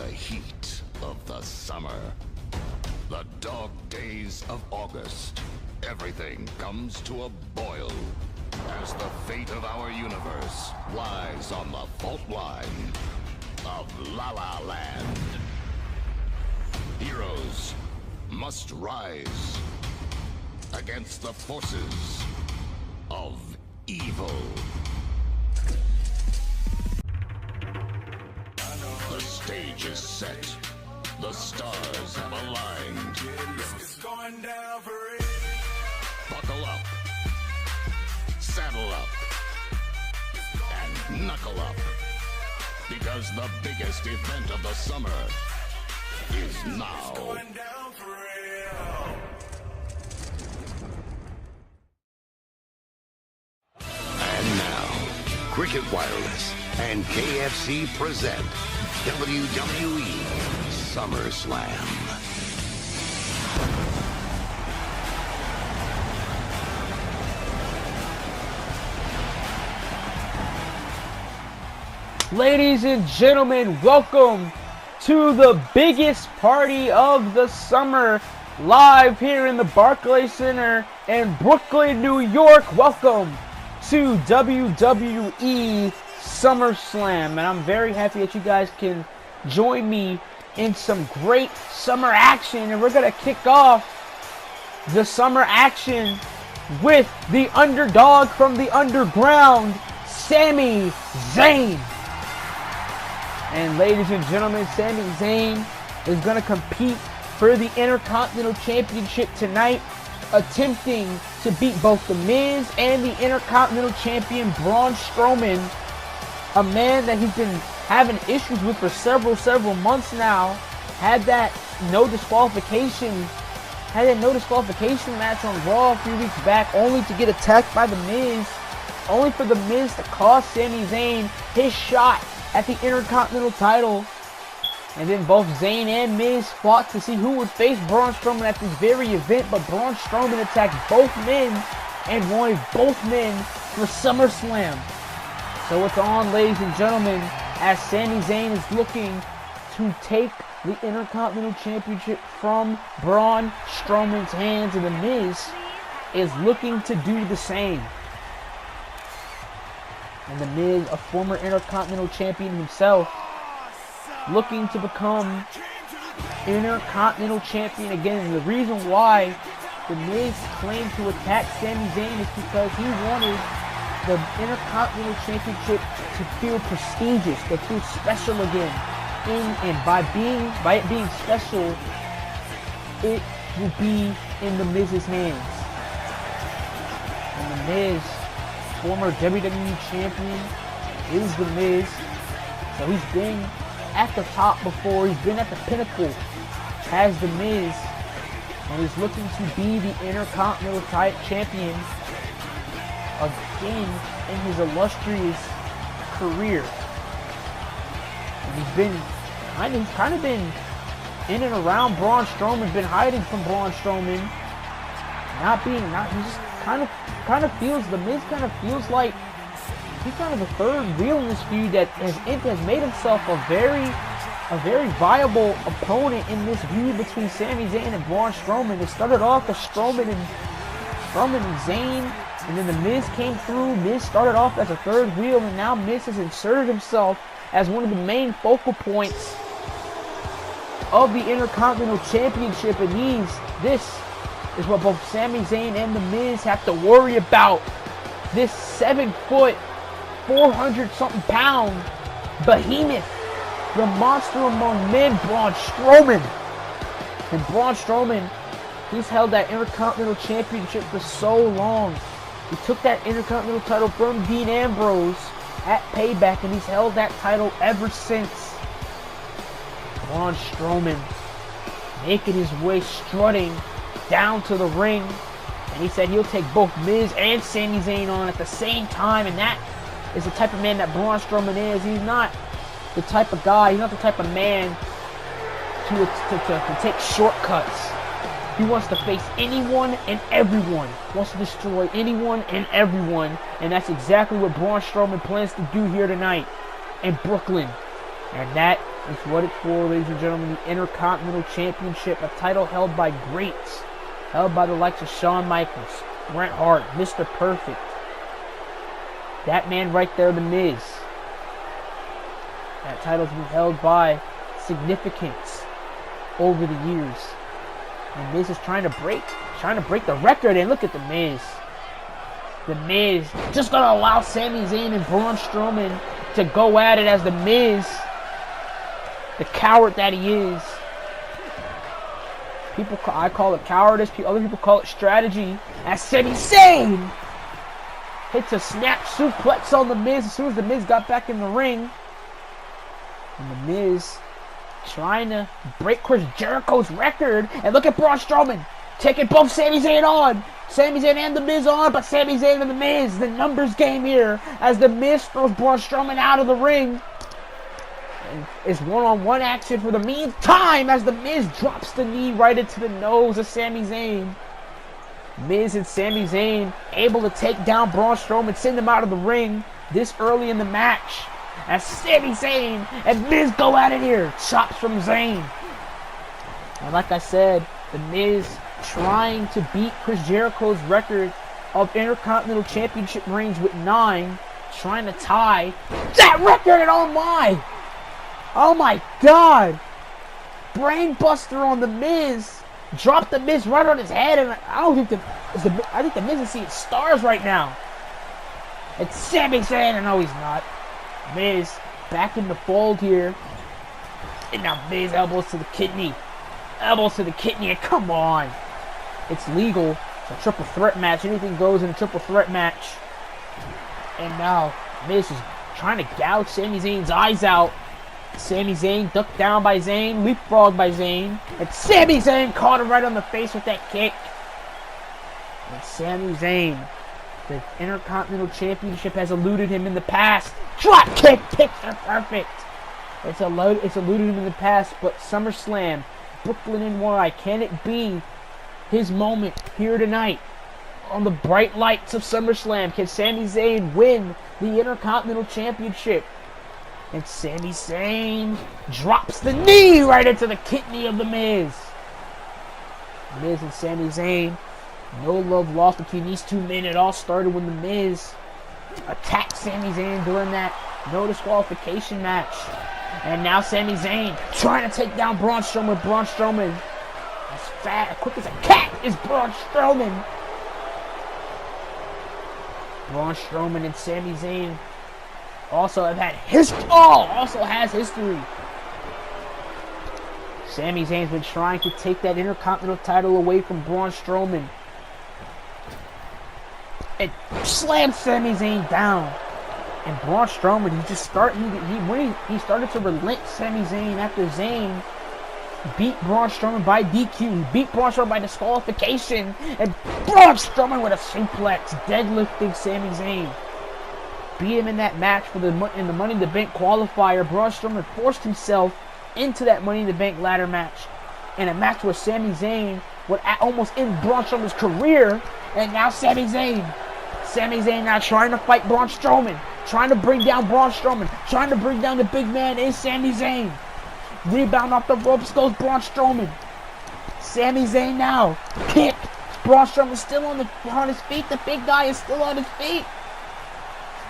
the heat of the summer, the dog days of August, everything comes to a boil as the fate of our universe lies on the fault line of La La Land. Heroes must rise against the forces of evil. The stage is set. The stars have aligned. Buckle up, saddle up, and knuckle up. Because the biggest event of the summer is now. And now, Cricket Wireless and KFC present WWE SummerSlam. Ladies and gentlemen, welcome to the biggest party of the summer, live here in the Barclays Center in Brooklyn, New York. Welcome to WWE SummerSlam, and I'm very happy that you guys can join me in some great summer action, and we're going to kick off the summer action with the underdog from the underground, Sami Zayn. And ladies and gentlemen, Sami Zayn is going to compete for the Intercontinental Championship tonight, attempting to beat both The Miz and the Intercontinental Champion Braun Strowman, a man that he's been having issues with for several months now. Had that no disqualification match on Raw a few weeks back, only to get attacked by The Miz, only for The Miz to cost Sami Zayn his shot at the Intercontinental title. And then both Zayn and Miz fought to see who would face Braun Strowman at this very event, but Braun Strowman attacked both men and wanted both men for SummerSlam. So what's on, ladies and gentlemen, as Sami Zayn is looking to take the Intercontinental Championship from Braun Strowman's hands, and The Miz is looking to do the same. And The Miz, a former Intercontinental Champion himself, looking to become Intercontinental Champion again. And the reason why The Miz claimed to attack Sami Zayn is because he wanted the Intercontinental Championship to feel prestigious, to feel special again. And by it being special, it will be in The Miz's hands. And The Miz, former WWE Champion, is The Miz. So he's been at the top before, he's been at the pinnacle as The Miz, and he's looking to be the Intercontinental Champion again in his illustrious career. And he's kind of been in and around Braun Strowman, been hiding from Braun Strowman, he just kind of feels, The Miz kind of feels like he's kind of a third wheel in this feud that has made himself a very viable opponent in this feud between Sami Zayn and Braun Strowman. It started off as Strowman and Zayn, and then The Miz came through. Miz started off as a third wheel, and now Miz has inserted himself as one of the main focal points of the Intercontinental Championship, and this is what both Sami Zayn and The Miz have to worry about. This 7-foot, 400-something pound behemoth, the monster among men, Braun Strowman. And Braun Strowman, he's held that Intercontinental Championship for so long. He took that Intercontinental title from Dean Ambrose at Payback, and he's held that title ever since. Braun Strowman making his way, strutting down to the ring, and he said he'll take both Miz and Sami Zayn on at the same time, and that is the type of man that Braun Strowman is. He's not the type of guy, he's not the type of man to take shortcuts. He wants to face anyone and everyone, wants to destroy anyone and everyone, and that's exactly what Braun Strowman plans to do here tonight in Brooklyn. And that It's what it's for, ladies and gentlemen. The Intercontinental Championship, a title held by greats. Held by the likes of Shawn Michaels, Bret Hart, Mr. Perfect. That man right there, The Miz. That title's been held by significance over the years. And Miz is trying to break the record. And look at The Miz. The Miz just gonna allow Sami Zayn and Braun Strowman to go at it as The Miz, the coward that he is. I call it cowardice. Other people call it strategy. As Sami Zayn hits a snap suplex on The Miz as soon as The Miz got back in the ring. And The Miz trying to break Chris Jericho's record. And look at Braun Strowman taking both Sami Zayn on. Sami Zayn and The Miz on, but Sami Zayn and The Miz. The numbers game here as The Miz throws Braun Strowman out of the ring. And it's one-on-one action for the meantime as The Miz drops the knee right into the nose of Sami Zayn. Miz and Sami Zayn able to take down Braun Strowman, send him out of the ring this early in the match. As Sami Zayn and Miz go at it here. Chops from Zayn. And like I said, The Miz trying to beat Chris Jericho's record of Intercontinental Championship reigns with 9. Trying to tie that record, and oh my God! Brainbuster on The Miz. Dropped The Miz right on his head, and I think The Miz is seeing stars right now. It's Sami Zayn, and no, he's not. Miz back in the fold here, and now Miz elbows to the kidney, and come on, it's legal. It's a triple threat match. Anything goes in a triple threat match. And now Miz is trying to gouge Sami Zayn's eyes out. Sami Zayn ducked down by Zayn, leapfrogged by Zayn, and Sami Zayn caught him right on the face with that kick. And Sami Zayn, the Intercontinental Championship has eluded him in the past. Drop kick, picture perfect. It's eluded him in the past, but SummerSlam, Brooklyn NY, can it be his moment here tonight on the bright lights of SummerSlam? Can Sami Zayn win the Intercontinental Championship? And Sami Zayn drops the knee right into the kidney of The Miz. Miz and Sami Zayn, no love lost between these two men. It all started when The Miz attacked Sami Zayn during that no disqualification match. And now Sami Zayn trying to take down Braun Strowman. Braun Strowman, as fast, quick as a cat, is Braun Strowman. Braun Strowman and Sami Zayn also have had has history. Sami Zayn's been trying to take that Intercontinental title away from Braun Strowman. And slams Sami Zayn down. And Braun Strowman, he started to relent Sami Zayn after Zayn beat Braun Strowman by DQ. He beat Braun Strowman by disqualification. And Braun Strowman with a suplex, deadlifting Sami Zayn. Beat him in that match in the Money in the Bank qualifier. Braun Strowman forced himself into that Money in the Bank ladder match. In a match where Sami Zayn would almost end Braun Strowman's career. And now Sami Zayn now trying to fight Braun Strowman. Trying to bring down Braun Strowman. Trying to bring down the big man is Sami Zayn. Rebound off the ropes goes Braun Strowman. Sami Zayn now. Kick. Braun Strowman still on his feet. The big guy is still on his feet.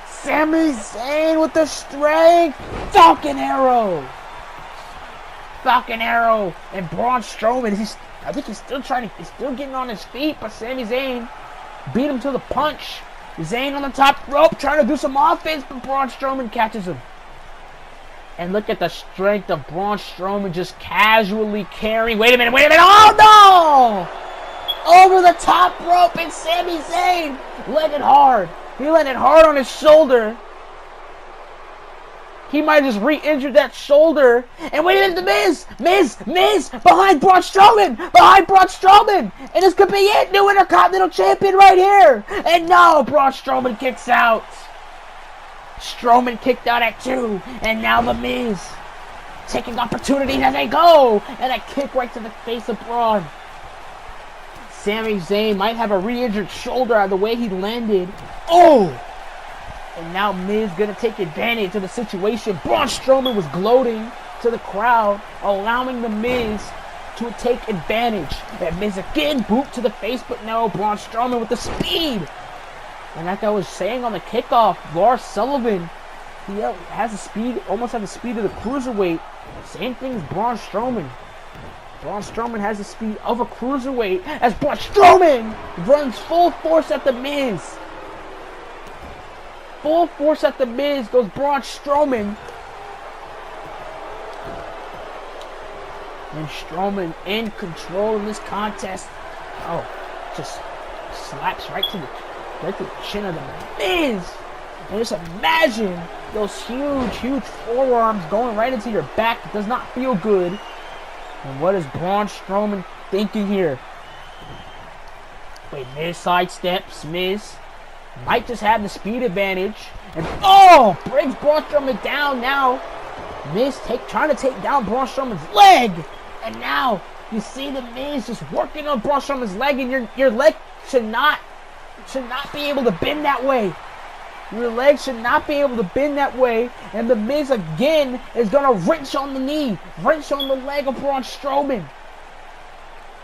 Sami Zayn with the strength. Falcon Arrow. And Braun Strowman, he's still getting on his feet, but Sami Zayn beat him to the punch. Zayn on the top rope trying to do some offense, but Braun Strowman catches him. And look at the strength of Braun Strowman just casually carrying. Wait a minute. Oh no! Over the top rope, and Sami Zayn landed hard. He landed hard on his shoulder. He might have just re-injured that shoulder. And wait a minute, the Miz, behind Braun Strowman. And this could be it, new Intercontinental Champion right here. And no, Braun Strowman kicks out. Strowman kicked out at 2. And now the Miz taking opportunities as they go. And a kick right to the face of Braun. Sami Zayn might have a re-injured shoulder out of the way he landed. Oh! And now Miz gonna take advantage of the situation. Braun Strowman was gloating, to the crowd, allowing The Miz to take advantage. And Miz again, boot to the face, but no, Braun Strowman with the speed. And like I was saying on the kickoff, Lars Sullivan, he has the speed, almost has the speed of the cruiserweight. Same thing as Braun Strowman. Braun Strowman has the speed of a cruiserweight as Braun Strowman runs full force at The Miz. Full force at The Miz goes Braun Strowman. And Strowman in control in this contest. Oh, just slaps right to the chin of The Miz. And just imagine those huge forearms going right into your back. It does not feel good. And what is Braun Strowman thinking here? Wait, Miz sidesteps. Miz might just have the speed advantage. And oh, brings Braun Strowman down now. Miz trying to take down Braun Strowman's leg. And now you see The Miz just working on Braun Strowman's leg, and your leg should not be able to bend that way. Your leg should not be able to bend that way. And The Miz again is going to wrench on the knee. Wrench on the leg of Braun Strowman.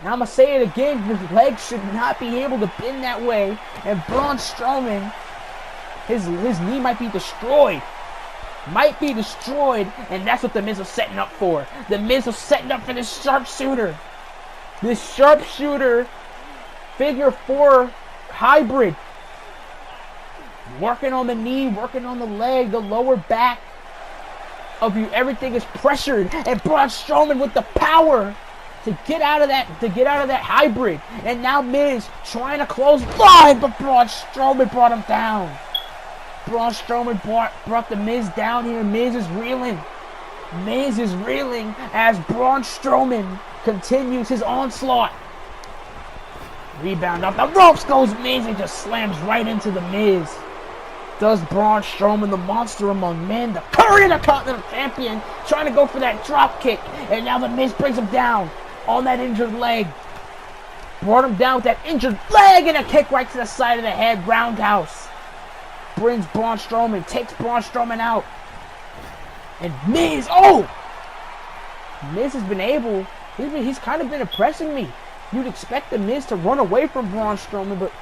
Now I'm going to say it again. His leg should not be able to bend that way. And Braun Strowman, his knee might be destroyed. Might be destroyed. And that's what The Miz was setting up for. The Miz was setting up for this sharpshooter. This sharpshooter figure 4 hybrid. Working on the knee, working on the leg, the lower back of you. Everything is pressured, and Braun Strowman with the power to get out of that hybrid. And now Miz trying to close line, but Braun Strowman brought him down. Braun Strowman brought The Miz down here. Miz is reeling. Miz is reeling as Braun Strowman continues his onslaught. Rebound up the ropes goes Miz and just slams right into The Miz. Does Braun Strowman, the monster among men, the current Intercontinental Champion, trying to go for that drop kick. And now The Miz brings him down on that injured leg. Brought him down with that injured leg and a kick right to the side of the head. Roundhouse. Brings Braun Strowman, takes Braun Strowman out. And Miz, Miz has been able, he's kind of been impressing me. You'd expect The Miz to run away from Braun Strowman, but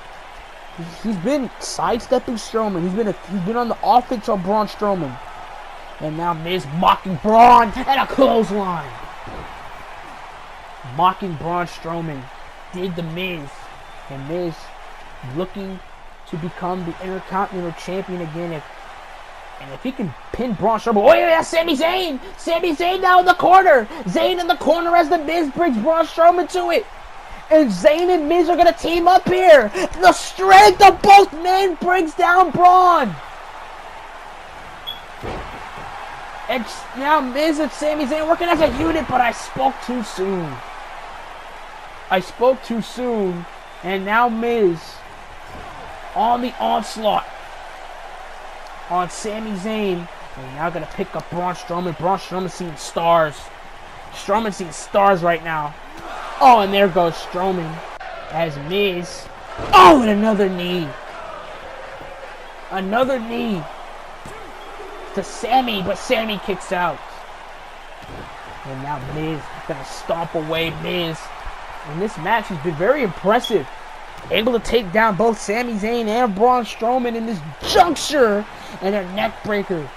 he's been sidestepping Strowman. He's been on the offense on Braun Strowman. And now Miz mocking Braun and a clothesline. Mocking Braun Strowman did The Miz. And Miz looking to become the Intercontinental Champion again. If he can pin Braun Strowman. Oh yeah, Sami Zayn! Sami Zayn now in the corner! Zayn in the corner as The Miz brings Braun Strowman to it. And Zayn and Miz are going to team up here. The strength of both men brings down Braun. And now Miz and Sami Zayn working as a unit, but I spoke too soon. And now Miz on the onslaught on Sami Zayn. And now going to pick up Braun Strowman. Braun Strowman seeing stars. Strowman seeing stars right now. Oh, and there goes Strowman as Miz. Oh, and another knee. Another knee to Sami, but Sami kicks out. And now Miz gonna stomp away Miz. And this match has been very impressive. Able to take down both Sami Zayn and Braun Strowman in this juncture. And a neck breaker.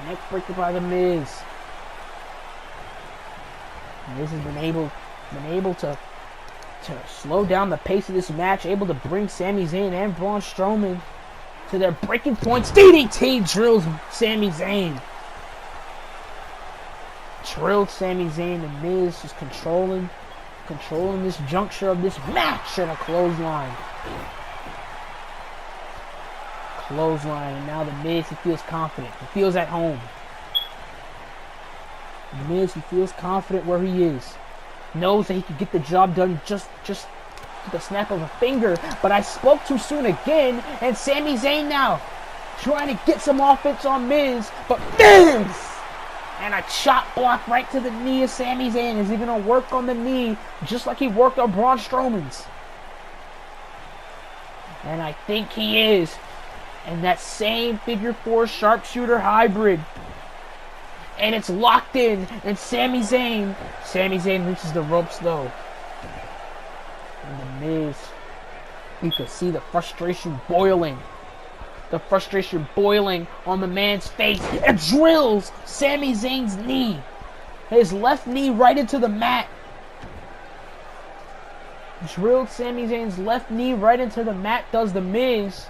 Neck breaker by The Miz. Miz has been able to slow down the pace of this match, able to bring Sami Zayn and Braun Strowman to their breaking points. DDT drills Sami Zayn. Drilled Sami Zayn, and Miz is controlling this juncture of this match and a clothesline. And now The Miz, he feels confident. He feels at home. Miz, he feels confident where he is. Knows that he can get the job done just with the snap of a finger. But I spoke too soon again. And Sami Zayn now trying to get some offense on Miz. But Miz! And a chop block right to the knee of Sami Zayn. Is he going to work on the knee just like he worked on Braun Strowman's? And I think he is. And that same figure 4 sharpshooter hybrid And it's locked in. And Sami Zayn reaches the ropes though. And the Miz, you can see the frustration boiling. The frustration boiling on the man's face. It drills Sami Zayn's knee. His left knee right into the mat. Drilled Sami Zayn's left knee right into the mat, does the Miz.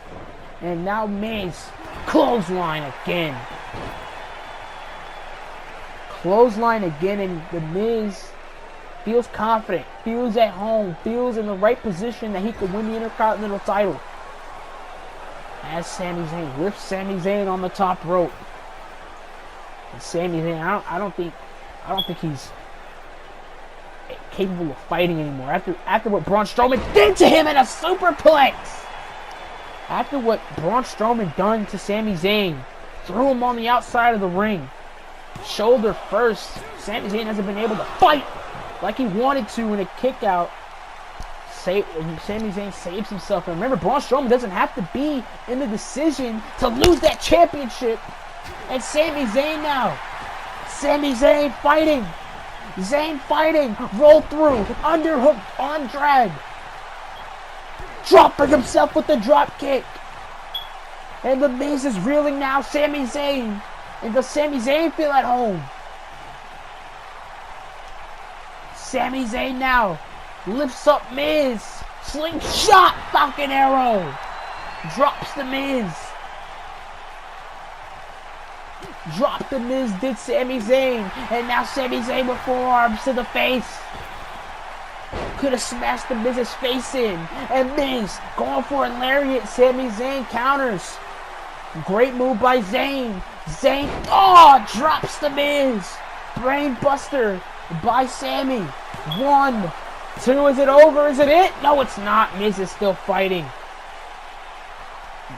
And now Miz, clothesline again. Clothesline again, and the Miz feels confident, feels at home, feels in the right position that he could win the Intercontinental title. As Sami Zayn lifts Sami Zayn on the top rope. And Sami Zayn, I don't think he's capable of fighting anymore. After what Braun Strowman did to him in a superplex. After what Braun Strowman done to Sami Zayn, threw him on the outside of the ring, shoulder first. Sami Zayn hasn't been able to fight like he wanted to in a kick out. Sami Zayn saves himself. And remember, Braun Strowman doesn't have to be in the decision to lose that championship. And Sami Zayn now. Sami Zayn fighting. Zayn fighting. Roll through. Underhook on drag. Dropping himself with the drop kick. And the Miz is reeling now. Sami Zayn. And does Sami Zayn feel at home? Sami Zayn now lifts up Miz. Slingshot Falcon Arrow. Drops the Miz. Dropped the Miz, did Sami Zayn. And now Sami Zayn with forearms to the face. Could have smashed the Miz's face in. And Miz going for a lariat. Sami Zayn counters. Great move by Zayn. Zayn, drops the Miz. Brain buster by Sami. 1, 2, is it over? Is it? No, it's not. Miz is still fighting.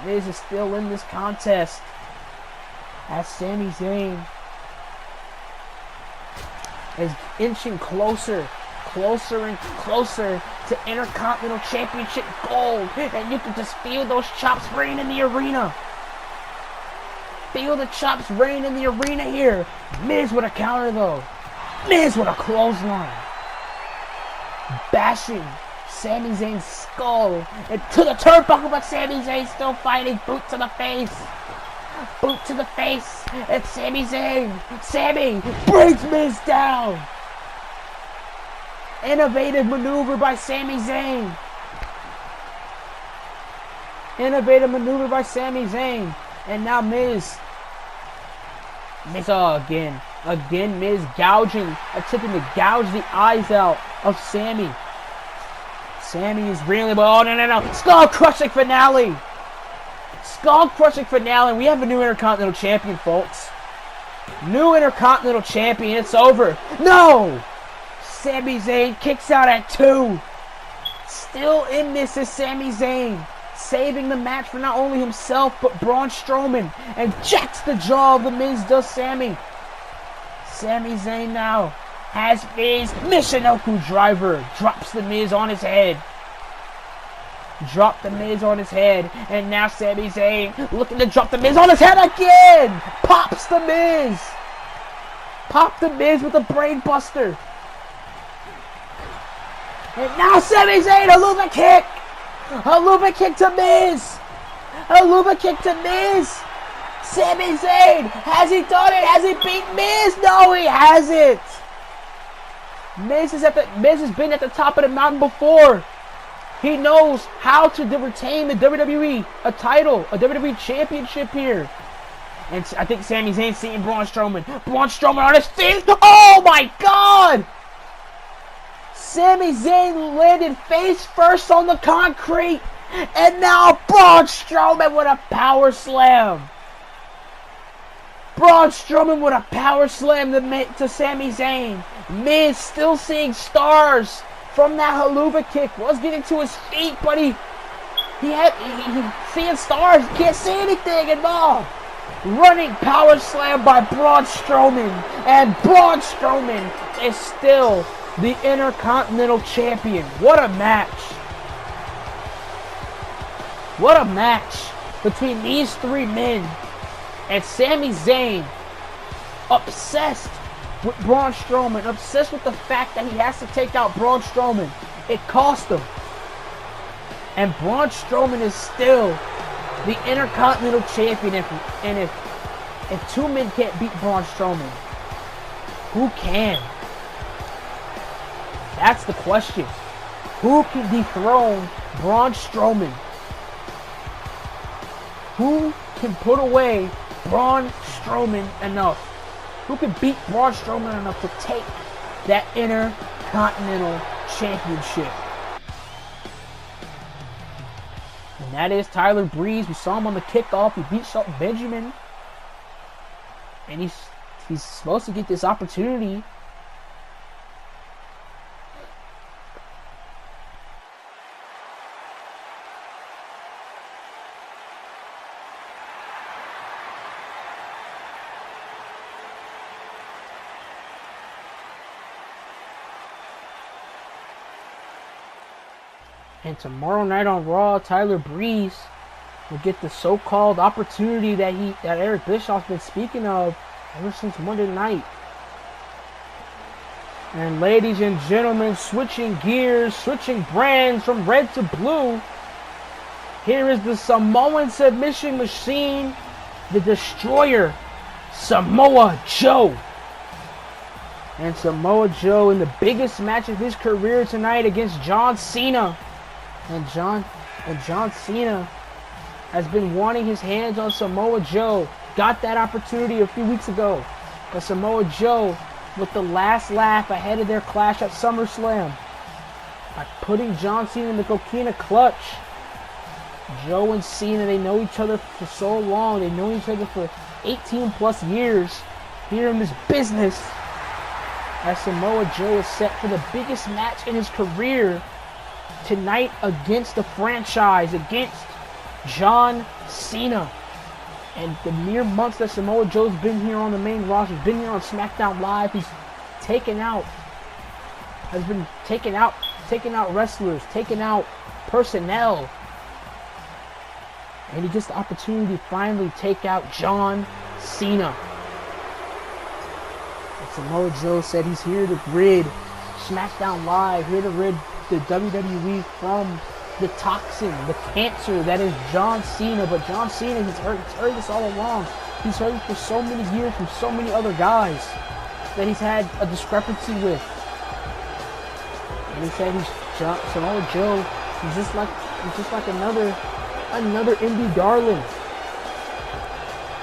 Miz is still in this contest. As Sami Zayn is inching closer and closer to Intercontinental Championship gold. And you can just feel those chops rain in the arena. Feel the chops rain in the arena here. Miz with a counter though. Miz with a clothesline. Bashing Sami Zayn's skull. And to the turnbuckle, but Sami Zayn still fighting. Boot to the face. Boot to the face. And Sami Zayn. Sami brings Miz down. Innovative maneuver by Sami Zayn. Innovative maneuver by Sami Zayn. And now Miz. Again. Again, Miz gouging, attempting to gouge the eyes out of Sami. Sami is reeling, but no. Skull-crushing finale. Skull-crushing finale. We have a new Intercontinental Champion, folks. New Intercontinental Champion. It's over. No! Sami Zayn kicks out at 2. Still in this is Sami Zayn. Saving the match for not only himself, but Braun Strowman. And jacks the jaw of the Miz, does Sami. Sami Zayn now has Miz. Michinoku driver. Drops the Miz on his head. Drop the Miz on his head. And now Sami Zayn looking to drop the Miz on his head again. Pops the Miz. Pop the Miz with a brain buster. And now Sami Zayn, a Luva kick. A Luva kick to Miz. A Luva kick to Miz. Sami Zayn, has he done it? Has he beat Miz? No, he hasn't. Miz has been at the top of the mountain before. He knows how to retain the WWE title, a WWE championship here. And I think Sami Zayn seeing Braun Strowman. Braun Strowman on his feet. Oh my God! Sami Zayn landed face first on the concrete. And now Braun Strowman with a power slam. Braun Strowman with a power slam to Sami Zayn. Miz still seeing stars from that haluva kick. Was getting to his feet, but he's seeing stars. He can't see anything at all. Running power slam by Braun Strowman. And Braun Strowman is still the Intercontinental Champion. What a match. What a match between these three men. And Sami Zayn obsessed with Braun Strowman, obsessed with the fact that he has to take out Braun Strowman. It cost him. And Braun Strowman is still the Intercontinental Champion. And if two men can't beat Braun Strowman, who can? That's the question. Who can dethrone Braun Strowman? Who can put away Braun Strowman enough? Who can beat Braun Strowman enough to take that Intercontinental Championship? And that is Tyler Breeze. We saw him on the kickoff. He beat Shelton Benjamin. And he's supposed to get this opportunity. And tomorrow night on Raw, Tyler Breeze will get the so-called opportunity that Eric Bischoff's been speaking of ever since Monday night. And ladies and gentlemen, switching gears, switching brands from red to blue, here is the Samoan submission machine, the Destroyer, Samoa Joe. And Samoa Joe in the biggest match of his career tonight against John Cena. And John Cena has been wanting his hands on Samoa Joe. Got that opportunity a few weeks ago. But Samoa Joe with the last laugh ahead of their clash at SummerSlam. By putting John Cena in the Coquina clutch. Joe and Cena, they know each other for so long. They know each other for 18 plus years here in this business. As Samoa Joe is set for the biggest match in his career tonight against the franchise, against John Cena. And the mere months that Samoa Joe's been here on the main roster, been here on SmackDown Live, he's taken out wrestlers, taken out personnel. And he gets the opportunity to finally take out John Cena. And Samoa Joe said he's here to rid SmackDown Live, here to rid the WWE from the toxin, the cancer that is John Cena. But John Cena, he's heard this all along. He's heard it for so many years from so many other guys that he's had a discrepancy with. And he said Samoa Joe, he's just like another indie darling.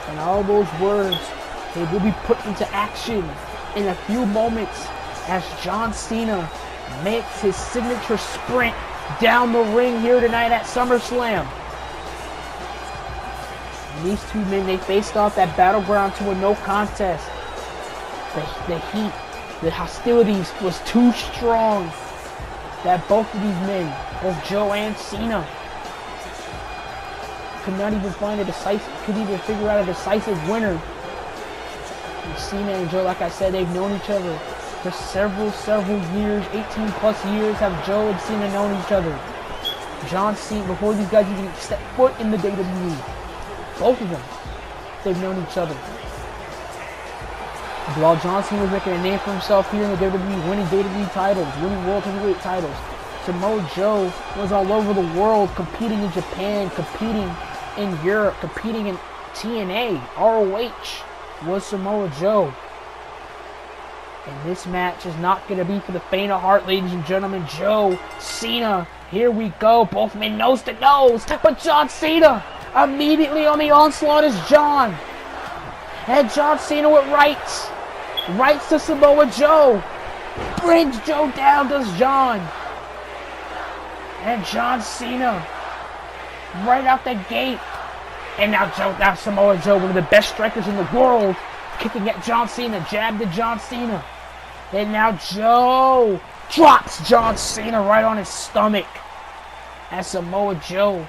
And all those words, they will be put into action in a few moments as John Cena makes his signature sprint down the ring here tonight at SummerSlam. And these two men, they faced off at Battleground to a no contest. The heat, the hostilities was too strong that both of these men, both Joe and Cena, could not even figure out a decisive winner. And Cena and Joe, like I said, they've known each other for several years. 18 plus years have Joe and Cena known each other. John Cena, before these guys even step foot in the WWE, both of them, they've known each other. While John Cena was making a name for himself here in the WWE, winning WWE titles, winning World Heavyweight titles, Samoa Joe was all over the world, competing in Japan, competing in Europe, competing in TNA, ROH was Samoa Joe. And this match is not going to be for the faint of heart, ladies and gentlemen. Joe, Cena, here we go. Both men nose to nose. But John Cena, immediately on the onslaught is John. And John Cena with rights. Rights to Samoa Joe. Brings Joe down, does John. And John Cena, right out the gate. And now Samoa Joe, one of the best strikers in the world, kicking at John Cena, jab to John Cena. And now Joe drops John Cena right on his stomach as Samoa Joe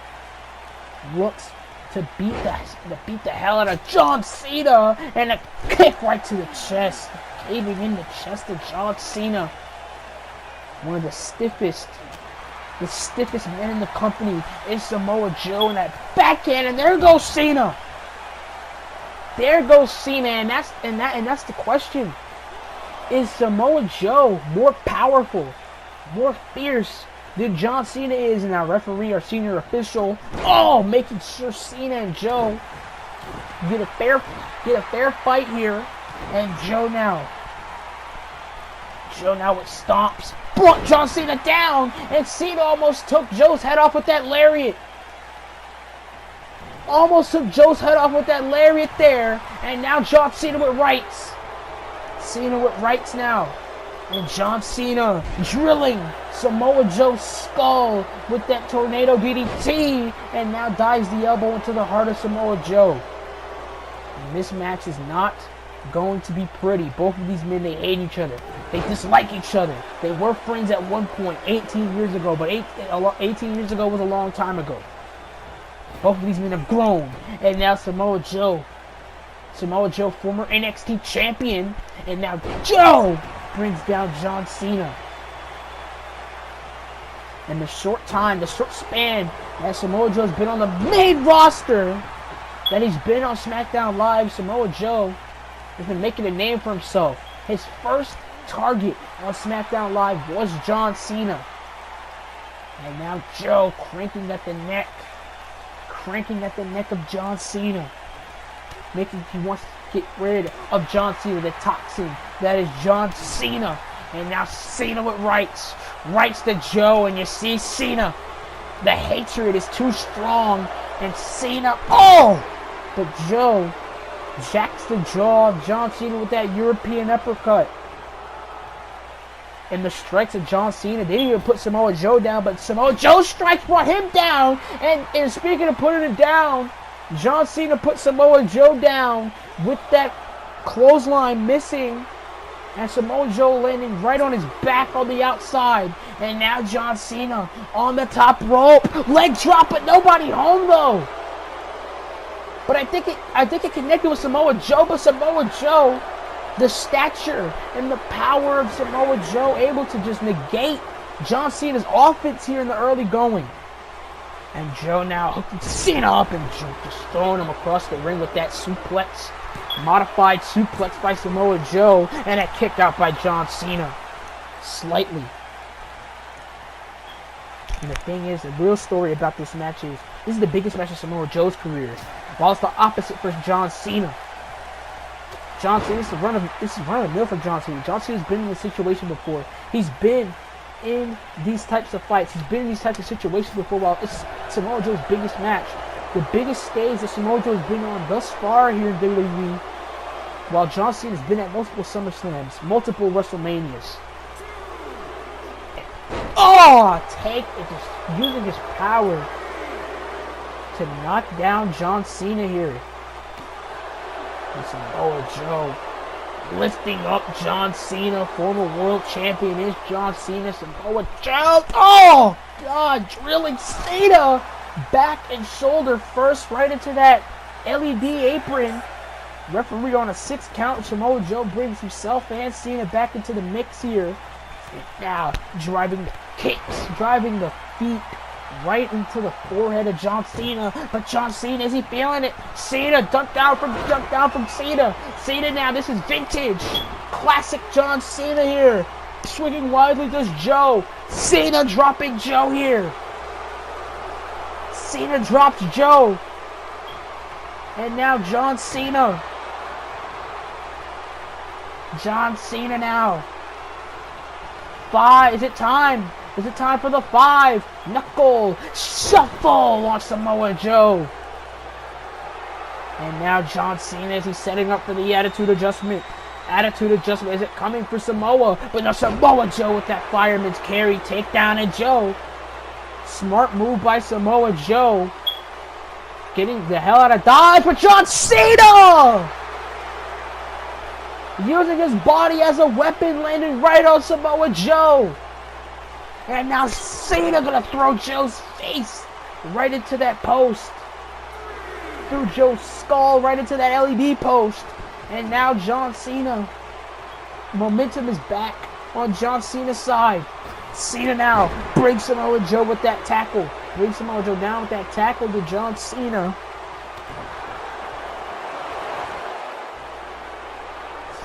looks to beat the hell out of John Cena, and a kick right to the chest, caving in the chest of John Cena. One of the stiffest men in the company is Samoa Joe, and that backhand, and there goes Cena. There goes Cena, and that's the question. Is Samoa Joe more powerful, more fierce than John Cena is? And our referee, our senior official, making sure Cena and Joe get a fair fight here. And Joe now with stomps brought John Cena down, and Cena almost took Joe's head off with that lariat. Almost took Joe's head off with that lariat there, and now John Cena with rights. Cena with rights now. And John Cena drilling Samoa Joe's skull with that tornado DDT, and now dives the elbow into the heart of Samoa Joe. And this match is not going to be pretty. Both of these men, they hate each other. They dislike each other. They were friends at one point 18 years ago, but 18 years ago was a long time ago. Both of these men have grown, and now Samoa Joe, former NXT champion, and now Joe brings down John Cena. And the short span that Samoa Joe's been on the main roster, that he's been on SmackDown Live, Samoa Joe has been making a name for himself. His first target on SmackDown Live was John Cena. And now Joe cranking at the neck of John Cena. He wants to get rid of John Cena, the toxin that is John Cena. And now Cena with rights to Joe, and you see Cena. The hatred is too strong, and Cena, but Joe jacks the jaw of John Cena with that European uppercut. And the strikes of John Cena, they didn't even put Samoa Joe down, but Samoa Joe's strikes brought him down. And speaking of putting it down, John Cena put Samoa Joe down with that clothesline missing, and Samoa Joe landing right on his back on the outside. And now John Cena on the top rope, leg drop, but nobody home though. But I think it connected with Samoa Joe, but Samoa Joe, the stature and the power of Samoa Joe, able to just negate John Cena's offense here in the early going. And Joe now hooking Cena up, and Joe just throwing him across the ring with that suplex. Modified suplex by Samoa Joe, and a kick out by John Cena. Slightly. And the thing is, the real story about this match is, this is the biggest match of Samoa Joe's career, while it's the opposite for John Cena. John Cena, this is run of the mill for John Cena. John Cena's been in this situation before. He's been in these types of fights. He's been in these types of situations before, while it's Samoa Joe's biggest match. The biggest stage that Samoa Joe has been on thus far here in WWE, while John Cena has been at multiple SummerSlams, multiple WrestleManias. Just using his power to knock down John Cena here. And Samoa Joe lifting up John Cena, former world champion is John Cena. Samoa Joe, oh God, drilling Cena back and shoulder first right into that LED apron. Referee on a 6 count. Samoa Joe brings himself and Cena back into the mix here. And now driving the kicks, driving the feet right into the forehead of John Cena. But John Cena, is he feeling it? Cena dunked down from Cena. Cena now, this is vintage. Classic John Cena here. Swinging widely does Joe. Cena dropping Joe here. Cena drops Joe. And now John Cena. John Cena now. 5. Is it time? Is it time for the 5? Knuckle shuffle on Samoa Joe. And now John Cena, is he setting up for the attitude adjustment? Attitude adjustment. Is it coming for Samoa? But no, Samoa Joe with that fireman's carry takedown, and Joe. Smart move by Samoa Joe. Getting the hell out of dodge, but John Cena! Using his body as a weapon, landing right on Samoa Joe. And now Cena gonna throw Joe's face right into that post. Threw Joe's skull right into that LED post. And now John Cena. Momentum is back on John Cena's side. Cena now brings Samoa Joe with that tackle. Brings Samoa Joe down with that tackle to John Cena.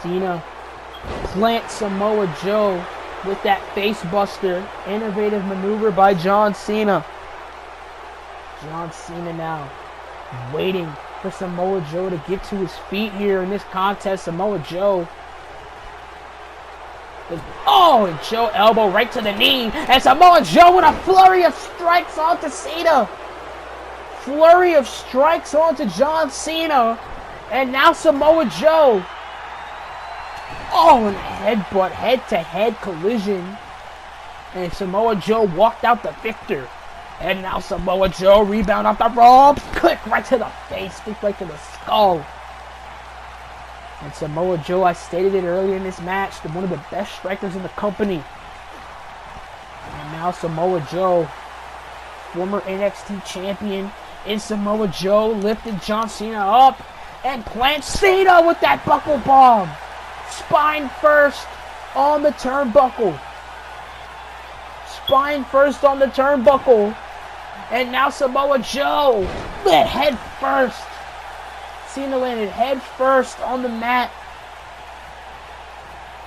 Cena plants Samoa Joe with that face buster. Innovative maneuver by John Cena. John Cena now waiting for Samoa Joe to get to his feet here in this contest. Samoa Joe. And Joe elbow right to the knee. And Samoa Joe with a flurry of strikes onto Cena. Flurry of strikes onto John Cena. And now Samoa Joe. And headbutt, head-to-head collision. And Samoa Joe walked out the victor. And now Samoa Joe rebound off the ropes. Click right to the face. Click right to the skull. And Samoa Joe, I stated it earlier in this match, one of the best strikers in the company. And now Samoa Joe, former NXT champion, and Samoa Joe lifted John Cena up and plants Cena with that buckle bomb. Spine first on the turnbuckle. Spine first on the turnbuckle. And now Samoa Joe went head first. Cena landed head first on the mat.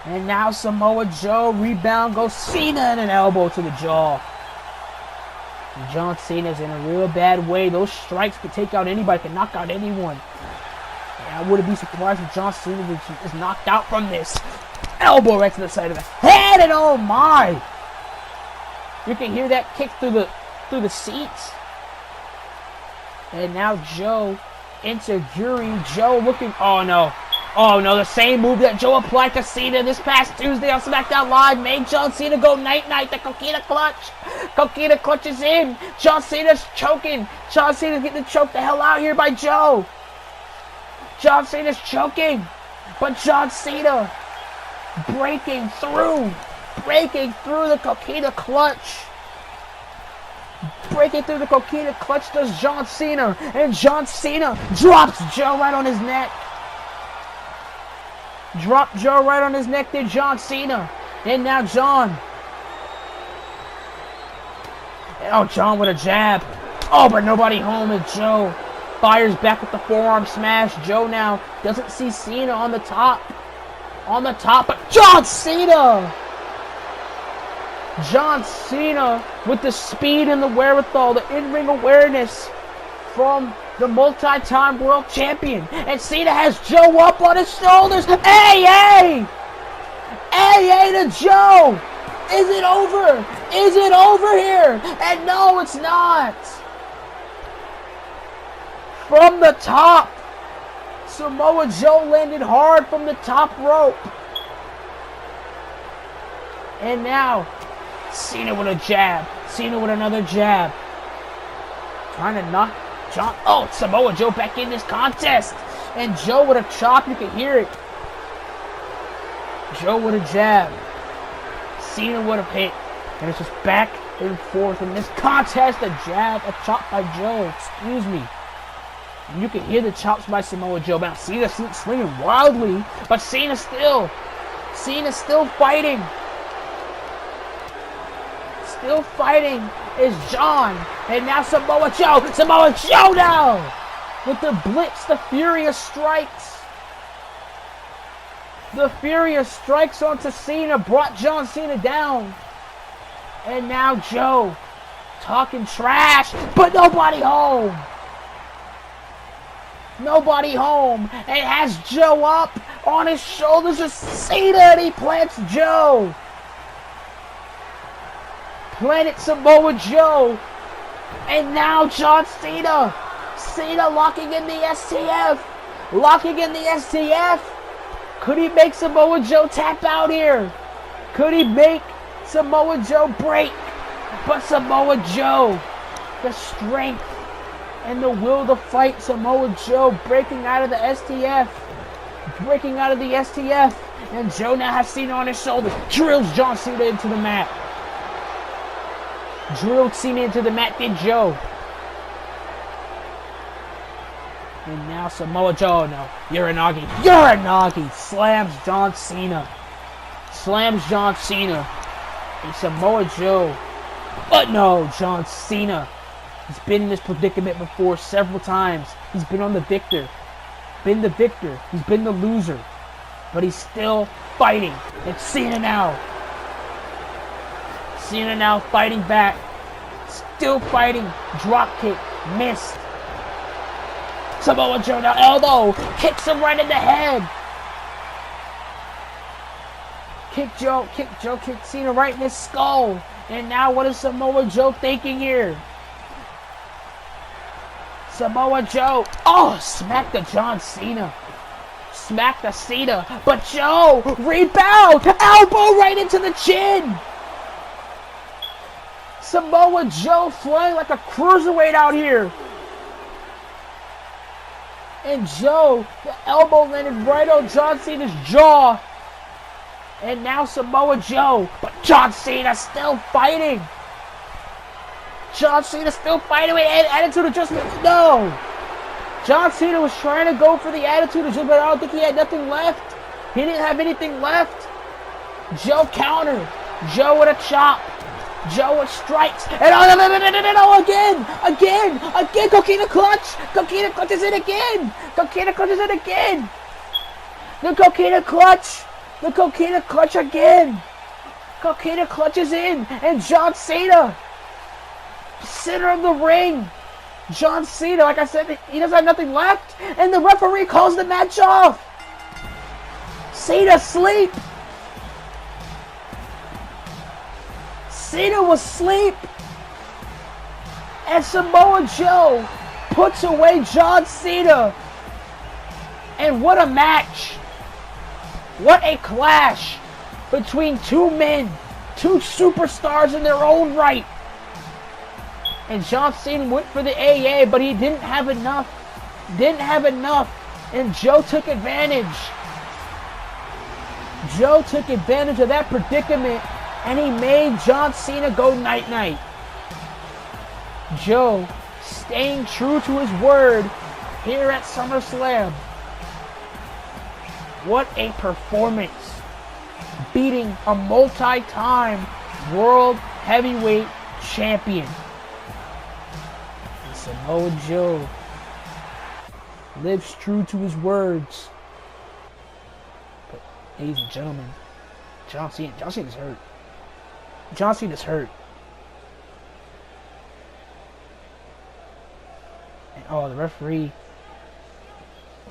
And now Samoa Joe rebound goes Cena and an elbow to the jaw. And John Cena's in a real bad way. Those strikes could take out anybody, could knock out anyone. And I wouldn't be surprised if John Cena is knocked out from this. Elbow right to the side of the head, and oh my! You can hear that kick through the seats. And now Joe into Yuri. Joe looking. Oh no, the same move that Joe applied to Cena this past Tuesday on SmackDown Live made John Cena go night-night. The Coquina Clutch. Coquina Clutch is in. John Cena's choking. John Cena's getting choked the hell out here by Joe. John Cena's choking. But John Cena breaking through the Coquina Clutch. Breaking through the Coquina Clutch does John Cena. And John Cena drops Joe right on his neck. Drop Joe right on his neck did John Cena. And now John. John with a jab. But nobody home as Joe fires back with the forearm smash. Joe now doesn't see Cena on the top. But John Cena! John Cena with the speed and the wherewithal, the in-ring awareness from the multi-time world champion. And Cena has Joe up on his shoulders. Hey to Joe! Is it over? Is it over here? And no, it's not. From the top, Samoa Joe landed hard from the top rope. And now, Cena with a jab. Cena with another jab. Trying to knock Samoa Joe back in this contest. And Joe with a chop, you can hear it. Joe with a jab. Cena with a hit. And it's just back and forth in this contest. A jab, a chop by Joe. Excuse me. And you can hear the chops by Samoa Joe. Now Cena swinging wildly. But Cena's still fighting. Still fighting is John. And now Samoa Joe now! With the blitz, the Furious strikes. The Furious strikes onto Cena, brought John Cena down. And now Joe talking trash, but nobody home. Nobody home. And has Joe up on his shoulders of Cena, and he plants Joe. Planted Samoa Joe. And now John Cena. Cena locking in the STF. Could he make Samoa Joe tap out here? Could he make Samoa Joe break? But Samoa Joe, the strength and the will to fight, Samoa Joe breaking out of the STF. And Joe now has Cena on his shoulders. Drills John Cena into the mat. Drilled Cena into the mat, did Joe. And now Samoa Joe, no, Uranagi slams John Cena. And Samoa Joe, but no, John Cena. He's been in this predicament before several times. He's been the victor. He's been the loser. but he's still fighting. It's Cena now. Cena now fighting back. Still fighting. Drop kick. Missed. Samoa Joe now elbow. Kicks him right in the head. Kick Cena right in his skull. And now what is Samoa Joe thinking here? Samoa Joe. Oh, smack the John Cena. Smack the Cena. But Joe, rebound. Elbow right into the chin. Samoa Joe flying like a cruiserweight out here. And Joe, the elbow landed right on John Cena's jaw. And now Samoa Joe. But John Cena still fighting. John Cena still fighting with attitude adjustment. No. John Cena was trying to go for the attitude adjustment, but I don't think he had nothing left. He didn't have anything left. Joe countered. Joe with a chop. Joe with strikes. And no, again. Coquina clutch. Coquina clutches it again. Coquina clutches it again. The Coquina clutch. The Coquina clutch again. Coquina clutches in. And John Cena. Center of the ring. John Cena, like I said, he doesn't have nothing left. And the referee calls the match off. Cena asleep. Cena was asleep. And Samoa Joe puts away John Cena. And what a match. What a clash between two men, two superstars in their own right. And John Cena went for the AA, but he didn't have enough. And Joe took advantage. Joe took advantage of that predicament, and he made John Cena go night-night. Joe staying true to his word here at SummerSlam. What a performance. Beating a multi-time World Heavyweight Champion. And Samoa Joe lives true to his words. But, ladies and gentlemen, John Cena's hurt. John Cena's hurt. And, oh, the referee.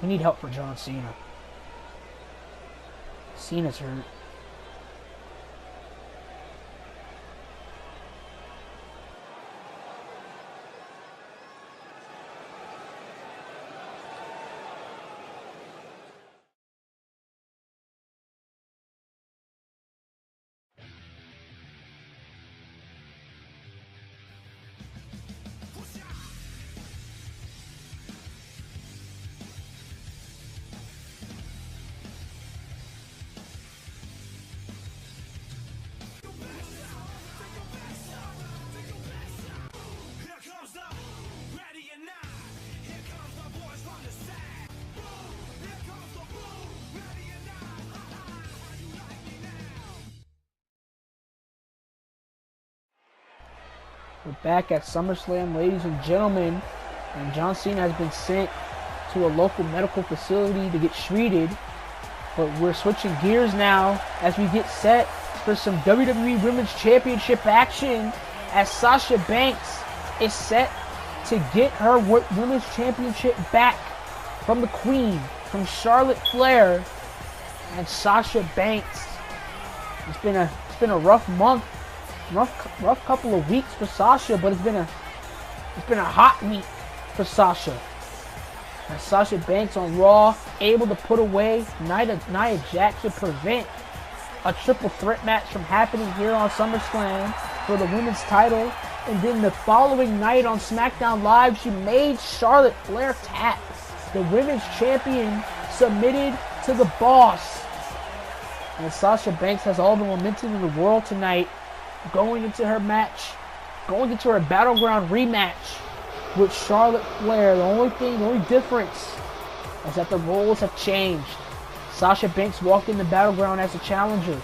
We need help for John Cena. Cena's hurt. We're back at SummerSlam, ladies and gentlemen, and John Cena has been sent to a local medical facility to get treated. But we're switching gears now as we get set for some WWE Women's Championship action, as Sasha Banks is set to get her Women's Championship back from the Queen, from Charlotte Flair. And Sasha Banks, it's been a rough month. Rough couple of weeks for Sasha, but it's been a hot week for Sasha. And Sasha Banks on Raw, able to put away Nia Jax to prevent a triple threat match from happening here on SummerSlam for the women's title. And then the following night on SmackDown Live, she made Charlotte Flair tap. The women's champion submitted to the boss. And Sasha Banks has all the momentum in the world tonight, going into her Battleground rematch with Charlotte Flair. The only difference is that the roles have changed. Sasha Banks walked in the Battleground as a champion,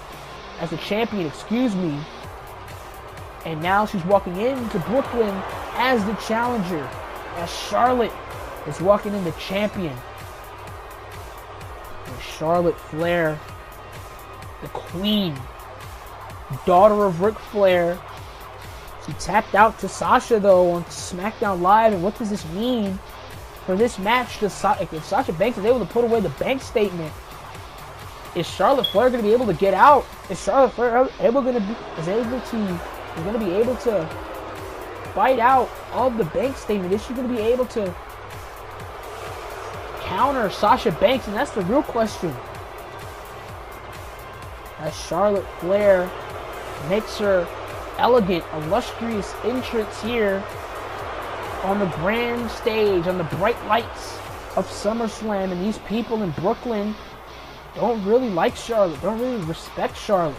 and now she's walking into Brooklyn as the challenger, as Charlotte is walking in the champion. And Charlotte Flair, the queen, daughter of Ric Flair. She tapped out to Sasha, though, on SmackDown Live. And what does this mean for this match? If Sasha Banks is able to put away the bank statement, is Charlotte Flair going to be able to get out? Is Charlotte Flair going to be able to fight out of the bank statement? Is she going to be able to counter Sasha Banks? And that's the real question. As Charlotte Flair makes her elegant, illustrious entrance here on the grand stage, on the bright lights of SummerSlam, and these people in Brooklyn don't really like Charlotte, don't really respect Charlotte.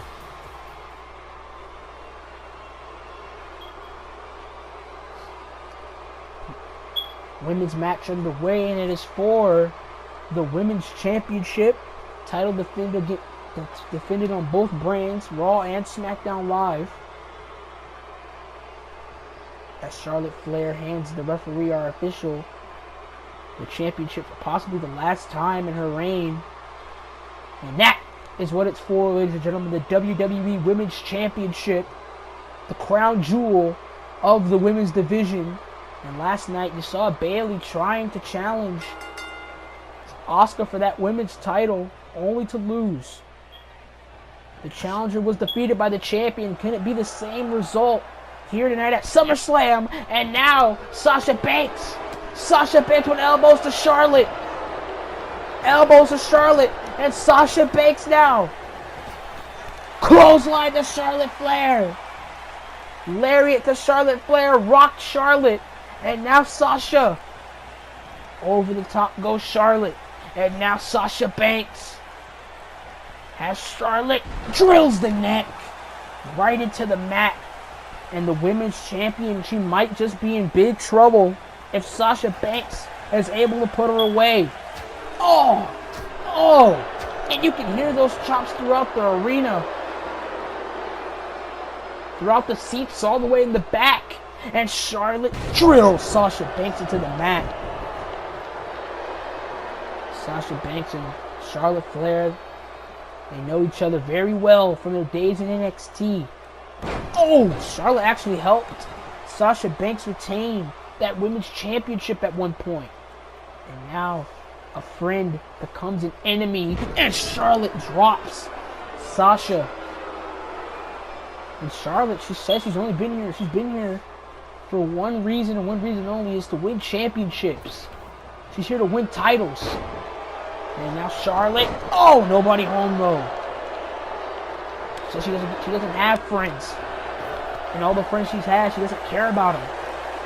Women's match underway, and it is for the Women's Championship. Title defended on both brands, Raw and SmackDown Live. As Charlotte Flair hands the referee, our official, the championship for possibly the last time in her reign. And that is what it's for, ladies and gentlemen. The WWE Women's Championship, the crown jewel of the women's division. And last night you saw Bayley trying to challenge Asuka for that women's title, only to lose. The challenger was defeated by the champion. Can it be the same result here tonight at SummerSlam? And now Sasha Banks. Sasha Banks with elbows to Charlotte. Elbows to Charlotte. And Sasha Banks now. Clothesline to Charlotte Flair. Lariat to Charlotte Flair. Rocked Charlotte. And now Sasha. Over the top goes Charlotte. And now Sasha Banks has Charlotte. Drills the neck right into the mat. And the women's champion, she might just be in big trouble if Sasha Banks is able to put her away. Oh! And you can hear those chops throughout the arena. Throughout the seats all the way in the back. And Charlotte drills Sasha Banks into the mat. Sasha Banks and Charlotte Flair, they know each other very well from their days in NXT. Oh, Charlotte actually helped Sasha Banks retain that women's championship at one point. And now a friend becomes an enemy, and Charlotte drops Sasha. And Charlotte, she says she's been here for one reason and one reason only, is to win championships. She's here to win titles. And now Charlotte, nobody home though. So she doesn't have friends. And all the friends she's had, she doesn't care about them.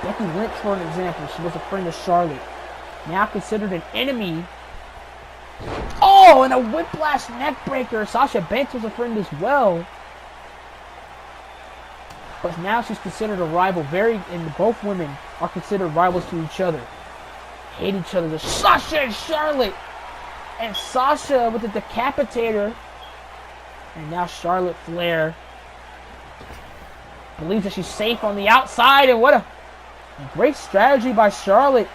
Becky Lynch, for an example, she was a friend of Charlotte. Now considered an enemy. And a whiplash neckbreaker. Sasha Banks was a friend as well. But now she's considered a rival. And both women are considered rivals to each other. Hate each other. There's Sasha and Charlotte. And Sasha with the decapitator. And now Charlotte Flair believes that she's safe on the outside. And what a great strategy by Charlotte.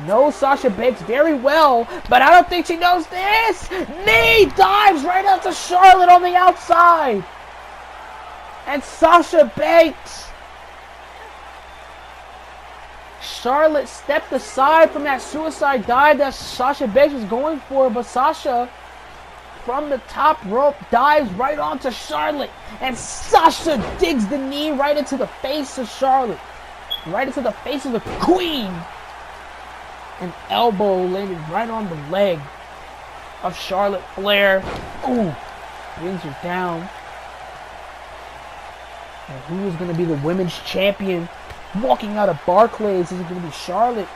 Knows Sasha Banks very well, but I don't think she knows this. Knee dives right out to Charlotte on the outside. And Sasha Banks. Charlotte stepped aside from that suicide dive that Sasha Banks was going for, but Sasha, from the top rope, dives right onto Charlotte. And Sasha digs the knee right into the face of Charlotte. Right into the face of the queen. An elbow landed right on the leg of Charlotte Flair. Brings her down. And who is going to be the women's champion walking out of Barclays? Is it going to be Charlotte?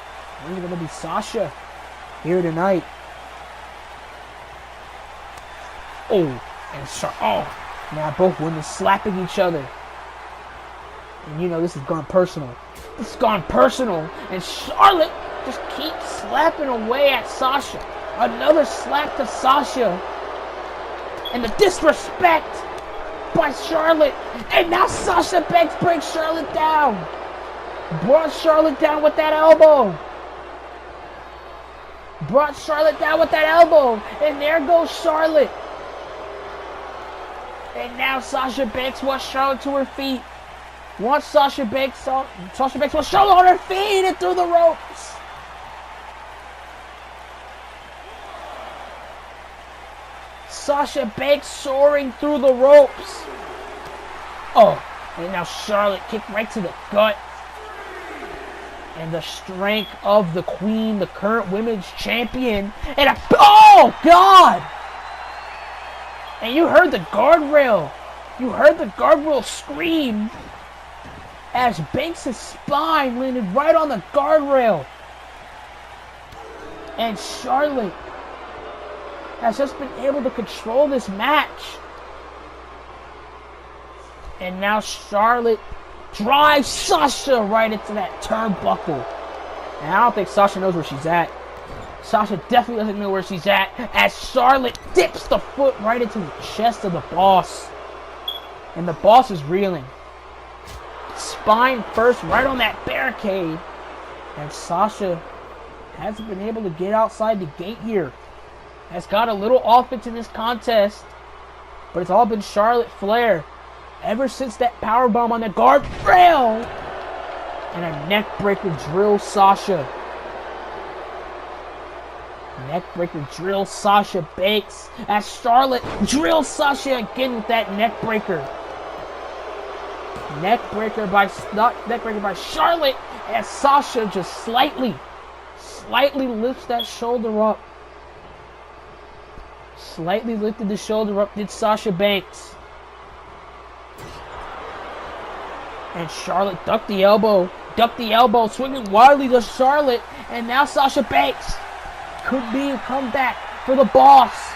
Or is it going to be Sasha here tonight? Now both women slapping each other. And this has gone personal. It's gone personal. And Charlotte just keeps slapping away at Sasha. Another slap to Sasha. And the disrespect by Charlotte. And now Sasha Banks brings Charlotte down. Brought Charlotte down with that elbow. Brought Charlotte down with that elbow. And there goes Charlotte. And now Sasha Banks wants Charlotte to her feet. Sasha Banks wants Charlotte on her feet and through the ropes. Sasha Banks soaring through the ropes. Oh, and now Charlotte kicked right to the gut. And the strength of the Queen, the current women's champion. And oh, God! And you heard the guardrail. You heard the guardrail scream as Banks' spine landed right on the guardrail. And Charlotte has just been able to control this match. And now Charlotte drives Sasha right into that turnbuckle. And I don't think Sasha knows where she's at. Sasha definitely doesn't know where she's at as Charlotte dips the foot right into the chest of the boss. And the boss is reeling. Spine first right on that barricade. And Sasha hasn't been able to get outside the gate here. Has got a little offense in this contest. But it's all been Charlotte Flair. Ever since that powerbomb on the guardrail. And a neckbreaker drills Sasha. Neckbreaker drills Sasha Banks. As Charlotte drills Sasha again with that neckbreaker. Neckbreaker by Charlotte. As Sasha just slightly lifts that shoulder up. Slightly lifted the shoulder up did Sasha Banks. And Charlotte ducked the elbow, swinging wildly to Charlotte. And now Sasha Banks could be a comeback for the boss.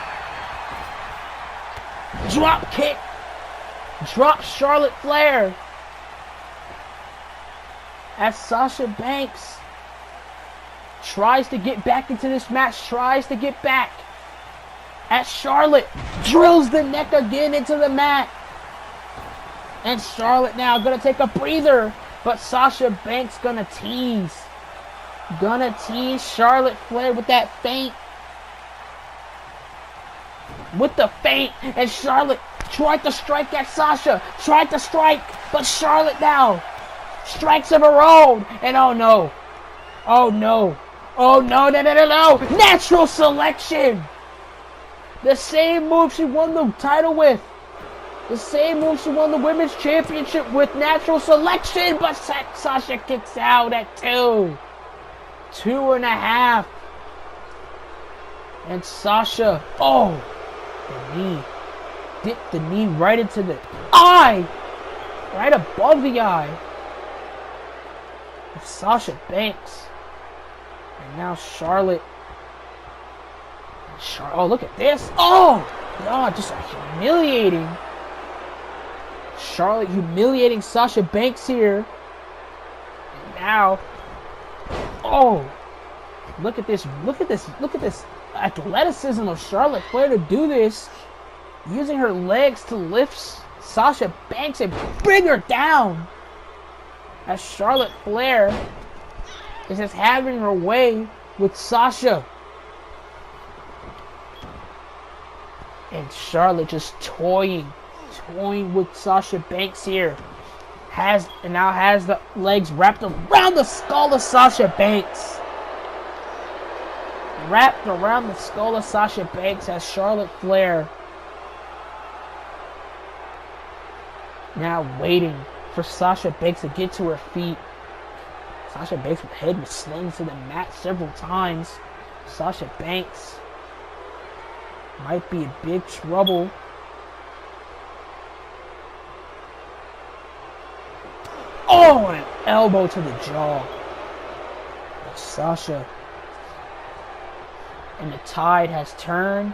Drop kick. Drop Charlotte Flair. As Sasha Banks tries to get back into this match, as Charlotte drills the neck again into the mat. And Charlotte now gonna take a breather, but Sasha Banks gonna tease. Charlotte Flair with that feint. And Charlotte tried to strike at Sasha. But Charlotte now strikes of her own. And oh no. Natural selection. The same move she won the title with. The same move she won the women's championship with. Natural selection. But Sasha kicks out at 2. 2.5. And Sasha, the knee. Dipped the knee right into the eye. Right above the eye. Of Sasha Banks. And now Charlotte. Oh, look at this. Oh, God, just humiliating. Charlotte humiliating Sasha Banks here. And now, look at this athleticism of Charlotte Flair to do this. Using her legs to lift Sasha Banks and bring her down. As Charlotte Flair is just having her way with Sasha. And Charlotte just toying with Sasha Banks here. Now has the legs wrapped around the skull of Sasha Banks. Wrapped around the skull of Sasha Banks as Charlotte Flair now waiting for Sasha Banks to get to her feet. Sasha Banks' head was slammed to the mat several times. Sasha Banks might be in big trouble. Oh, an elbow to the jaw. Sasha. And the tide has turned.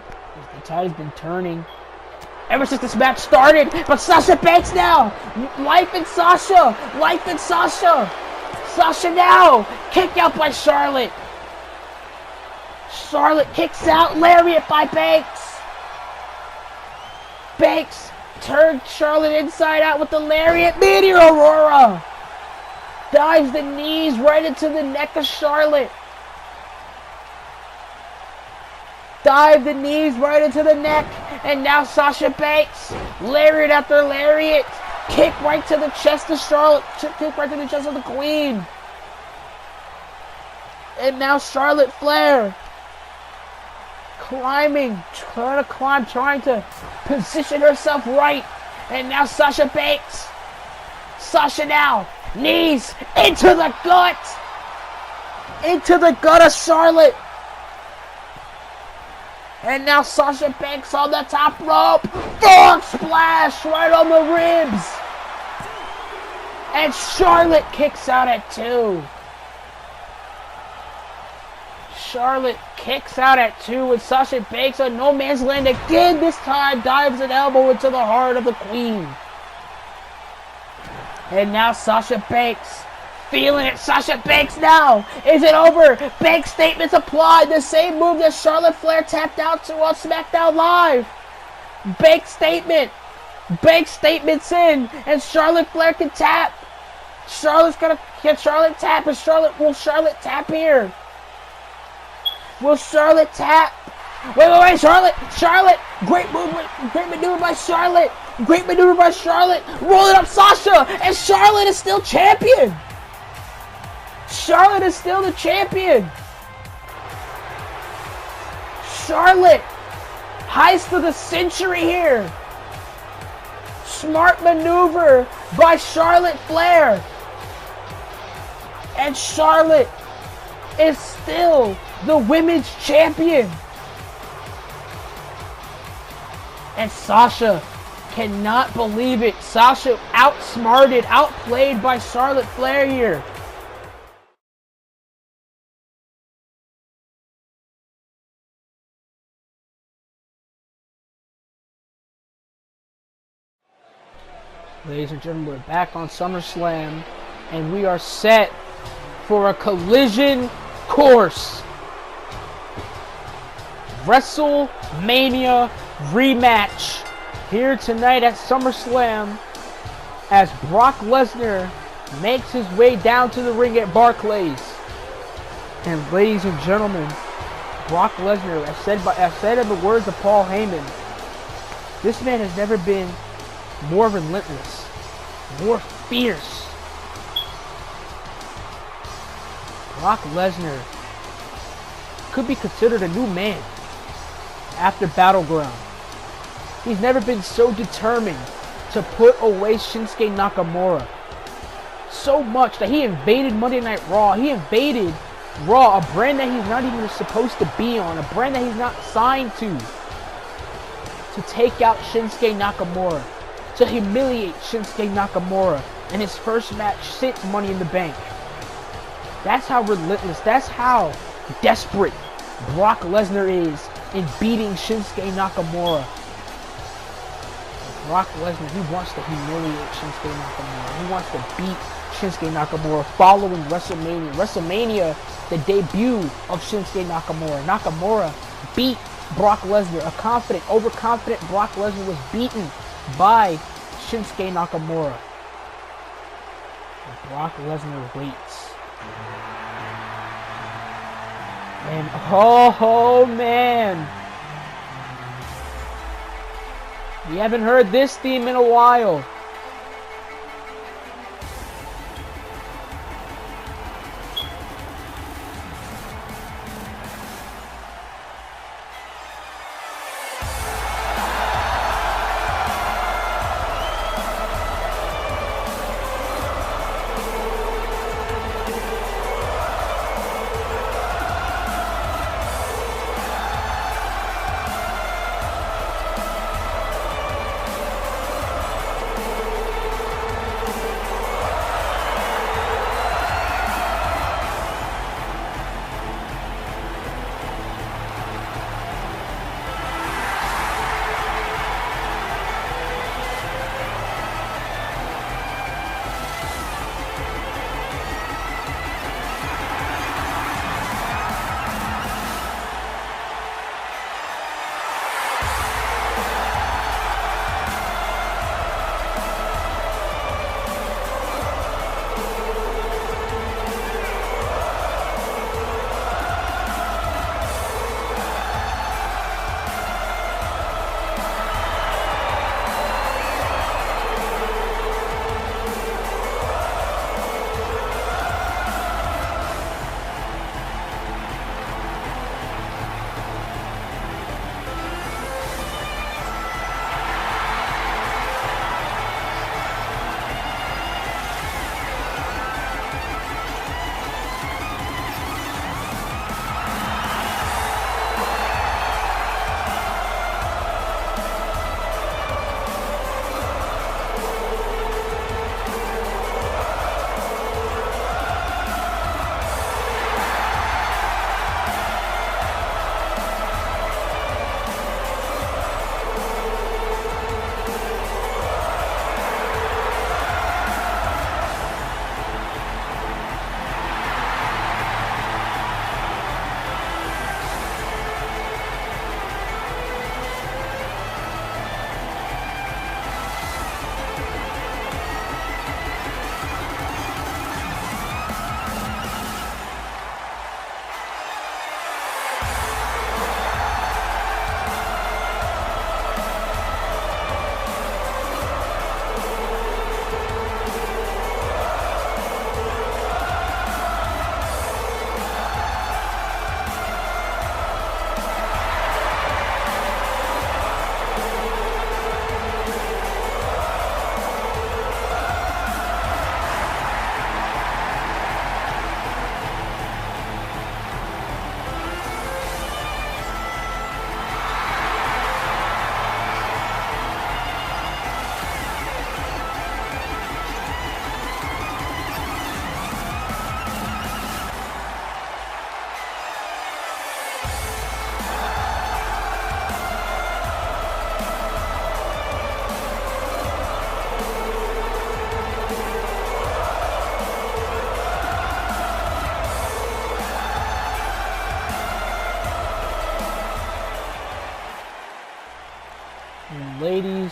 The tide has been turning ever since this match started. But Sasha Banks now. Life in Sasha. Sasha now. Kicked out by Charlotte. Charlotte kicks out. Lariat by Banks. Banks turned Charlotte inside out with the lariat. Meteor Aurora. Dives the knees right into the neck of Charlotte. Dive the knees right into the neck. And now Sasha Banks. Lariat after lariat. Kick right to the chest of Charlotte. Kick right to the chest of the Queen. And now Charlotte Flair. Climbing. Trying to climb. Trying to position herself right. And now Sasha Banks. Sasha now. Knees into the gut. Into the gut of Charlotte. And now Sasha Banks on the top rope. Frog splash right on the ribs. And Charlotte kicks out at 2. Charlotte kicks out at 2 with Sasha Banks on no man's land again. This time dives an elbow into the heart of the Queen. And now Sasha Banks. Feeling it. Sasha Banks now. Is it over? Banks statements applied. The same move that Charlotte Flair tapped out to on SmackDown Live. Banks statement. Banks statements in. And Charlotte Flair can tap. Charlotte's gonna get Charlotte tap. And will Charlotte tap here? Will Charlotte tap? Wait. Charlotte. Great maneuver by Charlotte. Great maneuver by Charlotte. Rolling up Sasha. And Charlotte is still champion. Charlotte is still the champion. Charlotte. Heist of the century here. Smart maneuver by Charlotte Flair. And Charlotte is still the women's champion. And Sasha cannot believe it. Sasha outsmarted, outplayed by Charlotte Flair here. Ladies and gentlemen, we're back on SummerSlam, and we are set for a collision course. WrestleMania rematch here tonight at SummerSlam as Brock Lesnar makes his way down to the ring at Barclays. And ladies and gentlemen, Brock Lesnar, as said in the words of Paul Heyman, this man has never been more relentless, more fierce. Brock Lesnar could be considered a new man after Battleground. He's never been so determined to put away Shinsuke Nakamura. So much that he invaded Monday Night Raw. He invaded Raw, a brand that he's not even supposed to be on, a brand that he's not signed to take out Shinsuke Nakamura, to humiliate Shinsuke Nakamura in his first match since Money in the Bank. That's how relentless, that's how desperate Brock Lesnar is in beating Shinsuke Nakamura. Brock Lesnar, he wants to humiliate Shinsuke Nakamura. He wants to beat Shinsuke Nakamura following WrestleMania. WrestleMania, the debut of Shinsuke Nakamura. Nakamura beat Brock Lesnar. A confident, overconfident Brock Lesnar was beaten by Shinsuke Nakamura. And Brock Lesnar waits. And oh man, we haven't heard this theme in a while.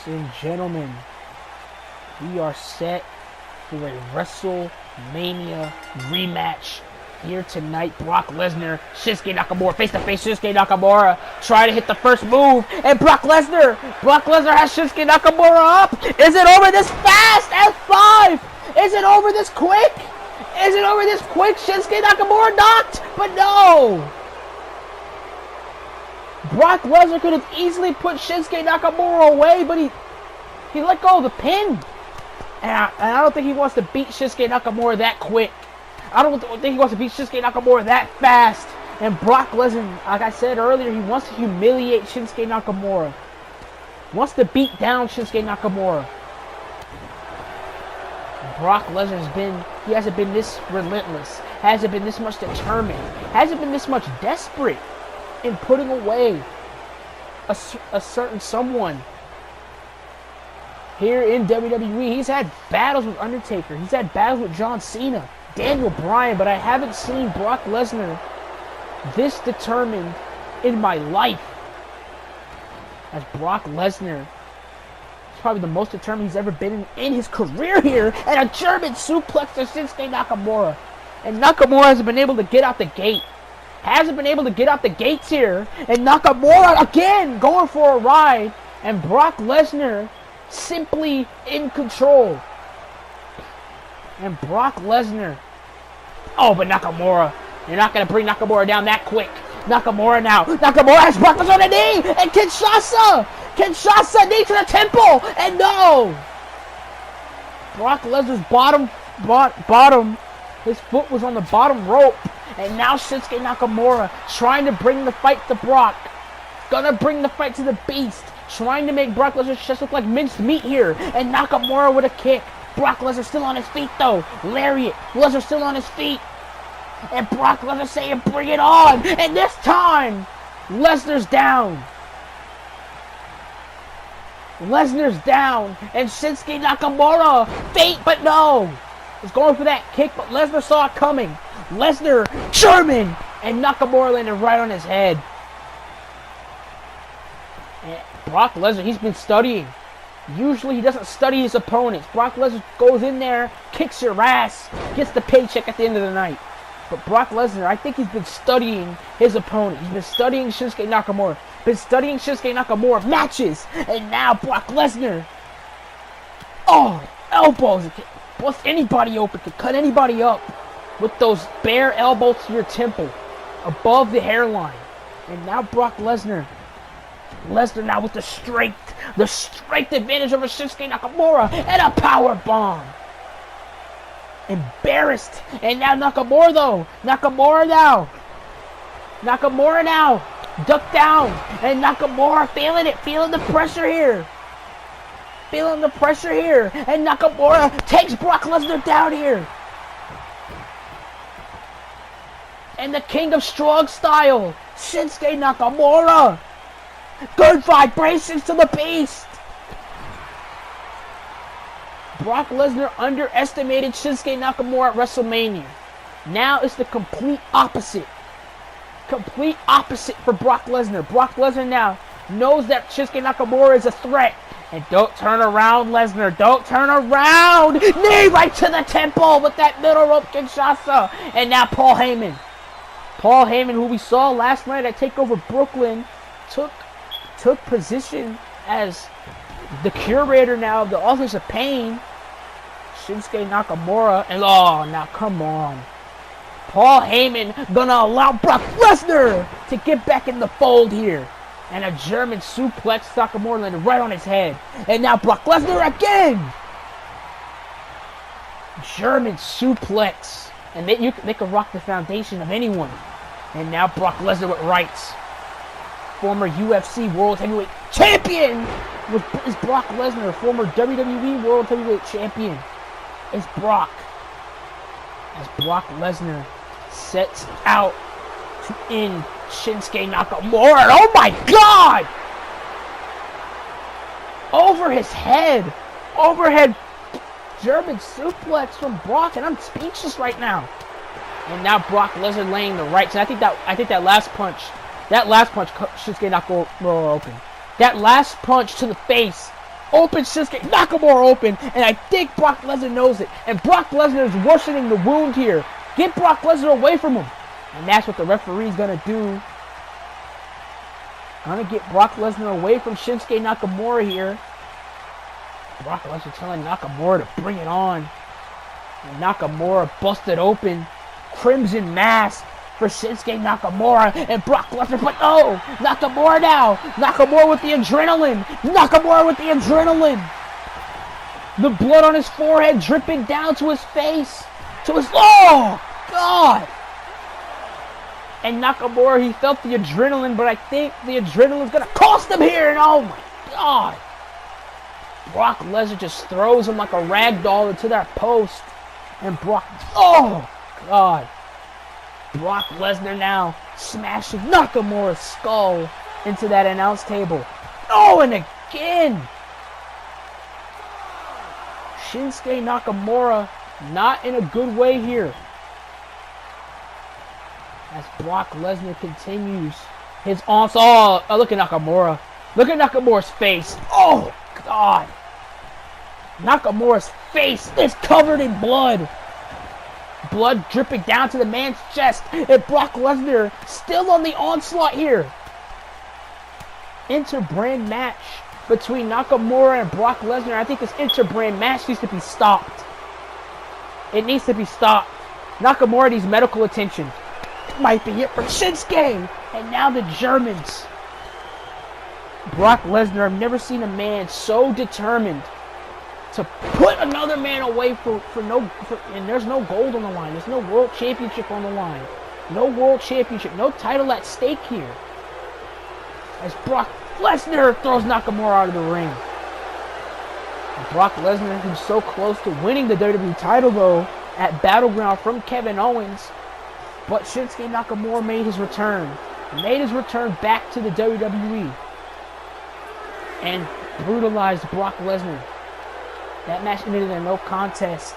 and gentlemen, we are set for a WrestleMania rematch here tonight. Brock Lesnar, Shinsuke Nakamura, face-to-face Shinsuke Nakamura, try to hit the first move, and Brock Lesnar has Shinsuke Nakamura up. Is it over this fast? F5! Is it over this quick? Is it over this quick? Shinsuke Nakamura knocked, but no! Brock Lesnar could have easily put Shinsuke Nakamura away, but he let go of the pin. And I don't think he wants to beat Shinsuke Nakamura that quick. I don't think he wants to beat Shinsuke Nakamura that fast. And Brock Lesnar, like I said earlier, he wants to humiliate Shinsuke Nakamura. Wants to beat down Shinsuke Nakamura. Brock Lesnar hasn't been this relentless. Hasn't been this much determined. Hasn't been this much desperate in putting away a certain someone. Here in WWE, he's had battles with Undertaker. He's had battles with John Cena, Daniel Bryan, but I haven't seen Brock Lesnar this determined in my life. As Brock Lesnar is probably the most determined he's ever been in his career here, and a German suplex to Shinsuke Nakamura. And Nakamura hasn't been able to get out the gate. Hasn't been able to get out the gates here. And Nakamura again going for a ride. And Brock Lesnar simply in control. And Brock Lesnar. Oh, but Nakamura. You're not going to bring Nakamura down that quick. Nakamura now. Nakamura has Brock Lesnar on the knee. And Kinshasa knee to the temple. And no. Brock Lesnar's bottom. His foot was on the bottom rope. And now Shinsuke Nakamura trying to bring the fight to Brock. Gonna bring the fight to the Beast. Trying to make Brock Lesnar's chest look like minced meat here. And Nakamura with a kick. Brock Lesnar still on his feet though. Lariat. Lesnar still on his feet. And Brock Lesnar saying bring it on. And this time, Lesnar's down. Lesnar's down. And Shinsuke Nakamura faint, but no. He's going for that kick, but Lesnar saw it coming. Lesnar, German, and Nakamura landed right on his head. And Brock Lesnar, he's been studying. Usually he doesn't study his opponents. Brock Lesnar goes in there, kicks your ass, gets the paycheck at the end of the night. But Brock Lesnar, I think he's been studying his opponent. He's been studying Shinsuke Nakamura. Been studying Shinsuke Nakamura matches. And now Brock Lesnar. Oh, elbows. Bust anybody open, can cut anybody up with those bare elbows to your temple, above the hairline. And now Brock Lesnar. Lesnar now with the strength advantage over Shinsuke Nakamura, and a power bomb. Embarrassed. And now Nakamura though. Nakamura now. Duck down. And Nakamura feeling it, feeling the pressure here. And Nakamura takes Brock Lesnar down here. And the King of Strong Style, Shinsuke Nakamura. Good vibrations to the Beast. Brock Lesnar underestimated Shinsuke Nakamura at WrestleMania. Now it's the complete opposite. Complete opposite for Brock Lesnar. Brock Lesnar now knows that Shinsuke Nakamura is a threat. And don't turn around, Lesnar. Don't turn around. Knee right to the temple with that middle rope Kinshasa. And now Paul Heyman. Paul Heyman, who we saw last night at TakeOver Brooklyn, took position as the curator now of the Authors of Pain. Shinsuke Nakamura. And oh, now come on. Paul Heyman gonna allow Brock Lesnar to get back in the fold here. And a German suplex, Nakamura landed right on his head. And now Brock Lesnar again! German suplex. And they could rock the foundation of anyone. And now Brock Lesnar with rights. Former UFC World Heavyweight Champion is Brock Lesnar. Former WWE World Heavyweight Champion is Brock. As Brock Lesnar sets out to end Shinsuke Nakamura. And oh my God! Over his head. Overhead German suplex from Brock. And I'm speechless right now. And now Brock Lesnar laying the rights. And I think that last punch cut Shinsuke Nakamura open. That last punch to the face Open Shinsuke Nakamura open, and I think Brock Lesnar knows it. And Brock Lesnar is worsening the wound here. Get Brock Lesnar away from him. And that's what the referee's going to do. Gonna get Brock Lesnar away from Shinsuke Nakamura here. Brock Lesnar telling Nakamura to bring it on. And Nakamura busted open. Crimson mask for Shinsuke Nakamura and Brock Lesnar, but no! Nakamura now! Nakamura with the adrenaline! Nakamura with the adrenaline! The blood on his forehead dripping down to his face. To his... Oh! God! And Nakamura, he felt the adrenaline, but I think the adrenaline's gonna cost him here, and oh my God! Brock Lesnar just throws him like a rag doll into that post. And Brock... Oh! God. Brock Lesnar now smashing Nakamura's skull into that announce table. Oh, and again! Shinsuke Nakamura not in a good way here. As Brock Lesnar continues his onslaught. Oh, look at Nakamura. Look at Nakamura's face. Oh, God. Nakamura's face is covered in blood. Blood dripping down to the man's chest. And Brock Lesnar still on the onslaught here. Inter-brand match between Nakamura and Brock Lesnar. I think this inter-brand match needs to be stopped. It needs to be stopped. Nakamura needs medical attention. Might be it for Shinsuke. And now the Germans. Brock Lesnar, I've never seen a man so determined to put another man away and there's no gold on the line. There's no world championship on the line. No world championship. No title at stake here. As Brock Lesnar throws Nakamura out of the ring. And Brock Lesnar, who's so close to winning the WWE title though at Battleground from Kevin Owens. But Shinsuke Nakamura made his return. Made his return back to the WWE. And brutalized Brock Lesnar. That match ended in a no contest.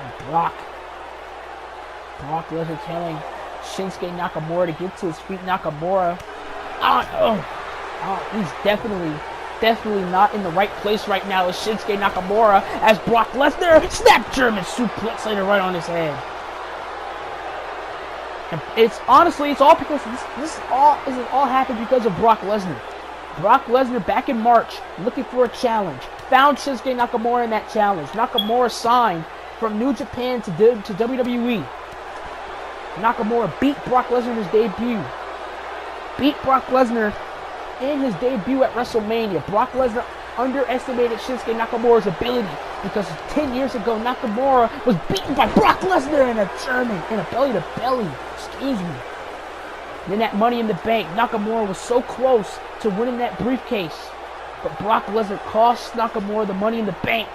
And Brock Lesnar telling Shinsuke Nakamura to get to his feet. Nakamura, he's definitely not in the right place right now as Shinsuke Nakamura, as Brock Lesnar snap German suplex later right on his head. And it's all because this all happened because of Brock Lesnar. Brock Lesnar back in March looking for a challenge. Found Shinsuke Nakamura in that challenge. Nakamura signed from New Japan to WWE. Nakamura beat Brock Lesnar in his debut. Beat Brock Lesnar in his debut at WrestleMania. Brock Lesnar underestimated Shinsuke Nakamura's ability because 10 years ago Nakamura was beaten by Brock Lesnar in a belly-to-belly. Excuse me. Then that Money in the Bank, Nakamura was so close to winning that briefcase. But Brock Lesnar cost Nakamura the Money in the Bank.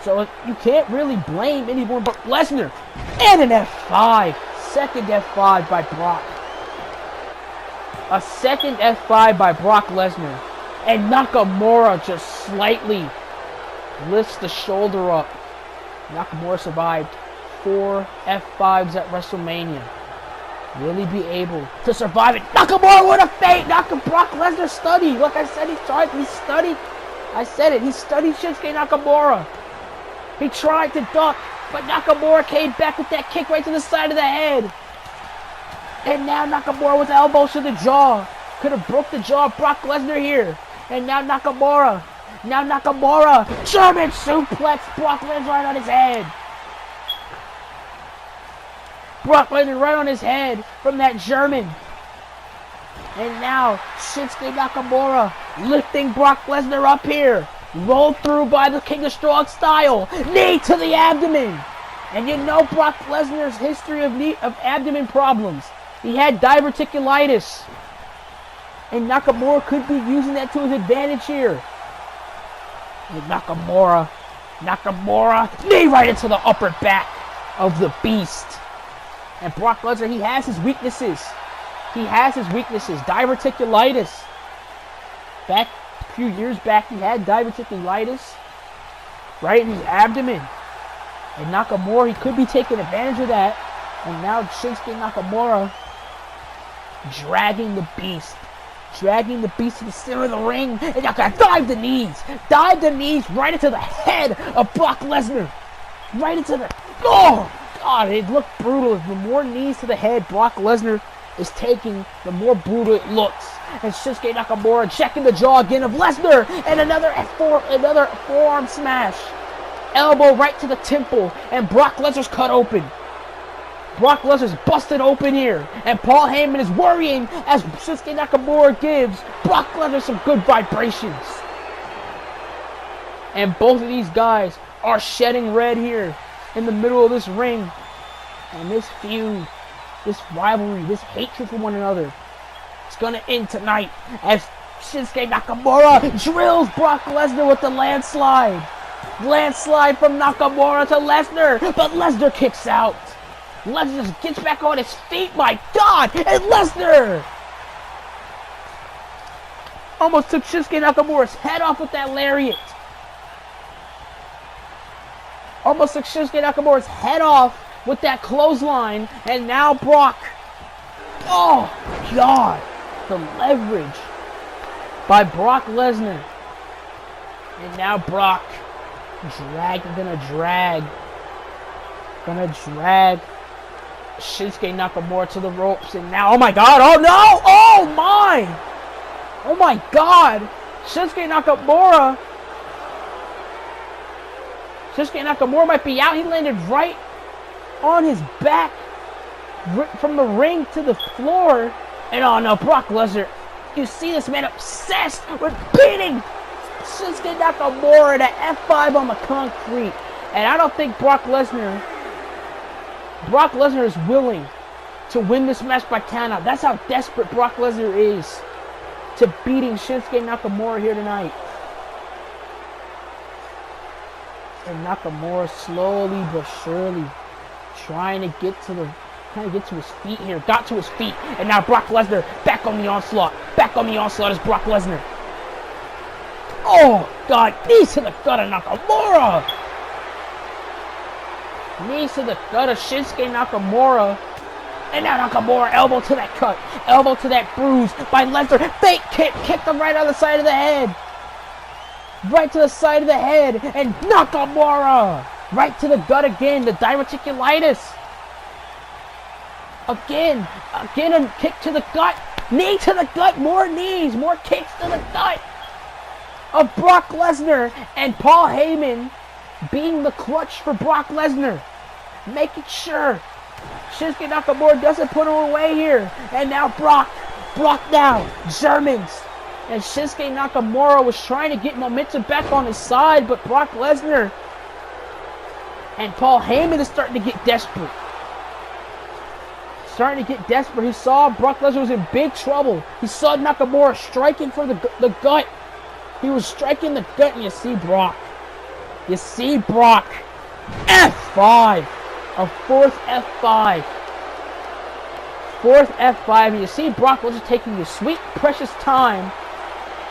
So you can't really blame anyone but Lesnar. And an F5. Second F5 by Brock. A second F5 by Brock Lesnar. And Nakamura just slightly lifts the shoulder up. Nakamura survived 4 F5s at WrestleMania. Will he be able to survive it? Nakamura with a feint! Brock Lesnar studied. Like I said, he studied. I said it. He studied Shinsuke Nakamura. He tried to duck, but Nakamura came back with that kick right to the side of the head. And now Nakamura with elbows to the jaw. Could have broke the jaw of Brock Lesnar here. And now Nakamura. German suplex. Brock Lesnar right on his head. Brock Lesnar right on his head from that German. And now Shinsuke Nakamura lifting Brock Lesnar up here. Rolled through by the King of Strong style. Knee to the abdomen. And you know Brock Lesnar's history of abdomen problems. He had diverticulitis. And Nakamura could be using that to his advantage here. And Nakamura, knee right into the upper back of the beast. And Brock Lesnar, he has his weaknesses. Diverticulitis. Back a few years back, he had diverticulitis right in his abdomen. And Nakamura, he could be taking advantage of that. And now Shinsuke Nakamura dragging the beast dragging the Beast to the center of the ring, and now gonna dive the knees right into the head of Brock Lesnar, right into the, oh God, it looked brutal. The more knees to the head Brock Lesnar is taking, the more brutal it looks. And Shinsuke Nakamura checking the jaw again of Lesnar, and another forearm smash, elbow right to the temple, and Brock Lesnar's cut open. Brock Lesnar's busted open here, and Paul Heyman is worrying as Shinsuke Nakamura gives Brock Lesnar some good vibrations. And both of these guys are shedding red here in the middle of this ring. And this feud, this rivalry, this hatred for one another, it's gonna end tonight as Shinsuke Nakamura drills Brock Lesnar with the landslide. Landslide from Nakamura to Lesnar, but Lesnar kicks out. Lesnar just gets back on his feet, my God, and Lesnar almost took Shinsuke Nakamura's head off with that lariat. Almost took Shinsuke Nakamura's head off with that clothesline, and now Brock, oh God, the leverage by Brock Lesnar, and now Brock gonna drag Shinsuke Nakamura to the ropes, and now, oh my God, oh no, oh my God, Shinsuke Nakamura might be out. He landed right on his back from the ring to the floor, and oh no, Brock Lesnar, you see this man obsessed with beating Shinsuke Nakamura to F5 on the concrete, and I don't think Brock Lesnar is willing to win this match by countout. That's how desperate Brock Lesnar is to beating Shinsuke Nakamura here tonight. And Nakamura slowly but surely trying to get to his feet here. Got to his feet, and now Brock Lesnar back on the onslaught. Back on the onslaught is Brock Lesnar. Oh God, knees to the gut of Nakamura. Knees to the gut of Shinsuke Nakamura. And now Nakamura, elbow to that cut. Elbow to that bruise by Lesnar. Fake kick. Kicked him right on the side of the head. Right to the side of the head. And Nakamura. Right to the gut again. The diverticulitis. Again a kick to the gut. Knee to the gut. More knees. More kicks to the gut of Brock Lesnar. And Paul Heyman being the clutch for Brock Lesnar. Making sure Shinsuke Nakamura doesn't put him away here. And now Brock now, Germans. And Shinsuke Nakamura was trying to get momentum back on his side, but Brock Lesnar and Paul Heyman is starting to get desperate. He saw Brock Lesnar was in big trouble. He saw Nakamura striking for the gut. He was striking the gut, and you see Brock. F5. A fourth F5. And you see Brock Lesnar taking his sweet, precious time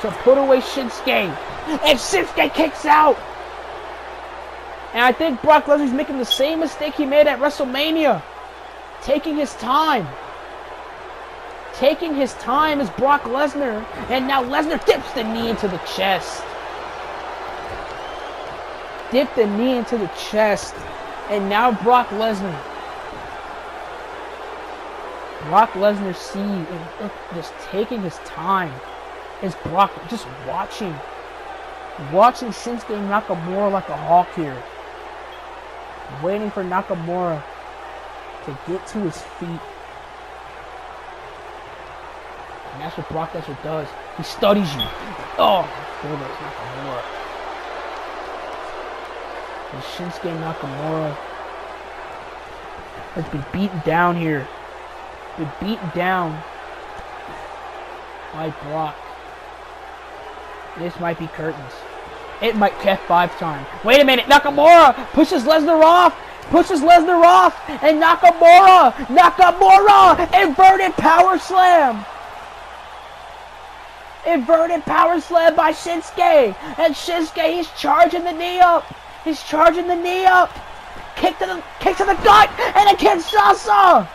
to put away Shinsuke. And Shinsuke kicks out. And I think Brock Lesnar's making the same mistake he made at WrestleMania. Taking his time as Brock Lesnar. And now Lesnar dips the knee into the chest. And now Brock Lesnar just taking his time. Is Brock just watching Shinsuke Nakamura like a hawk here. Waiting for Nakamura to get to his feet. And that's what Brock Lesnar does. He studies you. Oh my goodness, Nakamura. And Shinsuke Nakamura has been beaten down here. By Brock. This might be curtains. It might F5 time. Wait a minute. Nakamura pushes Lesnar off. And Nakamura. Inverted power slam. By Shinsuke. And Shinsuke, he's charging the knee up. Kick to the gut. And a Kinshasa.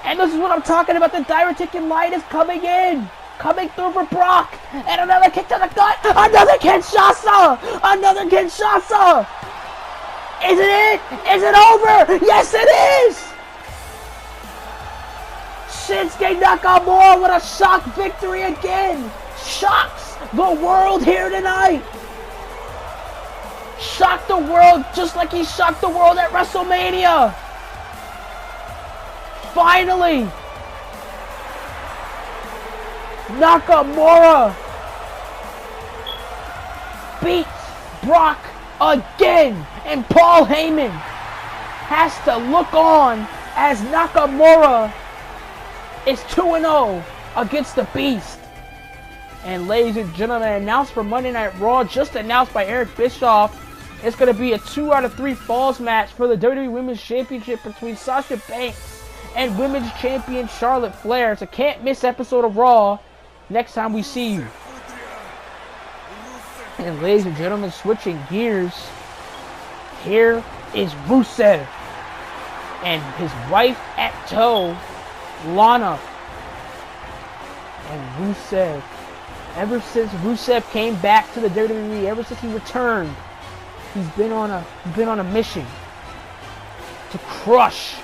And this is what I'm talking about. The Diuretic light is coming in. Coming through for Brock. And another kick to the gut. Another Kinshasa. Another Kinshasa. Is it it? Is it over? Yes, it is. Shinsuke Nakamura with a shock victory again. Shocks the world here tonight. Shocked the world just like he shocked the world at WrestleMania. Finally, Nakamura beats Brock again, and Paul Heyman has to look on as Nakamura is 2-0 against the Beast. And ladies and gentlemen, announced for Monday Night Raw, just announced by Eric Bischoff, it's going to be a 2 out of 3 falls match for the WWE Women's Championship between Sasha Banks and Women's Champion Charlotte Flair. It's a can't miss episode of Raw next time we see you. And ladies and gentlemen, switching gears, here is Rusev and his wife at toe, Lana. And Rusev, ever since Rusev came back to the WWE, ever since he returned, he's been on a mission to crush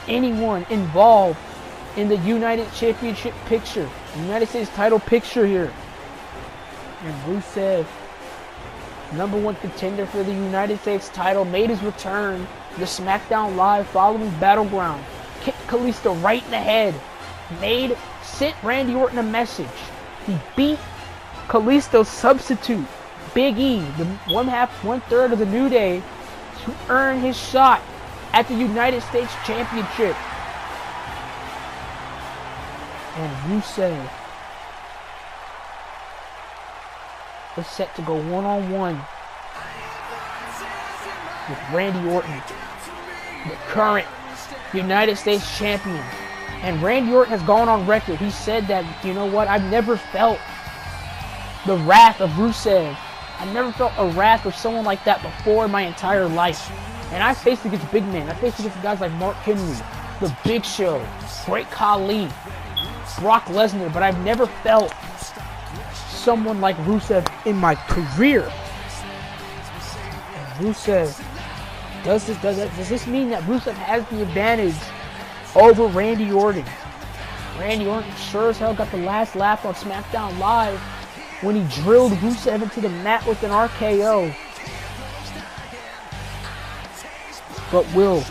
anyone involved in the United Championship picture, United States title picture here. And Rusev, #1 contender for the United States title, made his return to SmackDown Live following Battleground. Kicked Kalisto right in the head. Sent Randy Orton a message. He beat Kalisto's substitute, Big E, the one-third of the New Day, to earn his shot at the United States Championship. And Rusev is set to go one-on-one with Randy Orton, the current United States Champion. And Randy Orton has gone on record. He said that, you know what, I've never felt the wrath of Rusev. I've never felt a wrath of someone like that before in my entire life. And I faced against big men. I faced against guys like Mark Henry, The Big Show, Great Khali, Brock Lesnar, but I've never felt someone like Rusev in my career. And Rusev, does this mean that Rusev has the advantage over Randy Orton? Randy Orton sure as hell got the last laugh on SmackDown Live when he drilled Rusev into the mat with an RKO. But will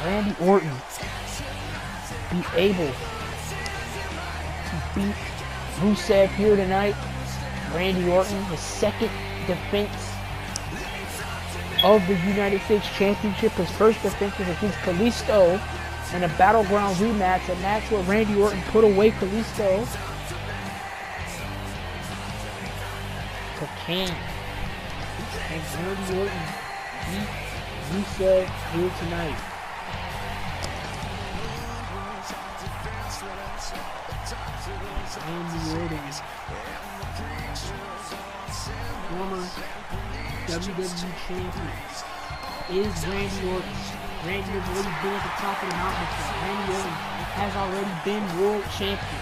Randy Orton be able to beat Rusev here tonight? Randy Orton, his second defense of the United States Championship. His first defense was against Kalisto in a Battleground rematch, a match where Randy Orton put away Kalisto. But can Randy Orton beat Rusev here tonight? Randy Orton, former WWE champion, is Randy Orton. Randy has already been at the top of the mountain before. Randy Orton has already been world champion.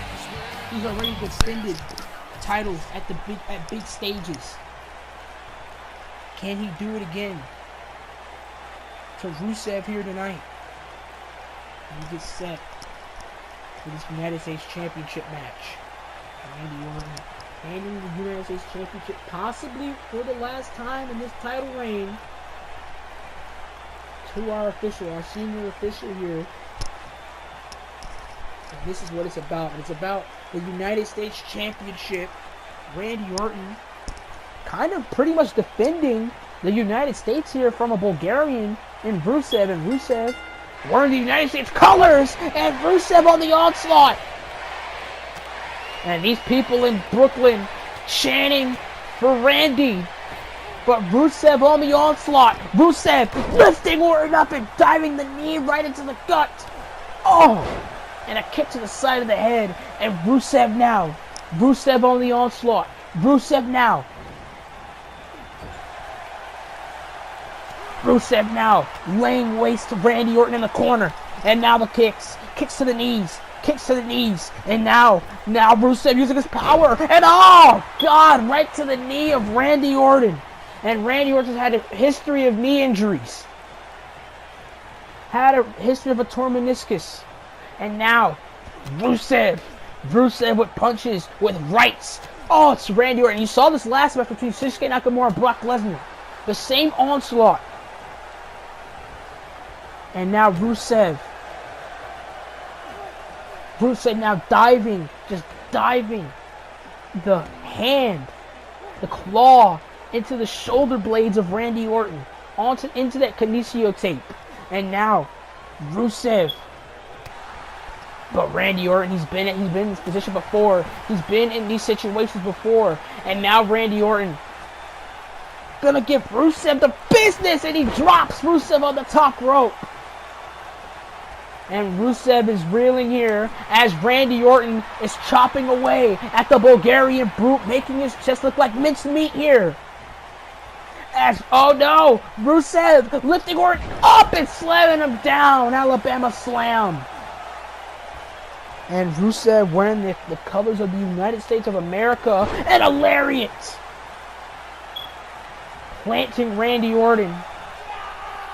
He's already defended titles at big stages. Can he do it again to Rusev here tonight? And he gets set for this United States Championship match. Randy Orton handling the United States Championship possibly for the last time in this title reign to our senior official here. And this is what it's about. It's about the United States Championship. Randy Orton kind of pretty much defending the United States here from a Bulgarian in Rusev. And Rusev wearing the United States colors, and Rusev on the onslaught. And these people in Brooklyn chanting for Randy. But Rusev on the onslaught. Rusev lifting Orton up and diving the knee right into the gut. Oh! And a kick to the side of the head. And Rusev now. Rusev on the onslaught. Rusev now. Rusev now laying waste to Randy Orton in the corner. And now the kicks. Kicks to the knees. Kicks to the knees. And now Rusev using his power. And oh, God, right to the knee of Randy Orton. And Randy Orton had a history of knee injuries. Had a history of a torn meniscus. And now, Rusev with punches, with rights. Oh, it's Randy Orton. You saw this last match between Shinsuke Nakamura and Brock Lesnar. The same onslaught. And now Rusev now diving, just diving the hand, the claw into the shoulder blades of Randy Orton, into that kinesio tape. And now Rusev. But Randy Orton, he's been in this position before. He's been in these situations before. And now Randy Orton gonna give Rusev the business, and he drops Rusev on the top rope. And Rusev is reeling here as Randy Orton is chopping away at the Bulgarian Brute, making his chest look like mincemeat here. Oh no, Rusev lifting Orton up and slamming him down. Alabama slam. And Rusev wearing the colors of the United States of America, and a lariat. Planting Randy Orton.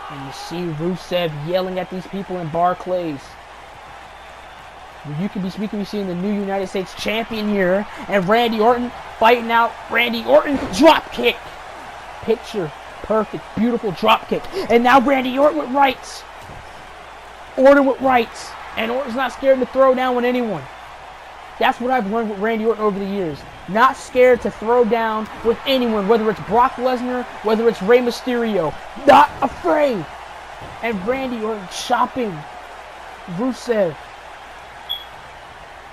And you see Rusev yelling at these people in Barclays. We can be seeing the new United States champion here. And Randy Orton fighting out Randy Orton. Drop kick. Picture perfect, beautiful drop kick. And now Randy Orton with rights. And Orton's not scared to throw down with anyone. That's what I've learned with Randy Orton over the years. Not scared to throw down with anyone, whether it's Brock Lesnar, whether it's Rey Mysterio. Not afraid. And Randy Orton chopping Rusev.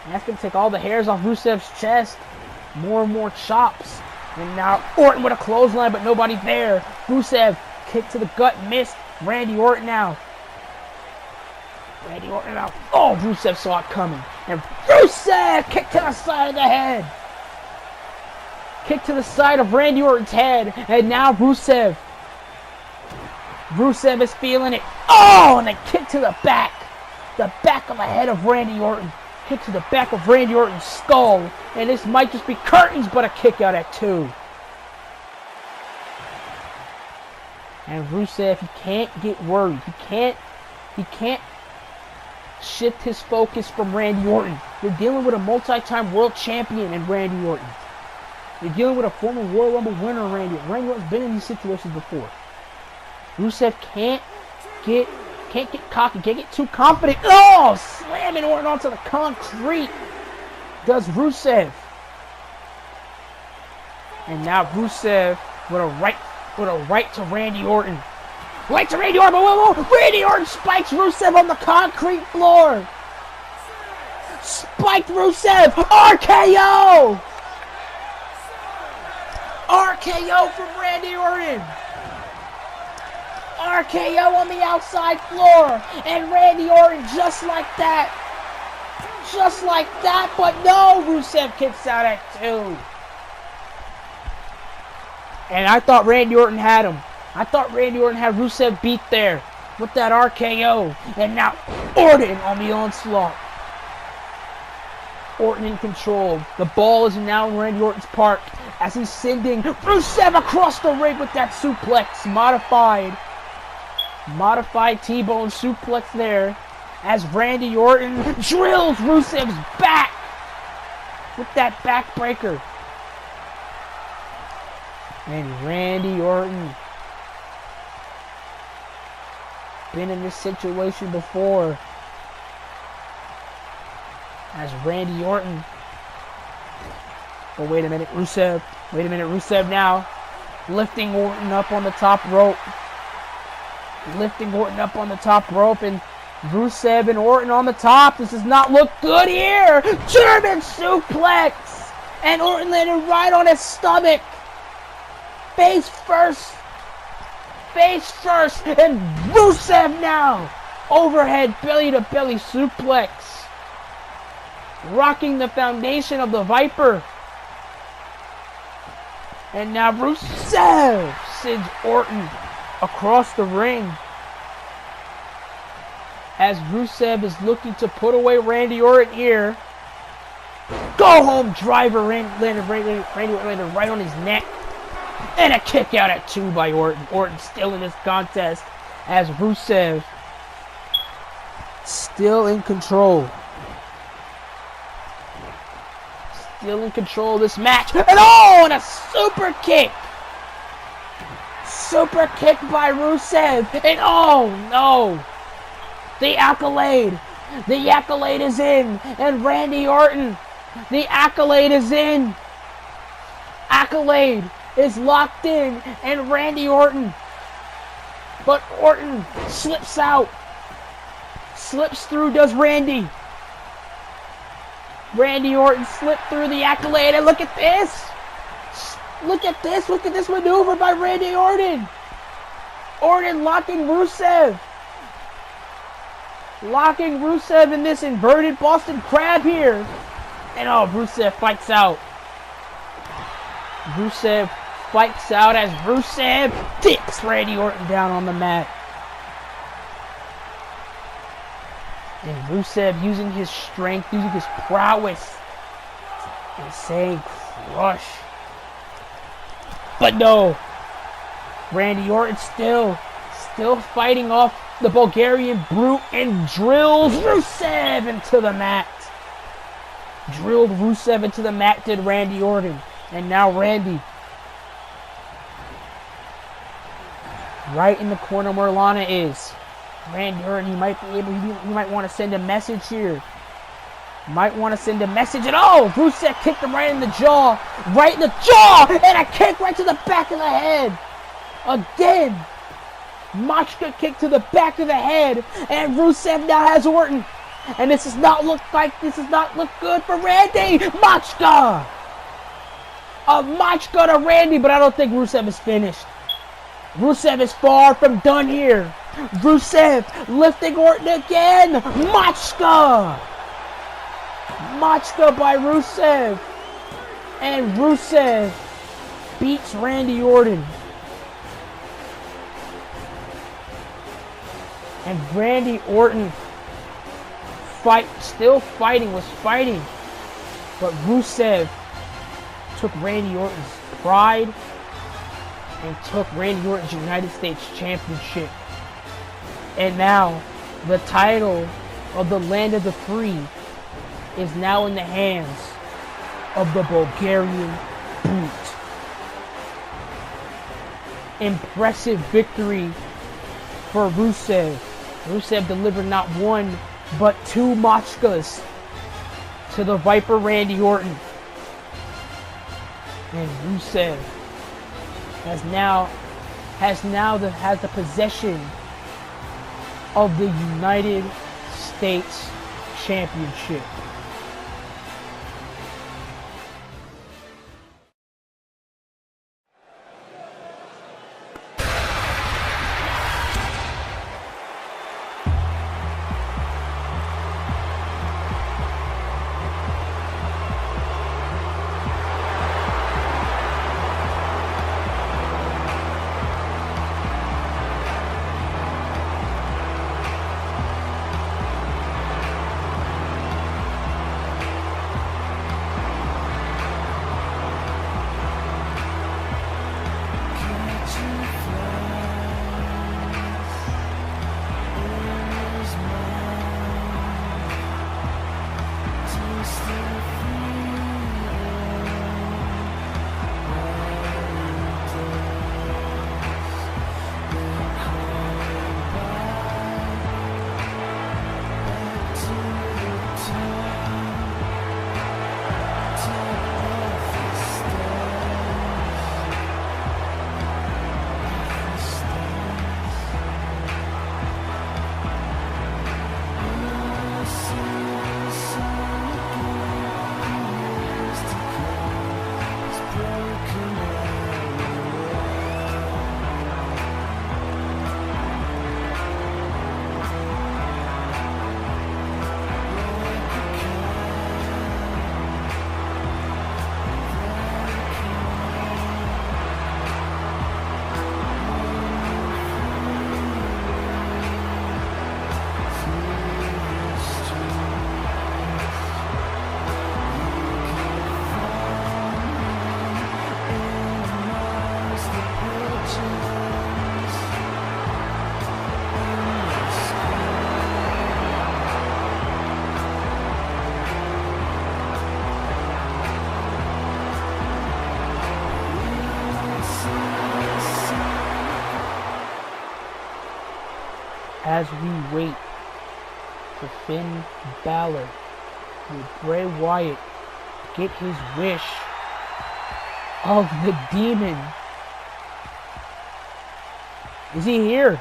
And that's going to take all the hairs off Rusev's chest. More and more chops. And now Orton with a clothesline, but nobody there. Rusev, kick to the gut, missed. Randy Orton now. Oh, Rusev saw it coming. And Rusev, kick to the side of the head. Kick to the side of Randy Orton's head. And now Rusev is feeling it. Oh, and a kick to the back. The back of the head of Randy Orton. Kick to the back of Randy Orton's skull. And this might just be curtains, but a kick out at 2. And Rusev, he can't get worried. He can't shift his focus from Randy Orton. You're dealing with a multi-time world champion in Randy Orton. You're dealing with a former Royal Rumble winner, Randy. Randy Orton's been in these situations before. Rusev can't get cocky, can't get too confident. Oh, slamming Orton onto the concrete. Does Rusev. And now Rusev with a right to Randy Orton. Right to Randy Orton, but Randy Orton spikes Rusev on the concrete floor. Spiked Rusev. RKO. RKO from Randy Orton. RKO on the outside floor. And Randy Orton just like that. But no, Rusev kicks out at 2. And I thought Randy Orton had him. I thought Randy Orton had Rusev beat there with that RKO. And now Orton on the onslaught. Orton in control. The ball is now in Randy Orton's park as he's sending Rusev across the ring with that suplex. Modified T-bone suplex there as Randy Orton drills Rusev's back with that backbreaker. And Randy Orton been in this situation before. As Randy Orton. Oh, wait a minute, Rusev. Rusev now. Lifting Orton up on the top rope. And Rusev and Orton on the top. This does not look good here. German suplex. And Orton landed right on his stomach. Face first. And Rusev now. Overhead belly-to-belly suplex. Rocking the foundation of the Viper. And now Rusev sends Orton across the ring. as Rusev is looking to put away Randy Orton here. Go home driver, Randy Orton right on his neck. And a kick out at 2 by Orton. Orton still in this contest as Rusev still in control. Still in control of this match. And and a super kick. Super kick by Rusev. And oh no. The accolade. The accolade is in. And Randy Orton. The accolade is in. Accolade is locked in. And Randy Orton. But Orton slips out. Slips through, does Randy. Randy Orton slipped through the accolade. And look at this. Look at this. Look at this maneuver by Randy Orton. Orton locking Rusev. Locking Rusev in this inverted Boston Crab here. And Rusev fights out. Rusev fights out as Rusev kicks Randy Orton down on the mat. And Rusev using his strength, using his prowess, and saying crush. But no. Randy Orton still fighting off the Bulgarian Brute and drills Rusev into the mat. Drilled Rusev into the mat, did Randy Orton. And now Randy. Right in the corner where Lana is. Randy Orton, he might want to send a message here. Might want to send a message. And Rusev kicked him right in the jaw. Right in the jaw! And a kick right to the back of the head. Again. Machka kick to the back of the head. And Rusev now has Orton. And this does not look good for Randy. Machka! A Machka to Randy, but I don't think Rusev is finished. Rusev is far from done here. Rusev lifting Orton again. Machka! Machka by Rusev. And Rusev beats Randy Orton. And Randy Orton was fighting. But Rusev took Randy Orton's pride and took Randy Orton's United States Championship. And now the title of the Land of the Free is now in the hands of the Bulgarian Brute. Impressive victory for Rusev. Rusev delivered not one, but 2 Machkas to the Viper Randy Orton. And Rusev has the possession of the United States Championship. as we wait for Finn Balor, will Bray Wyatt get his wish of the demon? Is he here?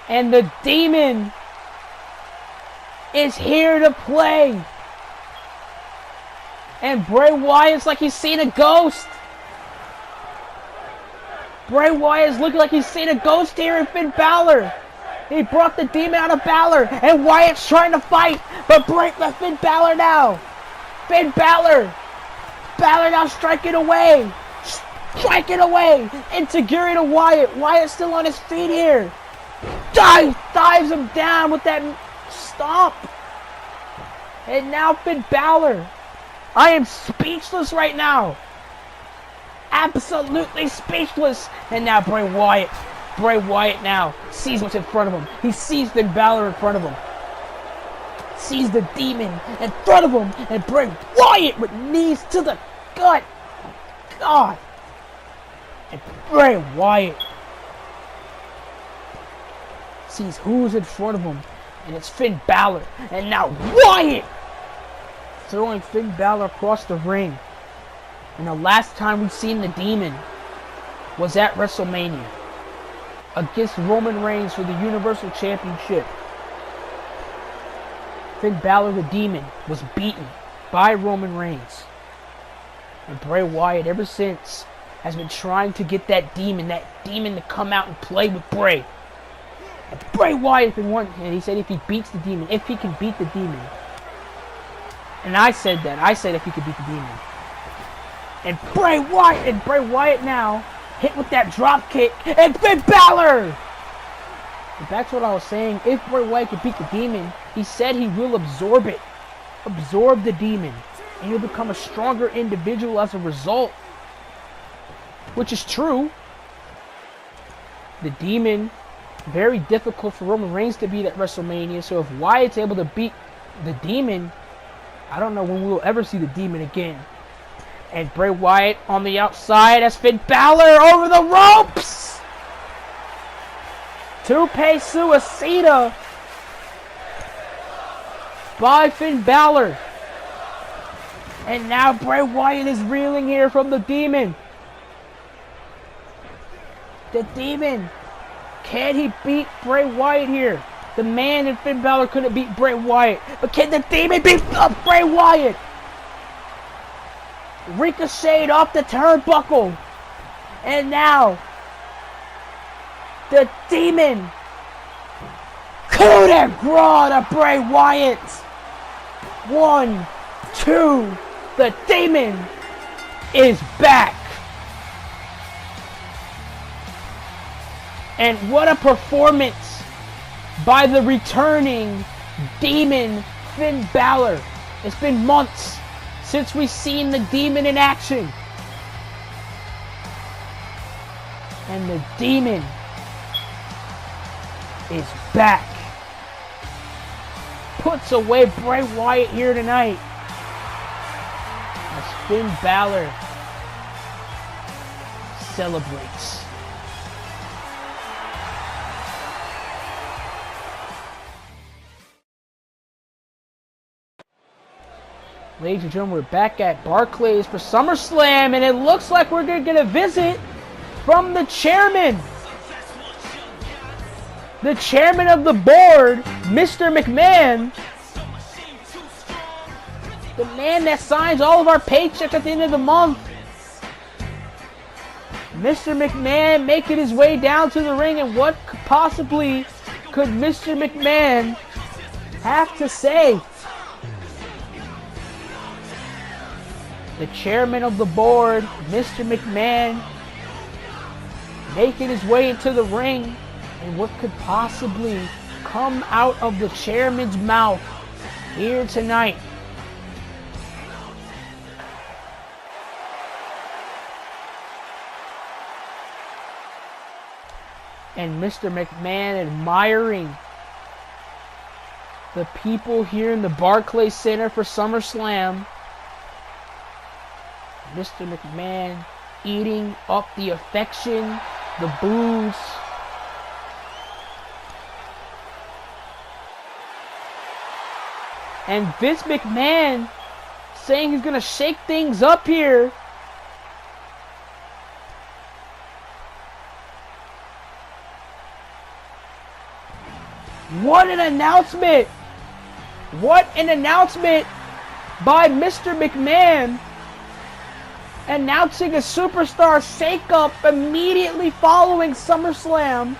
And the demon is here to play. And Bray Wyatt's like he's seen a ghost. Bray Wyatt's looking like he's seen a ghost here in Finn Balor. He brought the demon out of Balor. And Wyatt's trying to fight. But Finn Balor now. Finn Balor. Balor now striking away. Striking away. Into Wyatt. Wyatt's still on his feet here. Dives him down with that stomp. And now Finn Balor. I am speechless right now. Absolutely speechless. And now Bray Wyatt. Bray Wyatt now sees what's in front of him. He sees Finn Balor in front of him. Sees the demon in front of him. And Bray Wyatt with knees to the gut. God. And Bray Wyatt sees who's in front of him. And it's Finn Balor. And now Wyatt throwing Finn Balor across the ring. And the last time we've seen the demon was at WrestleMania against Roman Reigns for the Universal Championship. Finn Balor, the demon, was beaten by Roman Reigns. And Bray Wyatt, ever since, has been trying to get that demon to come out and play with Bray. And Bray Wyatt been wanting, and he said if he beats the demon, if he can beat the demon. And I said that. I said if he could beat the demon. And Bray Wyatt now hit with that drop kick. And Finn Balor! And that's what I was saying. If Bray Wyatt could beat the demon, He said he will absorb it. Absorb the demon. And he'll become a stronger individual as a result. Which is true. The demon, very difficult for Roman Reigns to beat at WrestleMania. So if Wyatt's able to beat the demon, I don't know when we will ever see the demon again. And Bray Wyatt on the outside as Finn Balor over the ropes. Tope Suicida by Finn Balor. And now Bray Wyatt is reeling here from the demon. The demon. Can he beat Bray Wyatt here? The man in Finn Balor couldn't beat Bray Wyatt. But can the demon beat Bray Wyatt? Ricocheted off the turnbuckle. And now, the demon. Coup de grace to Bray Wyatt. 1, 2. The demon is back. And what a performance by the returning demon Finn Balor. It's been months since we've seen the demon in action. And the demon is back. Puts away Bray Wyatt here tonight. As Finn Balor celebrates. Ladies and gentlemen, we're back at Barclays for SummerSlam, and it looks like we're going to get a visit from the chairman. The chairman of the board, Mr. McMahon. The man that signs all of our paychecks at the end of the month. Mr. McMahon making his way down to the ring, and what possibly could Mr. McMahon have to say? The chairman of the board, Mr. McMahon, making his way into the ring, and what could possibly come out of the chairman's mouth here tonight? And Mr. McMahon admiring the people here in the Barclays Center for SummerSlam. Mr. McMahon eating up the affection, the boos. And Vince McMahon saying he's going to shake things up here. What an announcement! What an announcement by Mr. McMahon, announcing a superstar shakeup immediately following SummerSlam.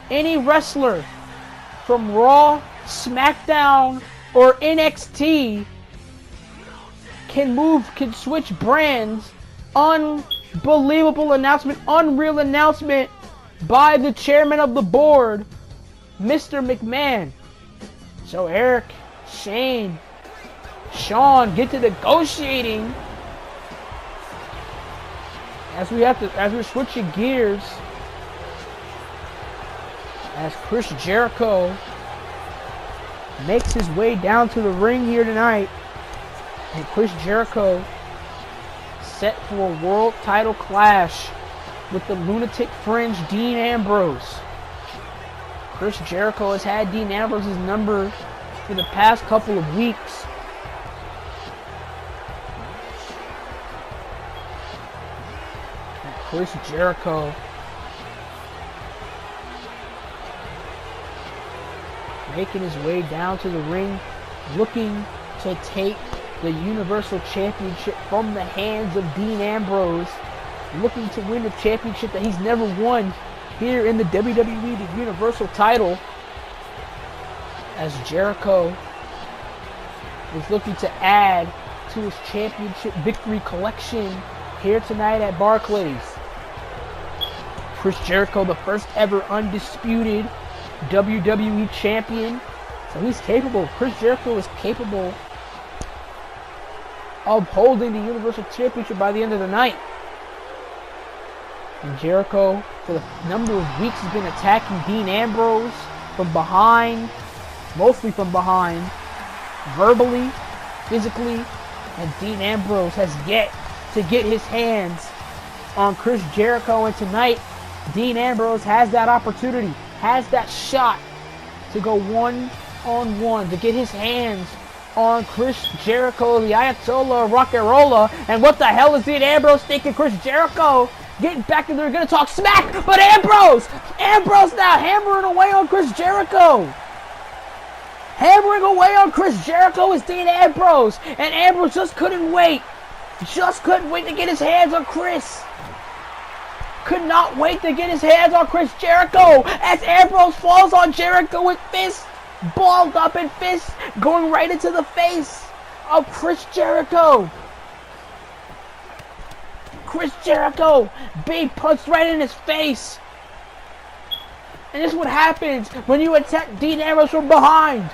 Any wrestler from Raw, SmackDown, or NXT can switch brands. Unbelievable announcement, unreal announcement by the chairman of the board, Mr. McMahon. So Eric, Shane, Sean get to negotiating as we're switching gears, as Chris Jericho makes his way down to the ring here tonight, and Chris Jericho set for a world title clash with the lunatic fringe Dean Ambrose. Chris Jericho has had Dean Ambrose's number for the past couple of weeks. Chris Jericho making his way down to the ring, looking to take the Universal Championship from the hands of Dean Ambrose, looking to win the championship that he's never won here in the WWE, the Universal title, as Jericho is looking to add to his championship victory collection here tonight at Barclays. Chris Jericho, the first ever undisputed WWE Champion. So he's capable. Chris Jericho is capable of holding the Universal Championship by the end of the night. And Jericho, for the number of weeks, has been attacking Dean Ambrose from behind, mostly from behind, verbally, physically, and Dean Ambrose has yet to get his hands on Chris Jericho, and tonight, Dean Ambrose has that opportunity, has that shot to go one-on-one, to get his hands on Chris Jericho, the Ayatollah of Rock and Rolla. And what the hell is Dean Ambrose thinking? Chris Jericho getting back in there, gonna talk smack, but Ambrose now hammering away on Chris Jericho. Hammering away on Chris Jericho is Dean Ambrose, and Ambrose just couldn't wait to get his hands on Chris. Could not wait to get his hands on Chris Jericho as Ambrose falls on Jericho with fists balled up and fists going right into the face of Chris Jericho. Chris Jericho being punched right in his face. And this is what happens when you attack Dean Ambrose from behind.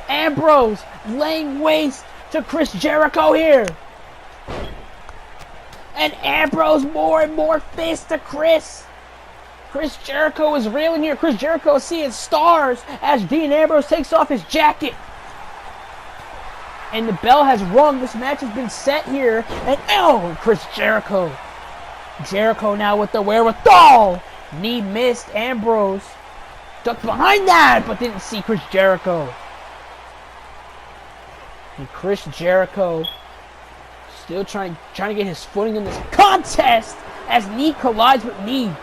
Ambrose laying waste to Chris Jericho here. And Ambrose more and more fists to Chris. Chris Jericho is reeling here. Chris Jericho is seeing stars as Dean Ambrose takes off his jacket. And the bell has rung. This match has been set here. And Chris Jericho. Jericho now with the wherewithal. Knee missed. Ambrose ducked behind that, but didn't see Chris Jericho. And Chris Jericho still trying to get his footing in this contest as knee collides with knee.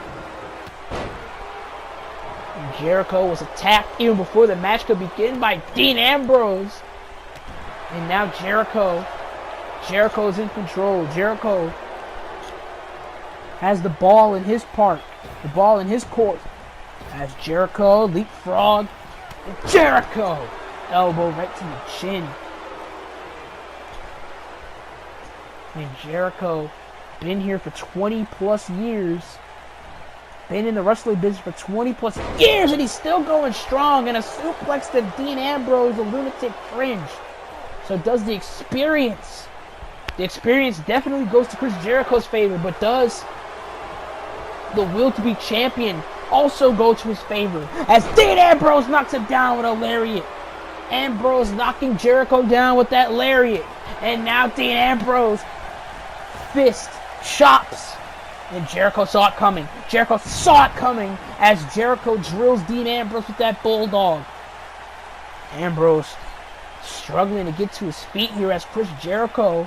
And Jericho was attacked even before the match could begin by Dean Ambrose. And now Jericho is in control. Jericho has the ball in his court. As Jericho leapfrog. And Jericho elbow right to the chin. And Jericho, been here for 20 plus years. Been in the wrestling business for 20 plus years, and he's still going strong. And a suplex to Dean Ambrose, a lunatic fringe. So does the experience. The experience definitely goes to Chris Jericho's favor, but does the will to be champion also go to his favor? As Dean Ambrose knocks him down with a lariat. Ambrose knocking Jericho down with that lariat. And now Dean Ambrose fist chops. And Jericho saw it coming. As Jericho drills Dean Ambrose with that bulldog. Ambrose struggling to get to his feet here as Chris Jericho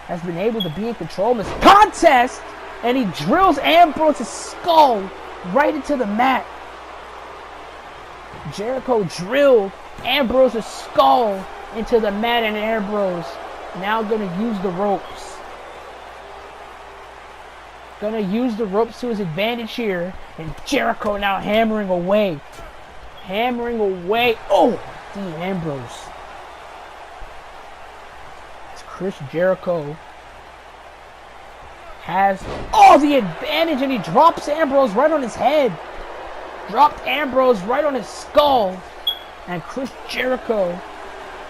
has been able to be in control of this contest. And he drills Ambrose's skull right into the mat. Jericho drilled Ambrose's skull into the mat, and Ambrose now going to use the ropes. Going to use the ropes to his advantage here. And Jericho now hammering away. Oh, Dean Ambrose. As Chris Jericho has the advantage, and he drops Ambrose right on his head. Dropped Ambrose right on his skull. And Chris Jericho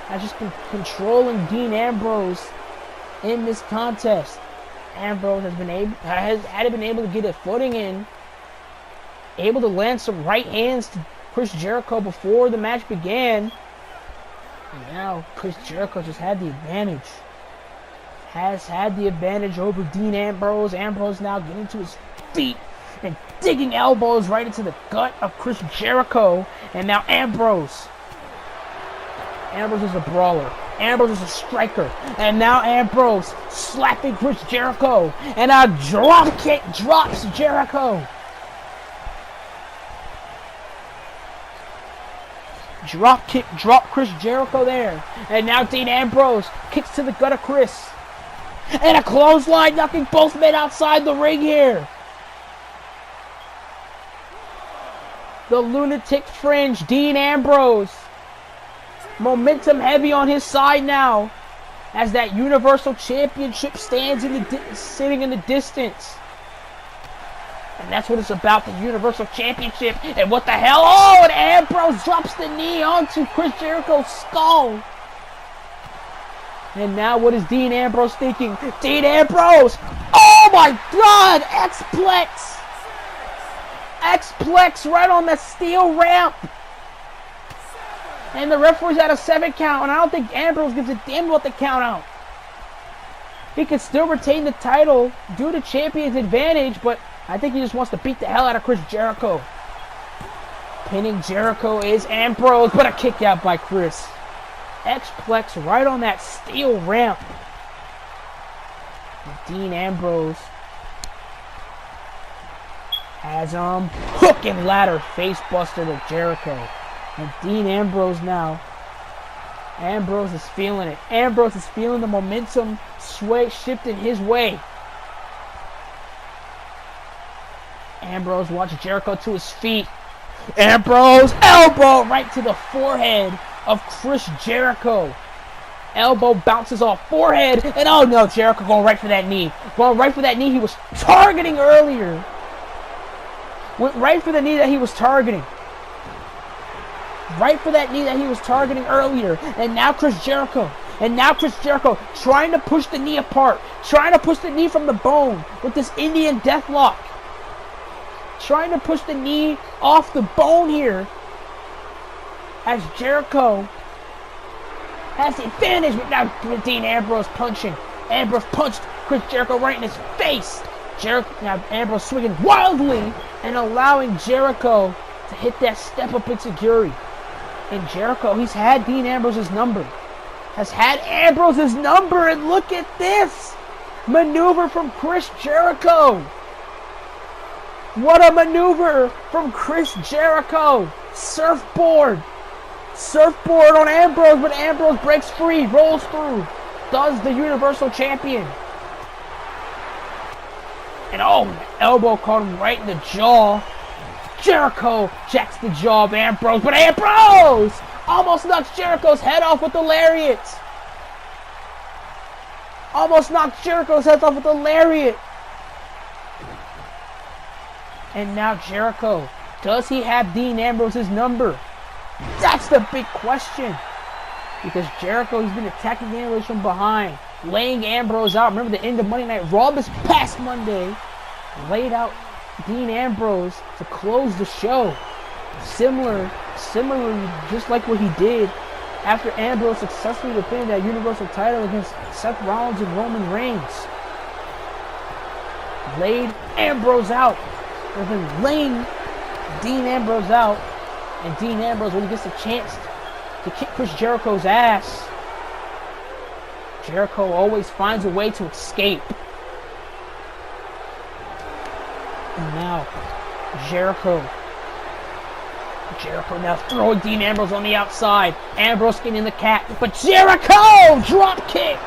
has just been controlling Dean Ambrose in this contest. Ambrose has been able to get a footing in, able to land some right hands to Chris Jericho before the match began. And now Chris Jericho just had the advantage. Has had the advantage over Dean Ambrose. Ambrose now getting to his feet and digging elbows right into the gut of Chris Jericho. And now Ambrose is a brawler. Ambrose is a striker. And now Ambrose slapping Chris Jericho. And a drop kick drops Jericho. Drop kick, drop Chris Jericho there. And now Dean Ambrose kicks to the gut of Chris. And a clothesline, knocking both men outside the ring here. The lunatic fringe, Dean Ambrose. Momentum heavy on his side now, as that Universal Championship stands sitting in the distance. And that's what it's about, the Universal Championship. And what the hell? Oh, and Ambrose drops the knee onto Chris Jericho's skull. And now what is Dean Ambrose thinking? Dean Ambrose! Oh my God! X-Plex! X-Plex right on the steel ramp. And the referee's at a 7 count. And I don't think Ambrose gives a damn about the count out. He can still retain the title due to champion's advantage, but I think he just wants to beat the hell out of Chris Jericho. Pinning Jericho is Ambrose, but a kick out by Chris. X-Plex right on that steel ramp. And Dean Ambrose has hook and ladder face buster to Jericho. And Dean Ambrose now. Ambrose is feeling it. Ambrose is feeling the momentum sway shifting his way. Ambrose watches Jericho to his feet. Ambrose elbow right to the forehead of Chris Jericho. Elbow bounces off forehead, and oh no, Jericho going right for that knee. Going right for that knee he was targeting earlier. Went right for the knee that he was targeting. Right for that knee that he was targeting earlier. And now Chris Jericho. And now Chris Jericho trying to push the knee apart. Trying to push the knee from the bone with this Indian deathlock. Trying to push the knee off the bone here. As Jericho has the advantage. But now Dean Ambrose punching. Ambrose punched Chris Jericho right in his face. Now Ambrose swinging wildly and allowing Jericho to hit that step up insecurity. And Jericho, he's had Dean Ambrose's number. Has had Ambrose's number, and look at this maneuver from Chris Jericho. What a maneuver from Chris Jericho. Surfboard. Surfboard on Ambrose, but Ambrose breaks free, rolls through. Does the Universal Champion. And oh, elbow caught him right in the jaw. Jericho jacks the jaw of Ambrose, but Ambrose almost knocks Jericho's head off with the lariat. Almost knocks Jericho's head off with the lariat. And now Jericho, does he have Dean Ambrose's number? That's the big question. Because Jericho, he's been attacking Ambrose from behind, laying Ambrose out. Remember the end of Monday Night Raw this past Monday? Laid out Dean Ambrose to close the show. Similarly, just like what he did after Ambrose successfully defended that Universal title against Seth Rollins and Roman Reigns. Laid Ambrose out. They've been laying Dean Ambrose out. And Dean Ambrose, when he gets a chance to kick Chris Jericho's ass, Jericho always finds a way to escape. And now, Jericho now throwing Dean Ambrose on the outside. Ambrose getting in the cat, but Jericho! Drop kick!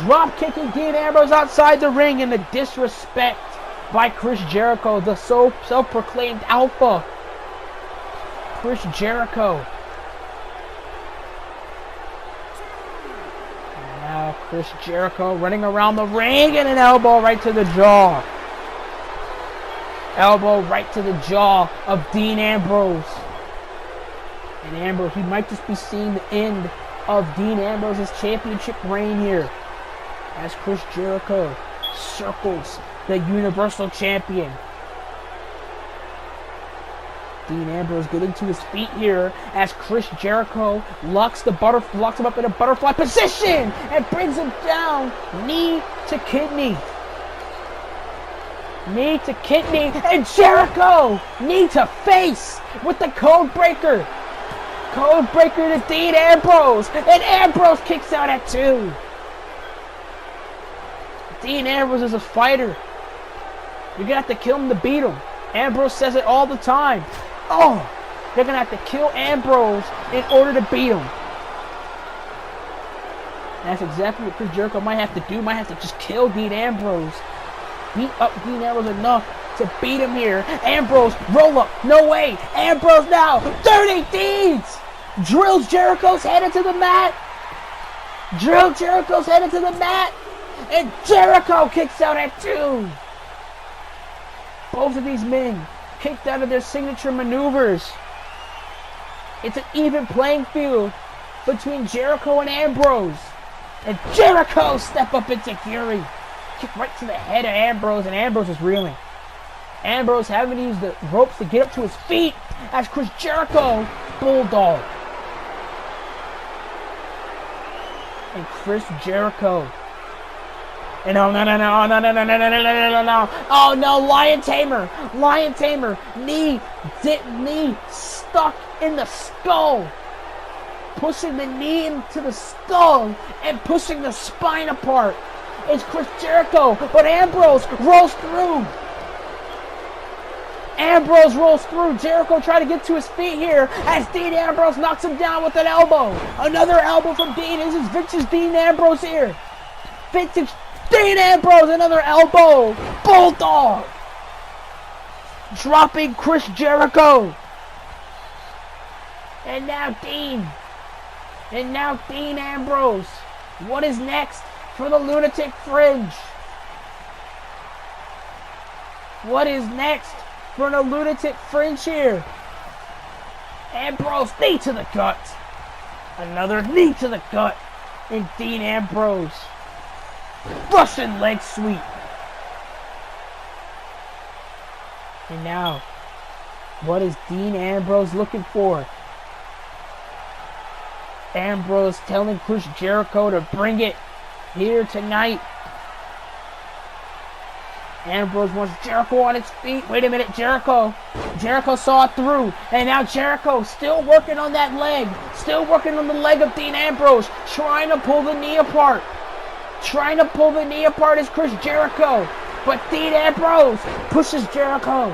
Drop kicking Dean Ambrose outside the ring, and the disrespect by Chris Jericho, the self-proclaimed alpha. Chris Jericho. And now Chris Jericho running around the ring, and an elbow right to the jaw. Elbow right to the jaw of Dean Ambrose. And Ambrose, he might just be seeing the end of Dean Ambrose's championship reign here. As Chris Jericho circles the Universal Champion. Dean Ambrose getting to his feet here as Chris Jericho locks him up in a butterfly position and brings him down, knee to kidney. Knee to kidney, and Jericho knee to face with the code breaker. Code breaker to Dean Ambrose, and Ambrose kicks out at 2. Dean Ambrose is a fighter. You're gonna have to kill him to beat him. Ambrose says it all the time. Oh, they're gonna have to kill Ambrose in order to beat him. And that's exactly what Chris Jericho might have to do. Might have to just kill Dean Ambrose. Beat up Dean Ambrose enough to beat him here. Ambrose, roll up. No way. Ambrose now. 30 Deeds. Drills Jericho's head into the mat. And Jericho kicks out at 2. Both of these men kicked out of their signature maneuvers. It's an even playing field between Jericho and Ambrose. And Jericho step up into fury. Kick right to the head of Ambrose, and Ambrose is reeling. Ambrose having to use the ropes to get up to his feet as Chris Jericho bulldog. And Chris Jericho. And oh no. Oh no, Lion Tamer. Knee stuck in the skull. Pushing the knee into the skull and pushing the spine apart. It's Chris Jericho, but Ambrose rolls through. Jericho trying to get to his feet here as Dean Ambrose knocks him down with an elbow. Another elbow from Dean. This is vintage Dean Ambrose here. Vintage Dean Ambrose, another elbow. Bulldog. Dropping Chris Jericho. And now Dean Ambrose. What is next for the Lunatic Fringe? What is next for the Lunatic Fringe here? Ambrose, knee to the gut. Another knee to the gut. And Dean Ambrose. Russian leg sweep. And now, what is Dean Ambrose looking for? Ambrose telling Chris Jericho to bring it here tonight. Ambrose wants Jericho on his feet. Wait a minute, Jericho saw it through. And now Jericho still working on that leg. Still working on the leg of Dean Ambrose. Trying to pull the knee apart. Is Chris Jericho. But Dean Ambrose pushes Jericho.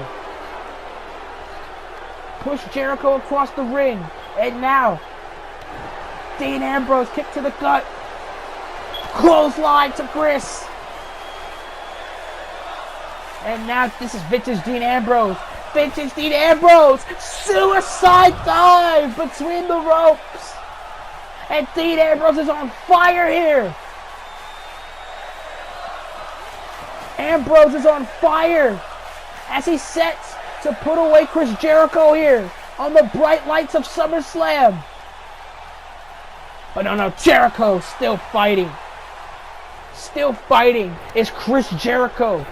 Push Jericho across the ring. And now, Dean Ambrose kick to the gut. Clothesline to Chris. And now this is vintage Dean Ambrose. Suicide dive between the ropes. And Dean Ambrose is on fire here. Ambrose is on fire as he sets to put away Chris Jericho here on the bright lights of SummerSlam. But no, Jericho still fighting. Is Chris Jericho.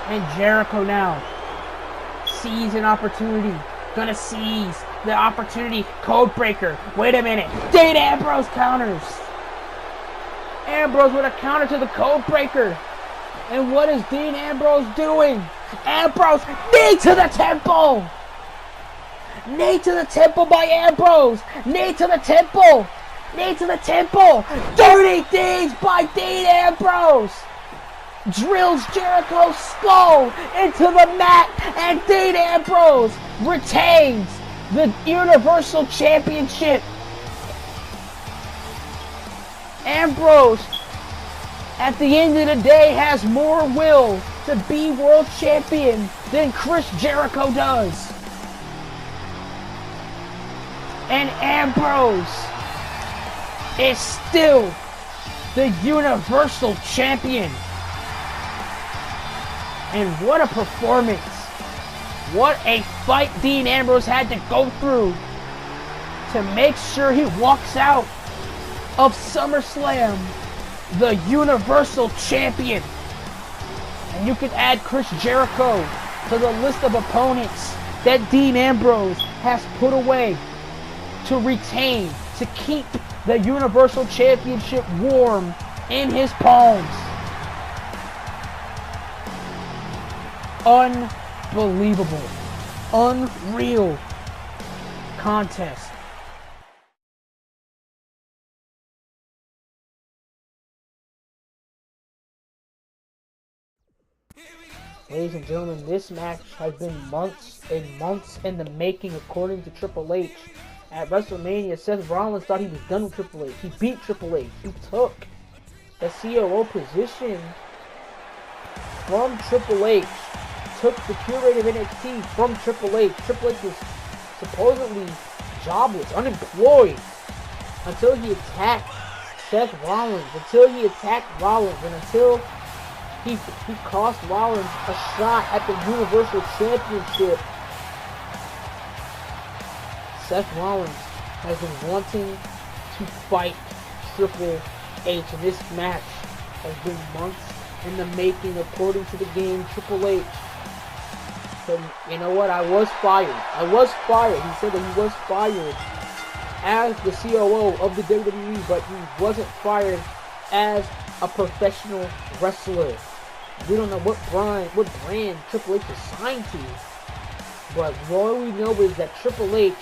And Jericho now sees an opportunity. Gonna seize the opportunity. Code breaker. Wait a minute. Dean Ambrose counters. Ambrose with a counter to the code breaker. And what is Dean Ambrose doing? Ambrose, knee to the temple. Knee to the temple by Ambrose. Knee to the temple. Dirty deeds by Dean Ambrose. Drills Jericho's skull into the mat. And Dean Ambrose retains the Universal Championship. Ambrose, at the end of the day, has more will to be world champion than Chris Jericho does. And Ambrose is still the Universal Champion. And what a performance. What a fight Dean Ambrose had to go through to make sure he walks out of SummerSlam the Universal Champion. And you can add Chris Jericho to the list of opponents that Dean Ambrose has put away to retain, to keep the Universal Championship warm in his palms. Unbelievable. Unreal contest. Ladies and gentlemen, this match has been months and months in the making, according to Triple H. At WrestleMania, Seth Rollins thought he was done with Triple H. He beat Triple H. He took the COO position from Triple H. Took the curator of NXT from Triple H. Triple H was supposedly jobless, unemployed, until he attacked Seth Rollins, and until he cost Rollins a shot at the Universal Championship. Seth Rollins has been wanting to fight Triple H, and this match has been months in the making, according to the game. Triple H said, you know what, I was fired. He said that he was fired as the COO of the WWE, but he wasn't fired as a professional wrestler. We don't know what brand Triple H is signed to, but all we know is that Triple H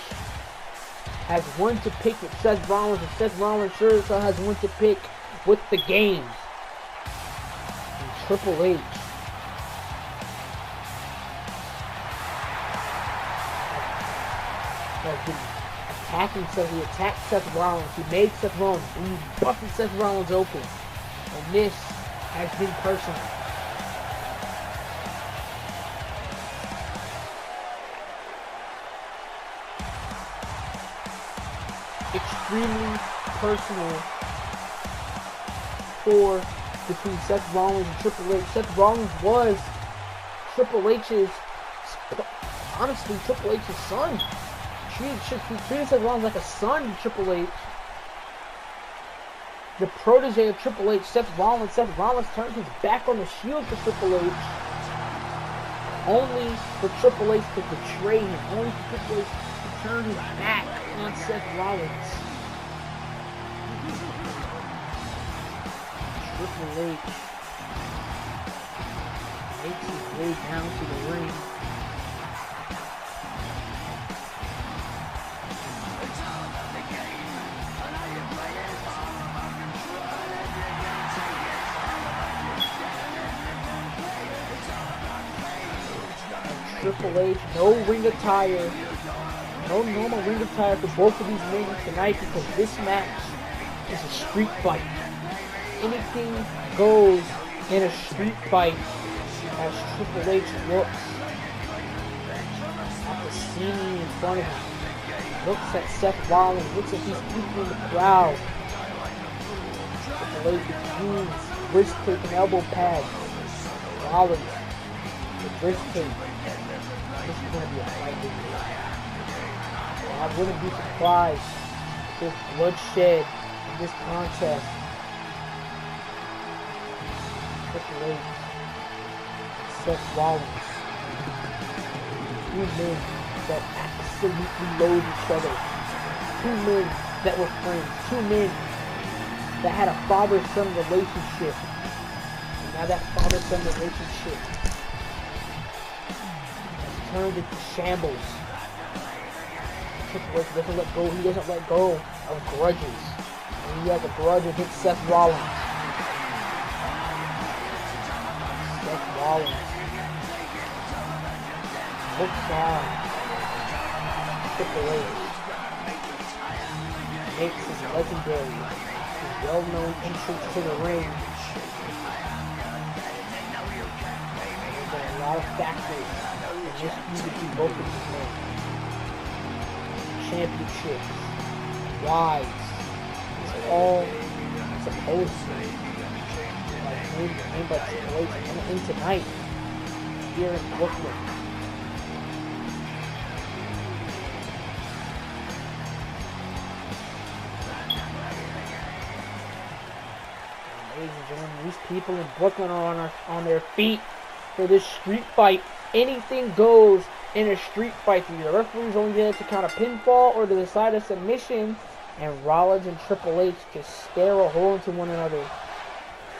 has one to pick with Seth Rollins, and Seth Rollins sure as hell has one to pick with the game. And Triple H has been attacking Seth. He attacked Seth Rollins. He made Seth Rollins. And he busted Seth Rollins open. And this has been personal. Extremely personal between Seth Rollins and Triple H. Seth Rollins was Triple H's, honestly, Triple H's son. He treated Seth Rollins like a son to Triple H. The protege of Triple H, Seth Rollins turned his back on the Shield for Triple H. Only for Triple H to betray him. Only for Triple H to turn his back on Seth Rollins. Triple H makes his way down to the ring. Triple H, no ring attire. No normal ring attire for both of these men tonight, because this match is a street fight. Anything goes in a street fight as Triple H looks at the scene in front of him. Looks at Seth Rollins, looks at these people in the crowd. Triple H with wrist tape and elbow pads. Rollins with wrist tape. This is going to be a fight with me. I wouldn't be surprised if bloodshed in this contest. Triple H, Seth Rollins, two men that absolutely loathe each other, two men that were friends, two men that had a father-son relationship, and now that father-son relationship has turned into shambles. Triple H doesn't let go. He doesn't let go of grudges. And he has a grudge against Seth Rollins. Seth Rollins looks on Triple H. Makes his legendary, his well-known entrance to the ring. There's been a lot of factors that just need to be both of these men. Championships, wives, it's all supposed to be named by Triple H and tonight here in Brooklyn. Ladies and gentlemen, these people in Brooklyn are on their feet for this street fight. Anything goes in a street fight. The referees only get it to count a pinfall or to decide a submission, and Rollins and Triple H just stare a hole into one another.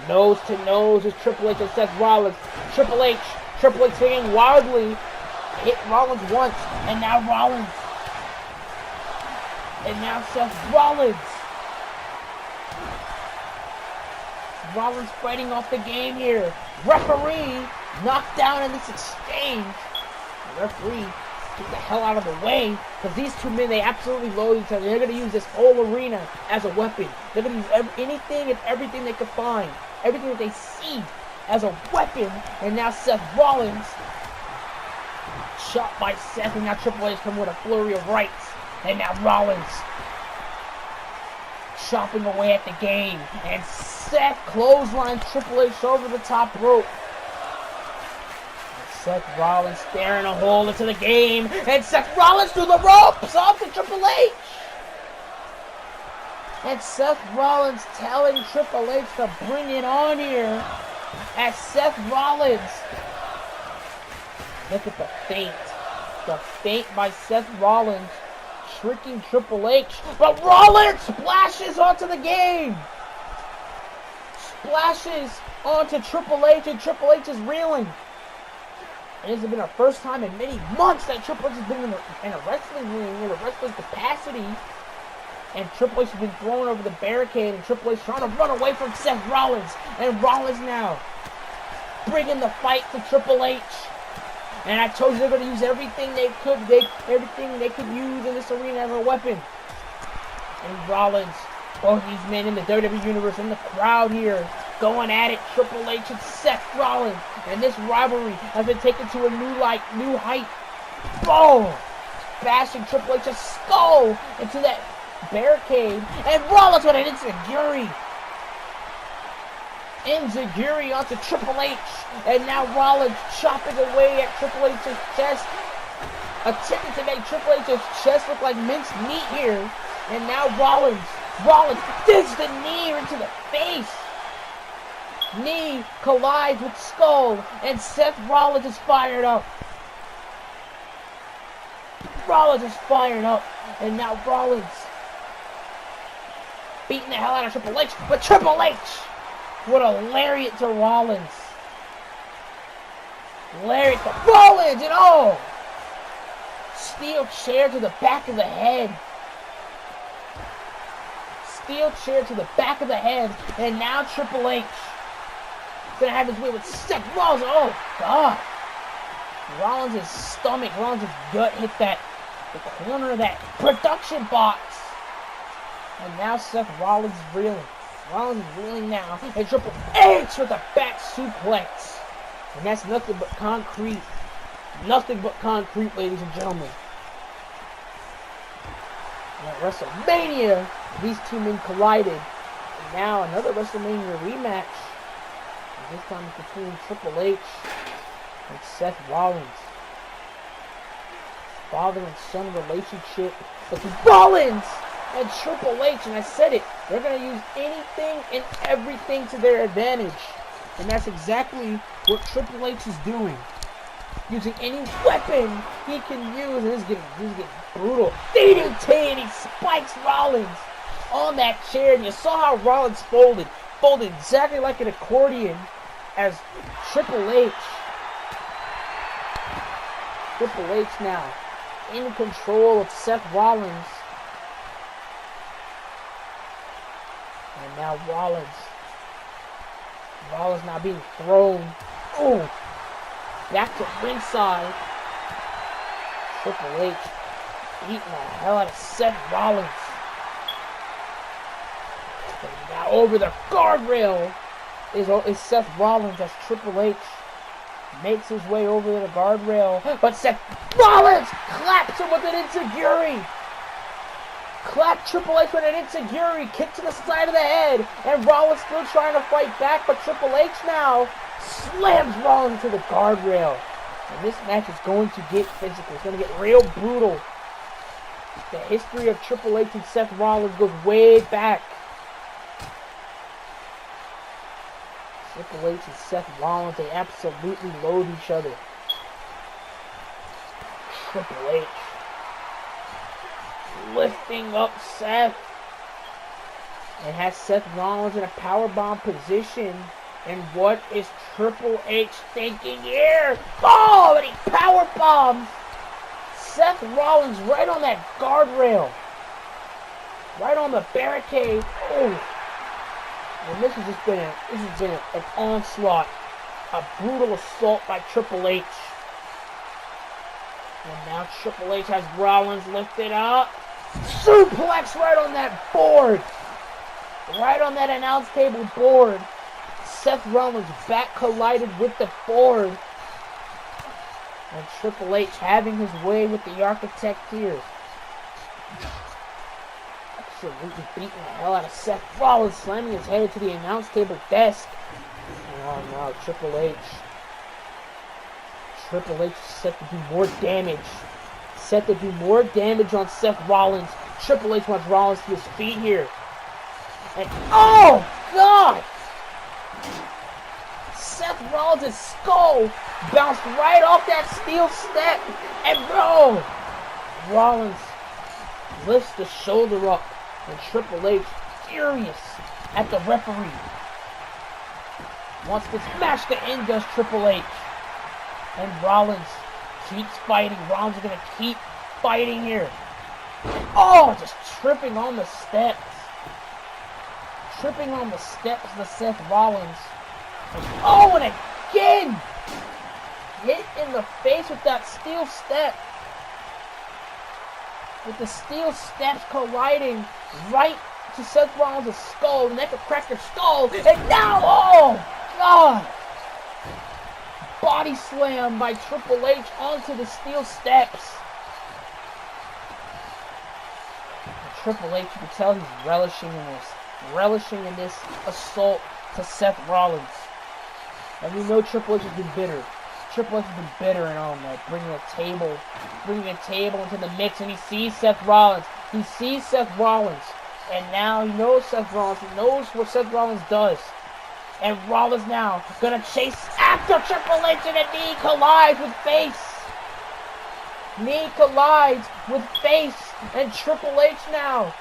Nose to nose is Triple H and Seth Rollins. Triple H swinging wildly, hit Rollins once, and now Rollins, and now Seth Rollins. Rollins fighting off the game here. Referee knocked down in this exchange. The referee, get the hell out of the way, because these two men, they absolutely loathe each other. They're going to use this whole arena as a weapon. They're going to use anything and everything they can find, everything that they see as a weapon. And now Seth Rollins, shot by Seth, and now Triple H coming with a flurry of rights. And now Rollins chopping away at the game. And Seth clotheslines Triple H over the top rope. And Seth Rollins staring a hole into the game. And Seth Rollins through the ropes off to Triple H. And Seth Rollins telling Triple H to bring it on here. As Seth Rollins. Look at the feint. The feint by Seth Rollins. Tricking Triple H. But Rollins splashes onto the game. Splashes onto Triple H. And Triple H is reeling. And this has been our first time in many months that Triple H has been in a wrestling ring. In a wrestling capacity. And Triple H has been thrown over the barricade. And Triple H trying to run away from Seth Rollins. And Rollins now bringing the fight to Triple H. And I told you they're going to use everything they could use in this arena as a weapon. And Rollins, both these men in the WWE Universe, in the crowd here, going at it. Triple H and Seth Rollins. And this rivalry has been taken to a new height. Boom! Bashing Triple H's skull into that barricade. And Rollins with an enziguri. Enziguri onto Triple H. And now Rollins chopping away at Triple H's chest. Attempting to make Triple H's chest look like minced meat here. And now Rollins digs the knee into the face. Knee collides with skull. And Seth Rollins is fired up. Rollins is fired up. And now Rollins beating the hell out of Triple H. But Triple H with a lariat to Rollins. Lariat to Rollins and oh! Steel chair to the back of the head. Steel chair to the back of the head. And now Triple H is going to have his way with Seth Rollins. Oh, God. Rollins' stomach, Rollins' gut hit the corner of that production box. And now Seth Rollins is reeling. Rollins is reeling now. And Triple H with a back suplex. And that's nothing but concrete. Nothing but concrete, ladies and gentlemen. And at WrestleMania, these two men collided. And now another WrestleMania rematch. And this time it's between Triple H and Seth Rollins. Father and son relationship between Rollins and Triple H. And I said it. They're going to use anything and everything to their advantage. And that's exactly what Triple H is doing. Using any weapon he can use. And he's getting brutal. DDT, and he spikes Rollins on that chair. And you saw how Rollins folded. Folded exactly like an accordion as Triple H. Triple H now in control of Seth Rollins. And now Rollins now being thrown. Ooh. Back to ringside. Triple H beating the hell out of Seth Rollins. And now over the guardrail is Seth Rollins as Triple H makes his way over the guardrail. But Seth Rollins claps him with an enziguri. Clap Triple H with an enziguri. Kick to the side of the head. And Rollins still trying to fight back. But Triple H now slams Rollins to the guardrail. And this match is going to get physical. It's going to get real brutal. The history of Triple H and Seth Rollins goes way back. Triple H and Seth Rollins, they absolutely loathe each other. Triple H lifting up Seth and has Seth Rollins in a powerbomb position. And what is Triple H thinking here? Oh, and he powerbombs Seth Rollins right on that guardrail. Right on the barricade. Oh. And this has been an onslaught. A brutal assault by Triple H. And now Triple H has Rollins lifted up. Suplex right on that board. Right on that announce table board. Seth Rollins' back collided with the board. And Triple H having his way with the architect here. absolutely beating the hell out of Seth Rollins, slamming his head into the announce table desk. Oh no, Triple H. Triple H is set to do more damage. Set to do more damage on Seth Rollins. Triple H wants Rollins to his feet here. And oh God! Seth Rollins' skull bounced right off that steel step. And bro, Rollins lifts the shoulder up. And Triple H, furious at the referee, wants this match to end, does Triple H. And Rollins keeps fighting. Rollins is going to keep fighting here. Oh, just tripping on the steps. Tripping on the steps to Seth Rollins. Oh, and again! Hit in the face with that steel step. With the steel steps colliding right to Seth Rollins' skull. The neck of cracked skull. And now, oh, God! Body slam by Triple H onto the steel steps. And Triple H, you can tell he's relishing in this assault to Seth Rollins. And we know Triple H has been bitter. Triple H has been bitter and all that, bringing a table into the mix, and he sees Seth Rollins. He sees Seth Rollins, and now he knows Seth Rollins. He knows what Seth Rollins does. And Rollins now gonna chase after Triple H, and a knee collides with face. Knee collides with face, and Triple H now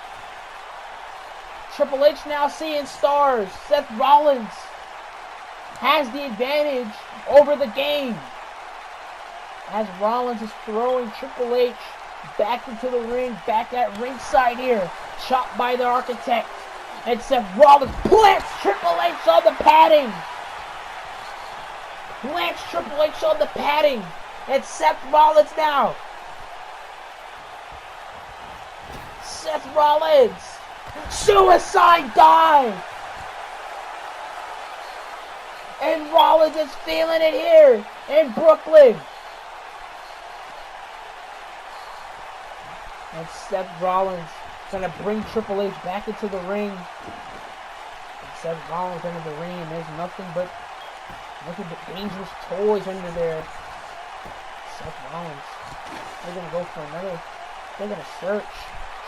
seeing stars. Seth Rollins has the advantage over the game. As Rollins is throwing Triple H back into the ring, back at ringside here, chopped by the Architect. And Seth Rollins plants Triple H on the padding. Plants Triple H on the padding. And Seth Rollins now. Seth Rollins. Suicide dive. And Rollins is feeling it here in Brooklyn. And Seth Rollins gonna bring Triple H back into the ring. And Seth Rollins into the ring, and there's nothing but dangerous toys under there. Seth Rollins. They're gonna go for another. They're gonna search.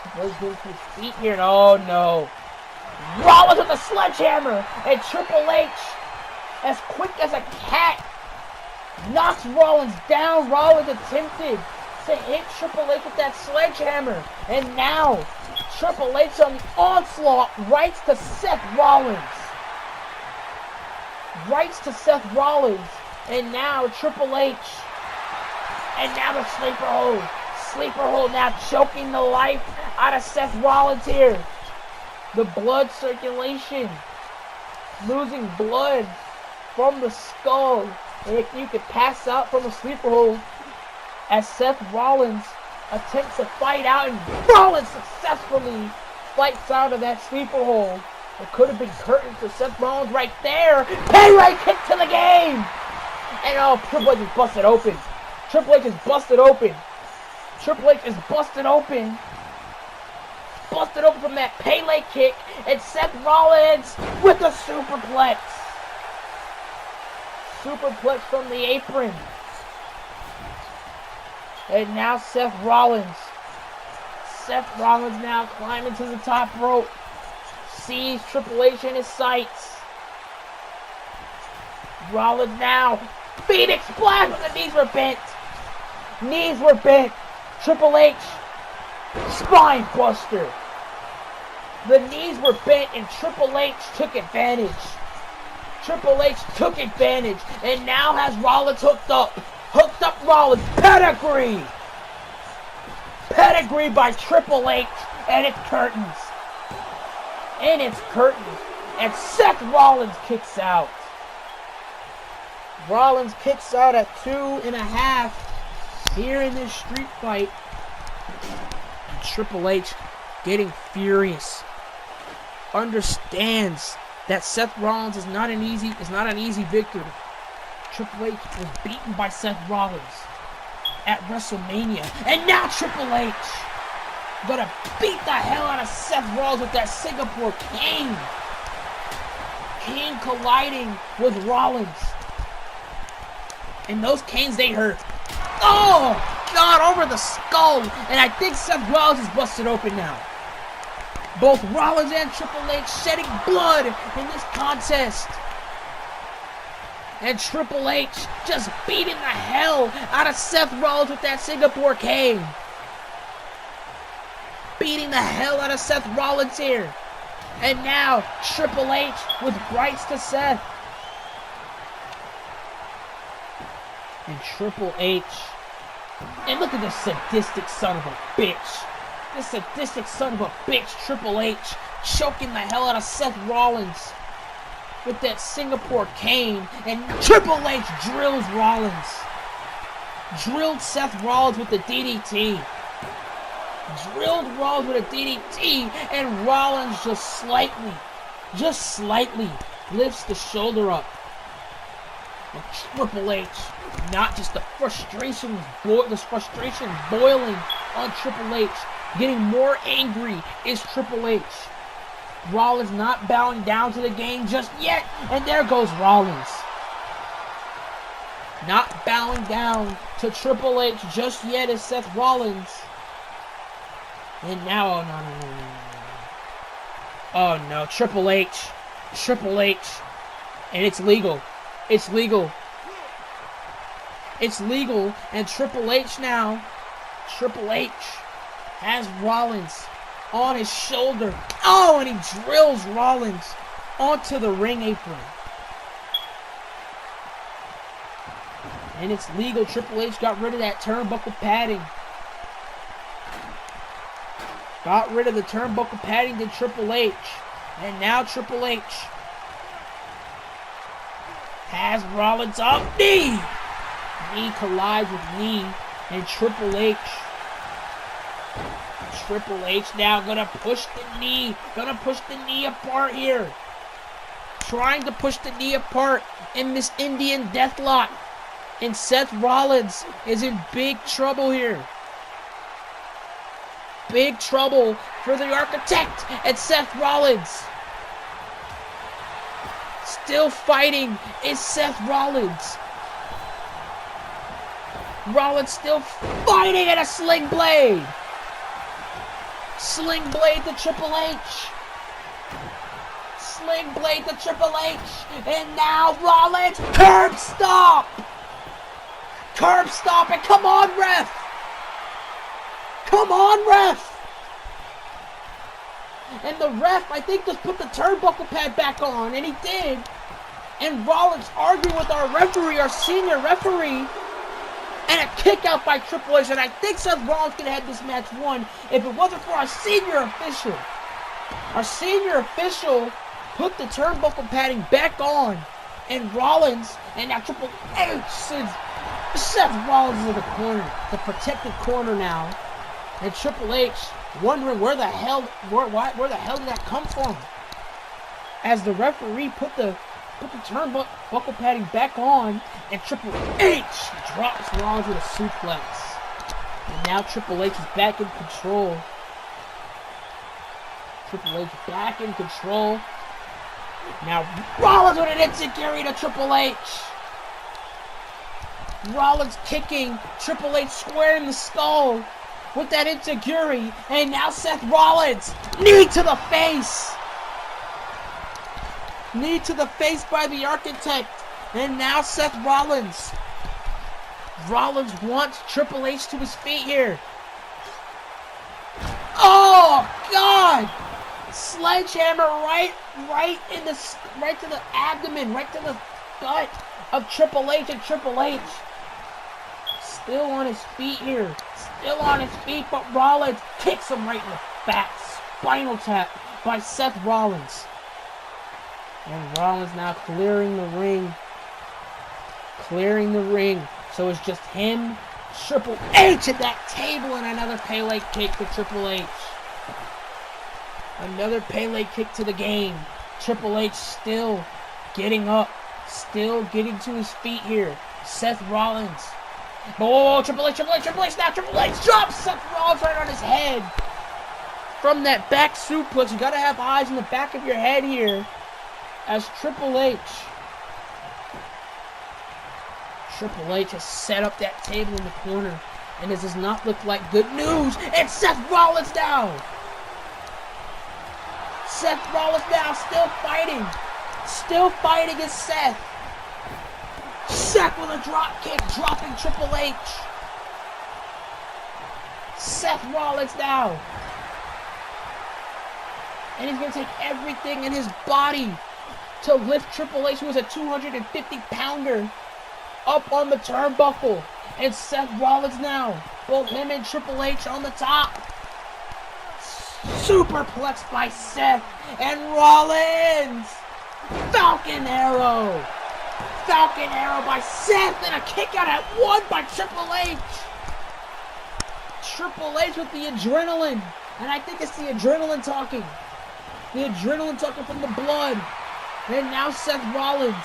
Triple H getting to his feet here. And oh no. Rollins with a sledgehammer. And Triple H, as quick as a cat, knocks Rollins down. Rollins attempted to hit Triple H with that sledgehammer. And now, Triple H on the onslaught, rights to Seth Rollins. Rights to Seth Rollins. And now Triple H. And now the sleeper hold. Sleeper hold now choking the life out of Seth Rollins here. The blood circulation. Losing blood from the skull. And if you could pass out from a sleeper hold, as Seth Rollins attempts to fight out, and Rollins successfully fights out of that sleeper hold. It could have been curtains for Seth Rollins right there. Payray kick to the game! And oh, Triple H is busted open. Triple H is busted open. Triple H is busted open. Busted open from that Pele kick. And Seth Rollins with a superplex. Superplex from the apron. And now Seth Rollins. Seth Rollins now climbing to the top rope. Sees Triple H in his sights. Rollins now. Phoenix Splash, but the knees were bent. Knees were bent. Triple H. Spine buster. The knees were bent and Triple H took advantage. Triple H took advantage and now has Rollins hooked up. Hooked up Rollins. Pedigree. Pedigree by Triple H. And it's curtains. And it's curtains. And Seth Rollins kicks out. Rollins kicks out at 2.5 here in this street fight. And Triple H getting furious. Understands that Seth Rollins is not an easy victory. Triple H was beaten by Seth Rollins at WrestleMania. And now Triple H Gonna beat the hell out of Seth Rollins with that Singapore cane. Cane colliding with Rollins. And those canes, they hurt. Oh, God, over the skull. And I think Seth Rollins is busted open now. Both Rollins and Triple H shedding blood in this contest. And Triple H just beating the hell out of Seth Rollins with that Singapore cane. Beating the hell out of Seth Rollins here. And now Triple H with rights to Seth. And Triple H. And look at this sadistic son of a bitch. This sadistic son of a bitch, Triple H, choking the hell out of Seth Rollins with that Singapore cane. And Triple H drills Rollins. Drilled Seth Rollins with the DDT. Drilled Rollins with a DDT, and Rollins just slightly lifts the shoulder up. And Triple H, not just the frustration, this frustration boiling on Triple H, getting more angry is Triple H. Rollins not bowing down to the game just yet, and there goes Rollins. Not bowing down to Triple H just yet is Seth Rollins. And now, oh no, Triple H, and it's legal, and Triple H now, Triple H has Rollins on his shoulder, oh, and he drills Rollins onto the ring apron, and it's legal. Triple H got rid of that turnbuckle padding. Got rid of the turnbuckle padding to Triple H. And now Triple H has Rollins up. Knee! Knee collides with knee. And Triple H now gonna push the knee. Gonna push the knee apart here. Trying to push the knee apart in this Indian deathlock. And Seth Rollins is in big trouble here. Big trouble for the Architect and Seth Rollins. Still fighting is Seth Rollins. Rollins still fighting at a sling blade. Sling blade to Triple H. Sling blade to Triple H. And now Rollins, curb stomp. Curb stomp, and come on, ref. Come on, ref! And the ref, I think, just put the turnbuckle pad back on, and he did. And Rollins arguing with our referee, our senior referee, and a kick out by Triple H. And I think Seth Rollins could have had this match won if it wasn't for our senior official. Our senior official put the turnbuckle padding back on, and Rollins, and now Triple H sends Seth Rollins into the corner, the protected corner now. And Triple H wondering where the hell did that come from? As the referee put the turnbuckle padding back on, and Triple H drops Rollins with a suplex. And now Triple H is back in control. Triple H back in control. Now Rollins with an enziguri to Triple H. Rollins kicking Triple H square in the skull with that enziguri, and now Seth Rollins, knee to the face. Knee to the face by the Architect, and now Seth Rollins. Rollins wants Triple H to his feet here. Oh God! Sledgehammer right to the abdomen, right to the gut of Triple H, and Triple H still on his feet here. Still on his feet, but Rollins kicks him right in the face. Spinal tap by Seth Rollins. And Rollins now clearing the ring. Clearing the ring. So it's just him, Triple H at that table, and another Pele kick to Triple H. Another Pele kick to the game. Triple H still getting up. Still getting to his feet here. Seth Rollins. Oh, Triple H now. Triple H drops Seth Rollins right on his head. from that back suplex. You gotta have eyes in the back of your head here as Triple H has set up that table in the corner, and this does not look like good news. It's Seth Rollins now. Seth Rollins now still fighting as Seth. Seth with a drop kick, dropping Triple H. Seth Rollins now. And he's going to take everything in his body to lift Triple H, who is a 250-pounder, up on the turnbuckle. And Seth Rollins now. Both him and Triple H on the top. Superplexed by Seth. And Rollins. Falcon Arrow. Falcon Arrow by Seth. And a kick out at one by Triple H. Triple H with the adrenaline. And I think it's the adrenaline talking. The adrenaline talking from the blood. And now Seth Rollins.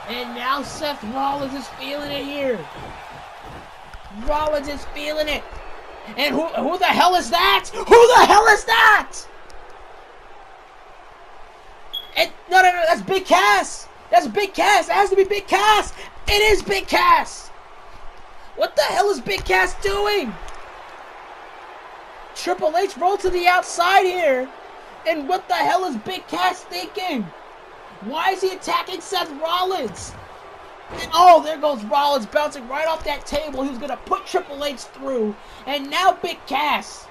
And now Seth Rollins is feeling it here. Rollins is feeling it. And who the hell is that? Who the hell is that? And no, that's Big Cass. That's Big Cass. It has to be Big Cass. It is Big Cass. What the hell is Big Cass doing? Triple H rolled to the outside here. And what the hell is Big Cass thinking? Why is he attacking Seth Rollins? And oh, there goes Rollins bouncing right off that table. He was going to put Triple H through. And now Big Cass.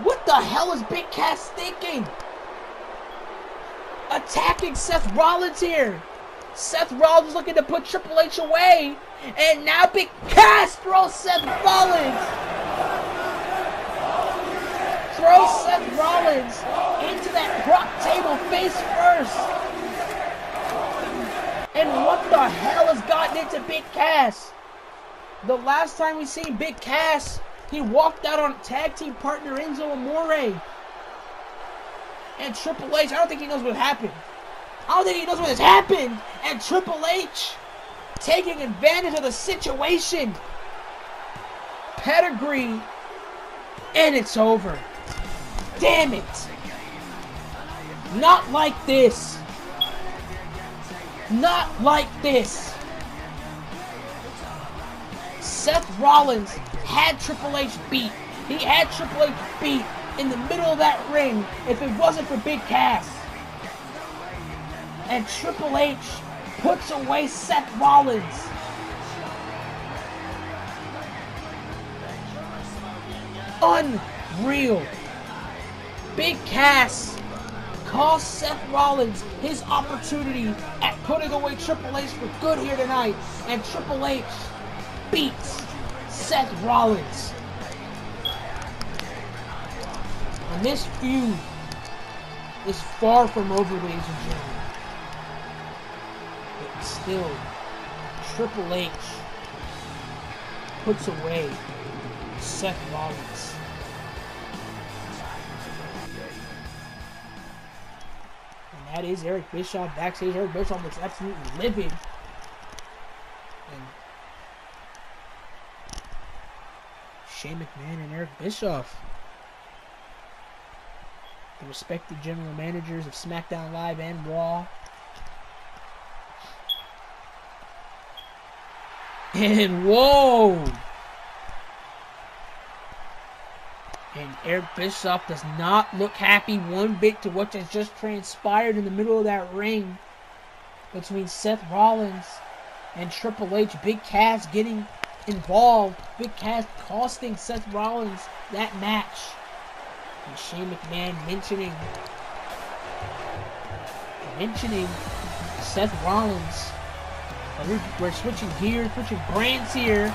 What the hell is Big Cass thinking? Attacking Seth Rollins here. Seth Rollins was looking to put Triple H away. And now Big Cass throws Seth Rollins. Throws Seth Rollins into that prop table face first. And what the hell has gotten into Big Cass? The last time we seen Big Cass, he walked out on tag team partner Enzo Amore. And Triple H, I don't think he knows what happened. I don't think he knows what has happened. And Triple H taking advantage of the situation. Pedigree. And it's over. Damn it. Not like this. Not like this. Seth Rollins had Triple H beat. He had Triple H beat in the middle of that ring if it wasn't for Big Cass. And Triple H puts away Seth Rollins. Unreal. Big Cass cost Seth Rollins his opportunity at putting away Triple H for good here tonight. And Triple H beats Seth Rollins. And this feud is far from over, ladies and gentlemen. But still, Triple H puts away Seth Rollins. And that is Eric Bischoff backstage. Eric Bischoff looks absolutely livid. And Shane McMahon and Eric Bischoff, the respective general managers of SmackDown Live and Raw. And whoa! And Eric Bischoff does not look happy one bit to what has just transpired in the middle of that ring between Seth Rollins and Triple H. Big Cass getting involved. Big Cass costing Seth Rollins that match. And Shane McMahon mentioning Seth Rollins. We're switching gears, switching brands here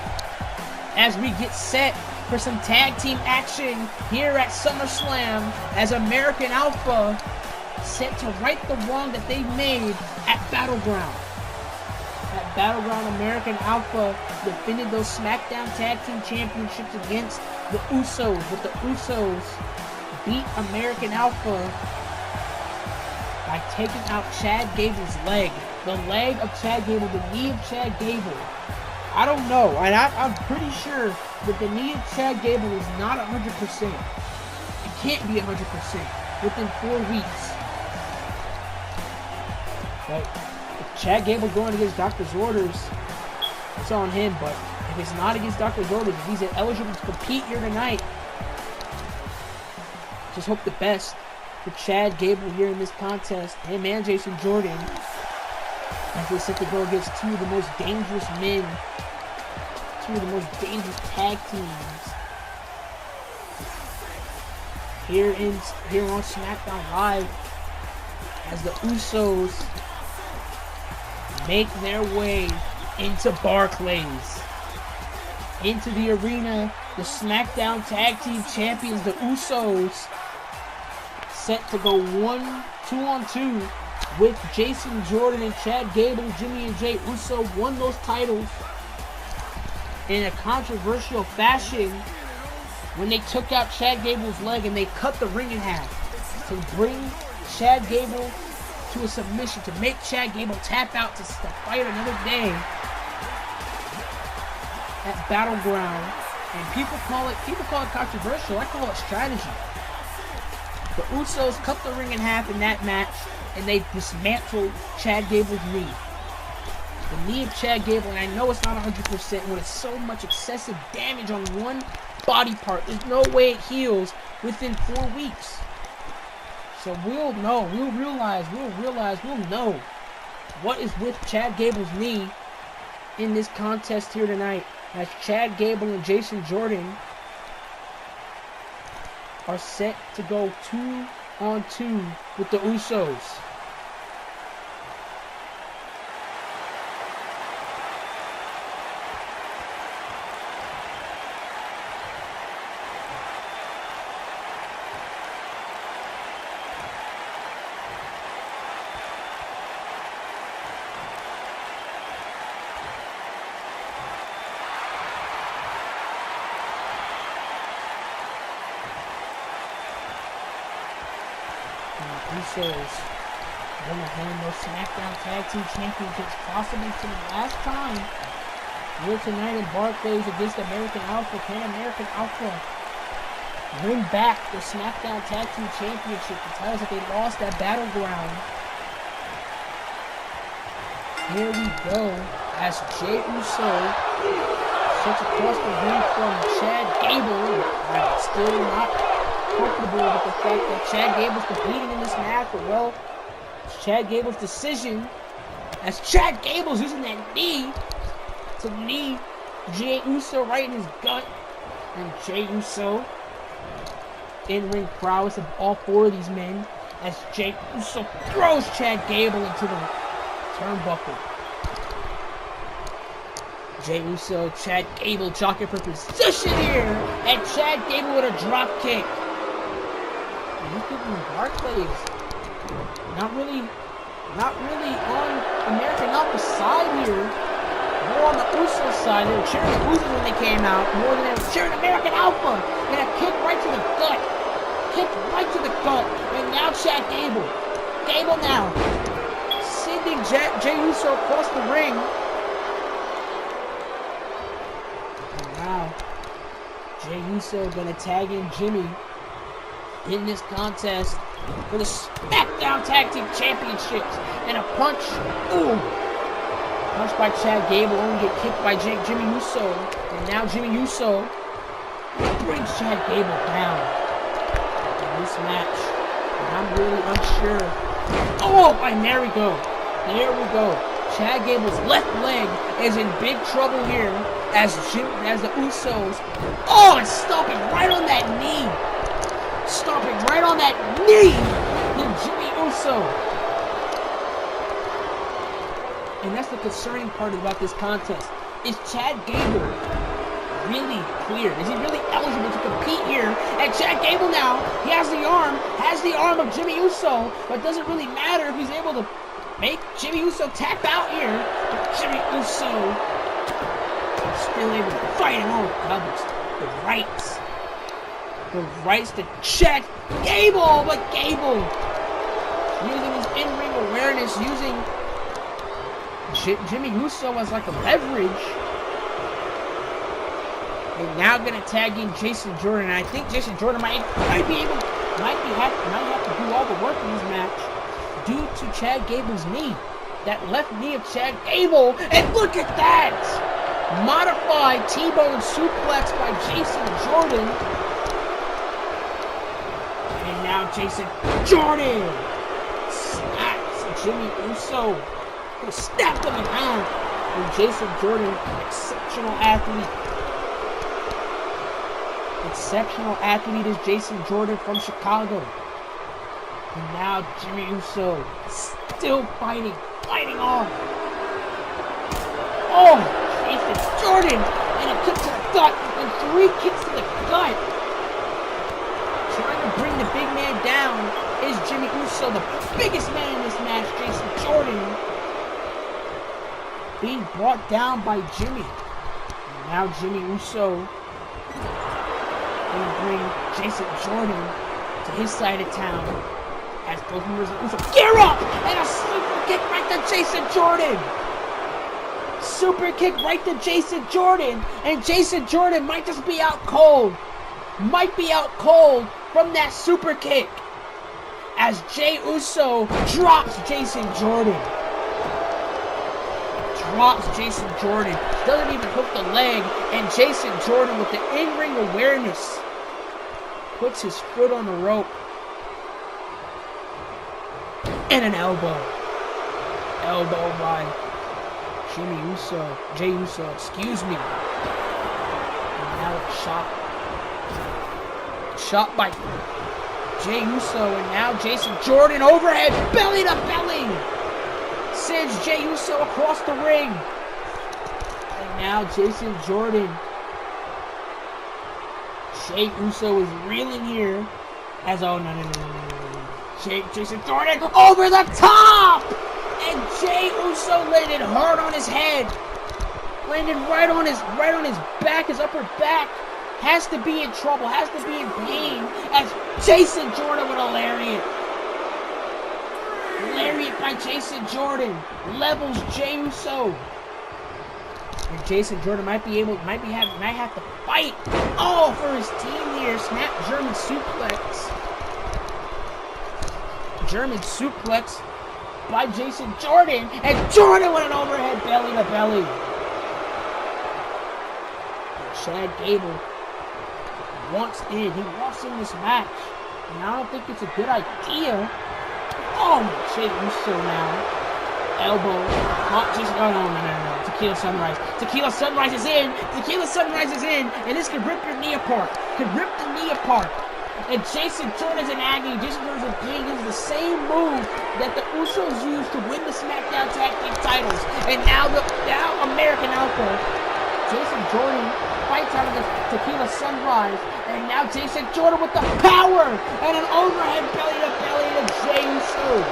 as we get set for some tag team action here at SummerSlam as American Alpha set to right the wrong that they made at Battleground. At Battleground, American Alpha defended those SmackDown Tag Team Championships against the Usos, but the Usos beat American Alpha by taking out Chad Gable's leg. The leg of Chad Gable, the knee of Chad Gable. I don't know. And I'm pretty sure that the knee of Chad Gable is not 100%. It can't be 100% within 4 weeks. But if Chad Gable's going against Doctor's orders, it's on him. But if it's not against Doctor's orders, if he's eligible to compete here tonight, just hope the best for Chad Gable here in this contest. Him and Jason Jordan, as they set to go against two of the most dangerous men, two of the most dangerous tag teams here on SmackDown Live, as the Usos make their way into Barclays, into the arena. The SmackDown Tag Team Champions, the Usos, set to go 2-on-2 with Jason Jordan and Chad Gable. Jimmy and Jay Uso won those titles in a controversial fashion when they took out Chad Gable's leg and they cut the ring in half to bring Chad Gable to a submission, to make Chad Gable tap out to fight another day at Battleground. And people call it controversial. I call it strategy. The Usos cut the ring in half in that match, and they dismantled Chad Gable's knee. The knee of Chad Gable, and I know it's not 100% when it's so much excessive damage on one body part. There's no way it heals within 4 weeks. So we'll know, we'll know what is with Chad Gable's knee in this contest here tonight, as Chad Gable and Jason Jordan are set to go 2-on-2 with the Usos. Usos gonna hand those SmackDown Tag Team Championships possibly to the last time here tonight in Barclays against American Alpha. Can American Alpha win back the SmackDown Tag Team Championship, the titles that they lost at Battleground? Here we go, as Jey Uso sits across the ring from Chad Gable. I'm still not comfortable with the fact that Chad Gable's competing in this match, but well, it's Chad Gable's decision, as Chad Gable's using that knee to knee Jey Uso right in his gut. And Jey Uso, in-ring prowess of all four of these men, as Jey Uso throws Chad Gable into the turnbuckle. Jey Uso, Chad Gable jockeying for position here, and Chad Gable with a drop kick. Look at the Barclays. Not really on American Alpha's side here. More on the Usos side. They were cheering the Usos when they came out, more than they were cheering American Alpha. And a kick right to the gut. Kick right to the gut. And now Chad Gable. Gable now sending Jey Uso across the ring. And now Jey Uso gonna tag in Jimmy in this contest for the SmackDown Tag Team Championships. And a punch. Ooh. Punch by Chad Gable, only get kicked by Jimmy Uso. And now Jimmy Uso brings Chad Gable down in this match. And I'm really unsure. Oh, and there we go. There we go. Chad Gable's left leg is in big trouble here as the Usos. Oh, and stomping right on that knee. Stomping right on that knee to Jimmy Uso. And that's the concerning part about this contest. Is Chad Gable really cleared? Is he really eligible to compete here? And Chad Gable now, he has the arm of Jimmy Uso, but it doesn't really matter if he's able to make Jimmy Uso tap out here. But Jimmy Uso still able to fight and all covers the rights to Chad Gable, but Gable using his in-ring awareness, using Jimmy Uso as like a leverage And now gonna tag in Jason Jordan. And I think Jason Jordan might have to do all the work in this match due to Chad Gable's knee. That left knee of Chad Gable. And look at that! Modified T-bone suplex by Jason Jordan. And now Jason Jordan snaps Jimmy Uso, who snapped him in half. And Jason Jordan, exceptional athlete. Exceptional athlete is Jason Jordan from Chicago. And now Jimmy Uso still fighting on. Oh, Jason Jordan, and a kick to the gut, and 3 kicks to the gut. Trying to bring the big man down is Jimmy Uso, the biggest man in this match, Jason Jordan. Being brought down by Jimmy. And now Jimmy Uso going to bring Jason Jordan to his side of town as both members of Uso gear up, and a super kick right to Jason Jordan. Super kick right to Jason Jordan, and Jason Jordan might just be out cold. Might be out cold from that super kick as Jey Uso drops Jason Jordan. Drops Jason Jordan. Doesn't even hook the leg, and Jason Jordan with the in-ring awareness puts his foot on the rope. And an elbow. Elbow by Jey Uso, excuse me. And now a shot by Jey Uso, and now Jason Jordan overhead, belly to belly. Sends Jey Uso across the ring. And now Jason Jordan. Jey Uso is reeling here as no. Jason Jordan over the top! And Jey Uso landed hard on his head. Landed right on his back, his upper back. Has to be in trouble, has to be in pain as Jason Jordan with a lariat. Lariat by Jason Jordan levels Jey Uso. And Jason Jordan might have to fight for his team here. Snap German suplex. German suplex by Jason Jordan, and Jordan with an overhead belly to belly. And Chad Gable wants in this match, and I don't think it's a good idea. Oh, Jey Uso now. Elbow. No. Tequila Sunrise. Tequila Sunrise is in. And this could rip your knee apart. And Jason Jordan's in agony. Jason Jordan's in pain. This is the same move that the Usos used to win the SmackDown Tag Team titles. And now American Alpha. Jason Jordan fights out of the Tequila Sunrise. And now Jason Jordan with the power. And an overhead belly to belly to Jey Uso.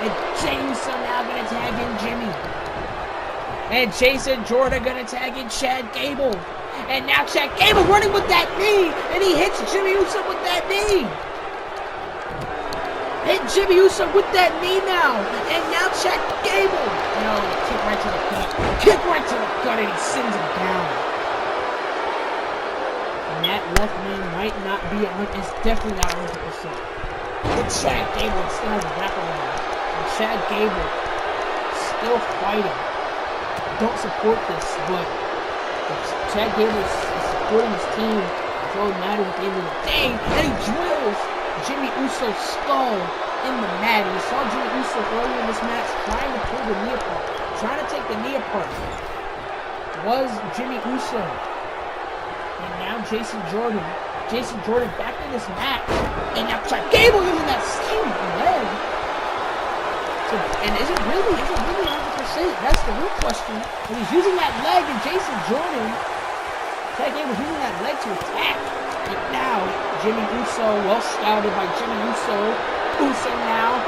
And Jey Uso now going to tag in Jimmy. And Jason Jordan going to tag in Chad Gable. And now Chad Gable running with that knee. And he hits Jimmy Uso with that knee. Hit Jimmy Uso with that knee now. And now Chad Gable. Kick right to the gut. And he sends him down. And that left knee might not be it's definitely not 100%. But Chad Gable still has a wraparound. And Chad Gable still fighting. Don't support this, but Chad Gable is supporting his team. That's all that matters at the end of the day. And he drills Jimmy Uso's skull in the mat. And we saw Jimmy Uso earlier in this match trying to pull the knee apart. Trying to take the knee apart. Was Jimmy Uso. And now Jason Jordan. Jason Jordan back in this match. And now Chad Gable using that same leg. And is it really 100%? That's the real question. And he's using that leg, and Jason Jordan, Chad Gable was using that leg to attack. And now, Jimmy Uso, well scouted by Jimmy Uso. Uso now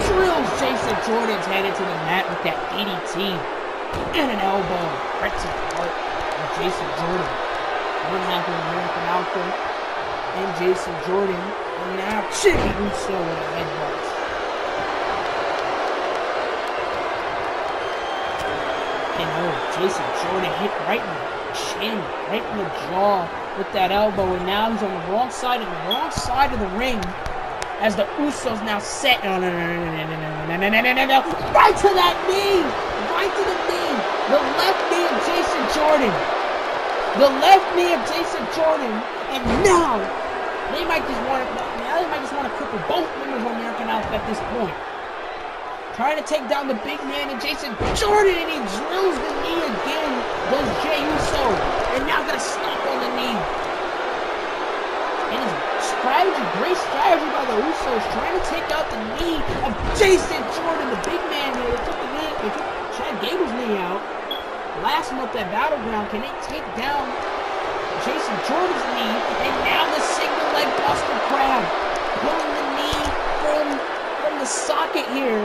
drills Jason Jordan's head into the mat with that DDT. And an elbow right to the heart of Jason Jordan. One half of American Alpha and Jason Jordan. And now Jimmy Uso with a headbutt. And Jason Jordan hit right in the chin, right in the jaw with that elbow, and now he's on the wrong side of the ring as the Usos now set. No. Right to that knee! Right to the knee! The left knee of Jason Jordan. The left knee of Jason Jordan, and now they might just want to cripple both members of American Alpha at this point. Trying to take down the big man and Jason Jordan, and he drills the knee again. Does Jey Uso, and now gonna stop on the knee. And his strategy, great strategy by the Usos, trying to take out the knee of Jason Jordan, the big man here. They took Chad Gable's knee out last month at Battleground. Can they take down Jason Jordan's knee? And now the single leg buster crab, pulling the knee from the socket here.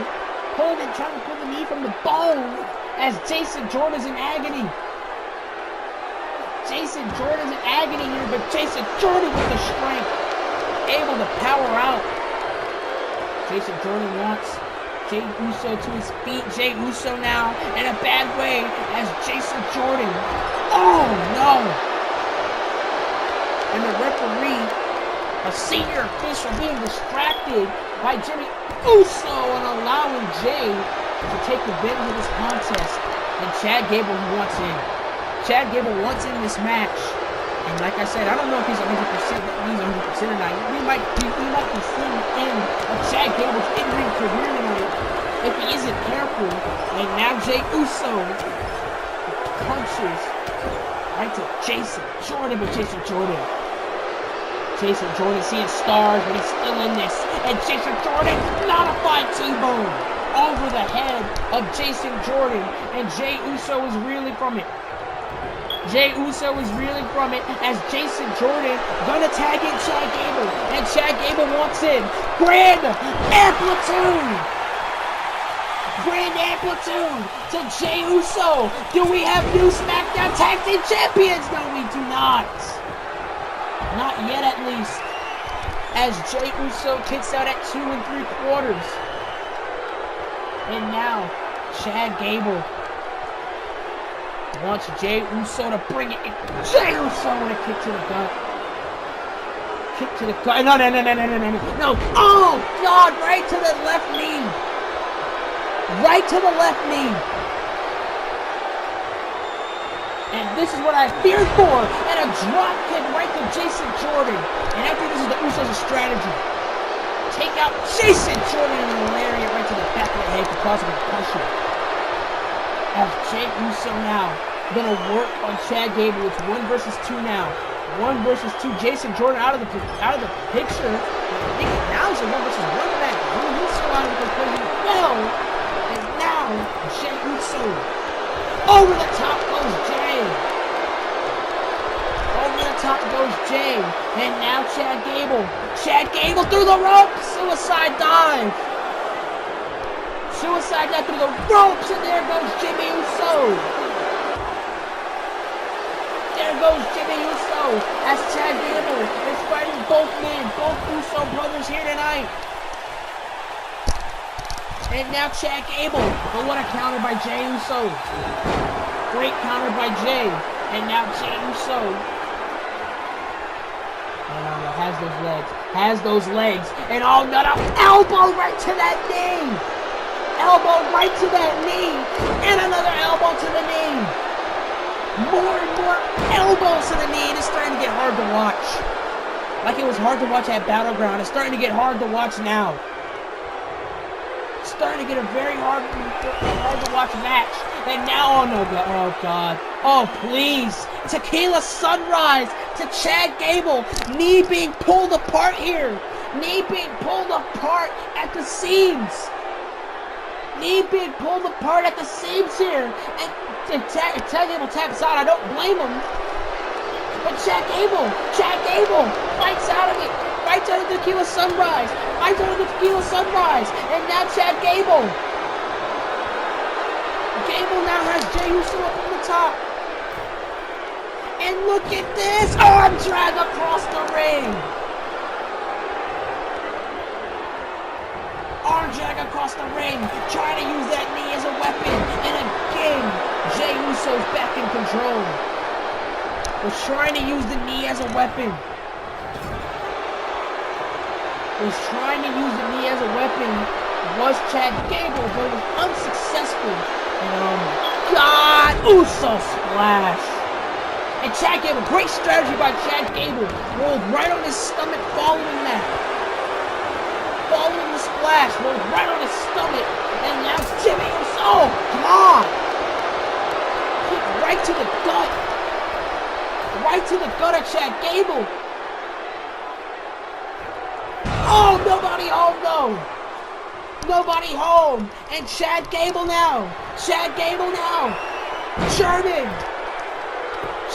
Trying to pull the knee from the bone as Jason Jordan's in agony. Jason Jordan's in agony here, but Jason Jordan with the strength, able to power out. Jason Jordan wants Jey Uso to his feet. Jey Uso now in a bad way as Jason Jordan. Oh no! And the referee, a senior official, being distracted by Jimmy Uso and allowing Jey to take advantage of this contest. And Chad Gable wants in. Chad Gable wants in this match. And like I said, I don't know if he's 100%, or not. We might be seeing the end of Chad Gable's in-ring career tonight if he isn't careful. And now Jey Uso punches right to Jason Jordan, but Jason Jordan seeing stars, but he's still in this. And Jason Jordan, modified T-bone over the head of Jason Jordan. And Jey Uso is reeling from it. As Jason Jordan gonna tag in Chad Gable. And Chad Gable wants in. Grand amplitude to Jey Uso. Do we have new SmackDown Tag Team Champions? No, we do not. Not yet, at least. As Jey Uso kicks out at 2 3/4. And now, Chad Gable wants Jey Uso to bring it in. Jey Uso with a kick to the gut. No. Oh, God, right to the left knee. And this is what I feared for. And a drop kick right to Jason Jordan. And I think this is the Usos' strategy. Take out Jason Jordan and a lariat right to the back of the head to cause a concussion. As Jey Uso now gonna work on Chad Gable. It's 1 versus 2 now. 1 versus 2. Jason Jordan out of the picture. I think now it's a 1 versus 1 match. Uso out of the equation. Well, and now Jey Uso. Over the top goes Jey. And now Chad Gable. Through the rope. Suicide dive through the ropes. And there goes Jimmy Uso. As Chad Gable is fighting both Uso brothers here tonight. And now Chad Gable. But what a counter by Jey Uso. Great counter by Jey. And now Jey Uso. Has those legs. And oh no, elbow right to that knee. And another elbow to the knee. More and more elbows to the knee. And it's starting to get hard to watch. Like it was hard to watch at Battleground. It's starting to get hard to watch now. Starting to get a very hard to watch match. And now, oh God. Oh please. Tequila Sunrise to Chad Gable. Knee being pulled apart here. At the seams. Here. And Chad Gable taps out. I don't blame him. But Chad Gable fights out of it. Fights out of the Tequila Sunrise. And now Chad Gable. Gable now has Jey Uso up on the top. And look at this. Arm drag across the ring. Trying to use that knee as a weapon. And again, Jey Uso's back in control. was trying to use the knee as a weapon. Was Chad Gable, but it was unsuccessful. And oh my God, Uso splash. And Chad Gable, great strategy by Chad Gable, rolled right on his stomach following that. Following the splash, rolled right on his stomach. And now Jimmy Uso, come on. Kick right to the gut. Right to the gut of Chad Gable. Oh, nobody home though. Nobody home. And Chad Gable now.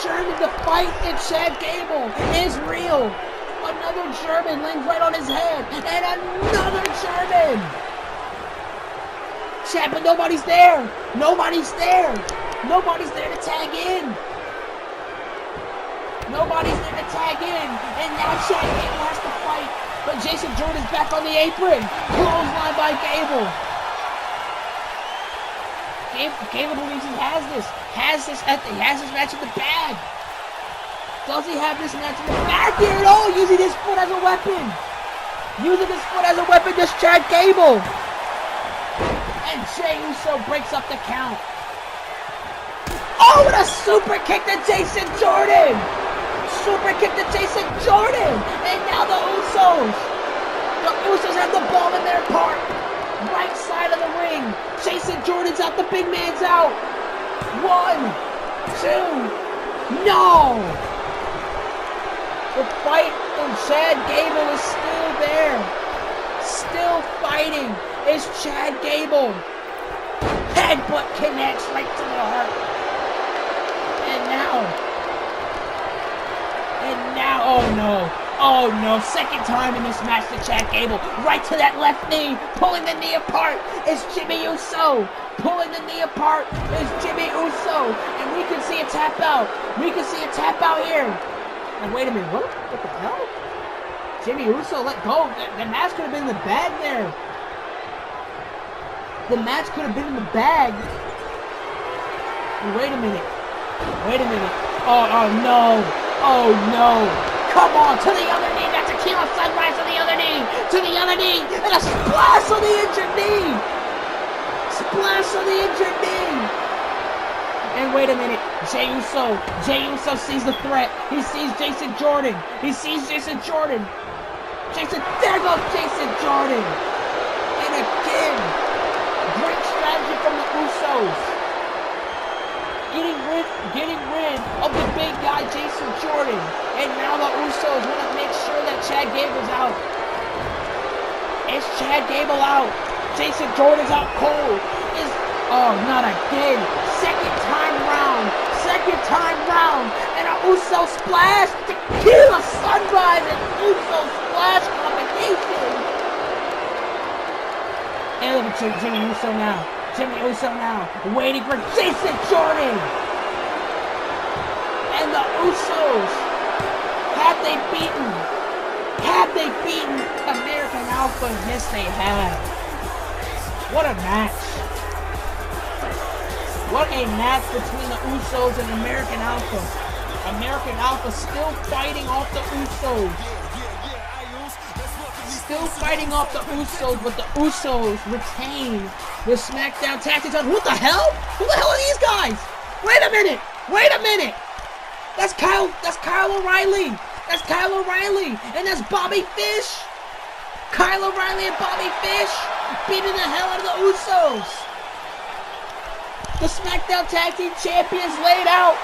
German to fight, and Chad Gable is real. Another German lands right on his head. And another German. Chad, but nobody's there. Nobody's there to tag in. And now Chad Gable has to fight. But Jason Jordan's back on the apron. Clothesline by Gable. Gable believes he has this. He has this match in the bag. Does he have this match in the bag here at all? Using his foot as a weapon. Does Chad Gable. And Jey Uso breaks up the count. Oh, what a super kick to Jason Jordan. And now the Usos have the ball in their part. Right side of the ring. Jason Jordan's out, the big man's out. 1, 2, no! The fight in Chad Gable is still there. Still fighting is Chad Gable. Headbutt connects right to the heart. And now, oh no, second time in this match to Chad Gable, right to that left knee, pulling the knee apart is Jimmy Uso, and we can see a tap out, here, and wait a minute, what the hell? Jimmy Uso let go, the match could have been in the bag there, wait a minute, oh no, come on, to the other knee, that tequila sunrise to the other knee, and a splash on the injured knee, and wait a minute, Jey Uso sees the threat, he sees Jason Jordan, there goes Jason Jordan, and again, great strategy from the Usos, getting rid of the big guy Jason Jordan, and now the Usos want to make sure that Chad Gable's out. Is Chad Gable out? Jason Jordan's out cold. Not again. Second time round, and a Uso splash, tequila sunrise, and Uso splash combination. And look at Jimmy Uso now, waiting for Jason Jordan. And the Usos, have they beaten American Alpha? Yes, they have. What a match. What a match between the Usos and American Alpha. American Alpha still fighting off the Usos. But the Usos retain the SmackDown Tag Team title. What the hell? Who the hell are these guys? Wait a minute. That's Kyle O'Reilly. And that's Bobby Fish. Kyle O'Reilly and Bobby Fish beating the hell out of the Usos. The SmackDown Tag Team Champions laid out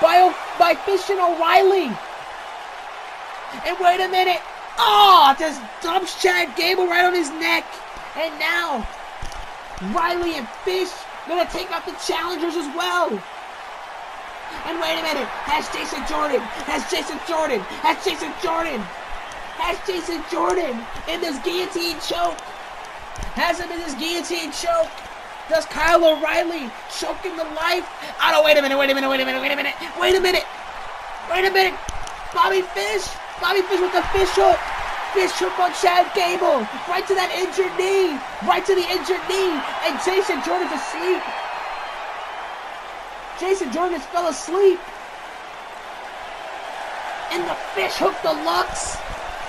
by Fish and O'Reilly. And wait a minute. Just dumps Chad Gable right on his neck. And now, Riley and Fish gonna take out the challengers as well. And wait a minute, has Jason Jordan in this guillotine choke. Does Kyle O'Reilly choke him to life? Wait a minute. Bobby Fish with the fish hook. Fish hook on Chad Gable. Right to the injured knee. And Jason Jordan's asleep. Jason Jordan fell asleep. And the fish hook deluxe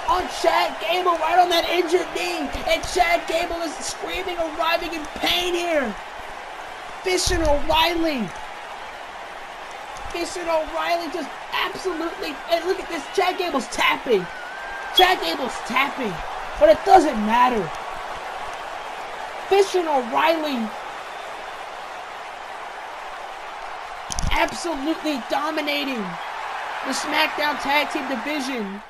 on Chad Gable right on that injured knee. And Chad Gable is screaming, arriving in pain here. Fish and O'Reilly. Fish and O'Reilly just absolutely, and look at this, Chad Gable's tapping. Chad Gable's tapping, but it doesn't matter. Fish and O'Reilly absolutely dominating the SmackDown Tag Team division.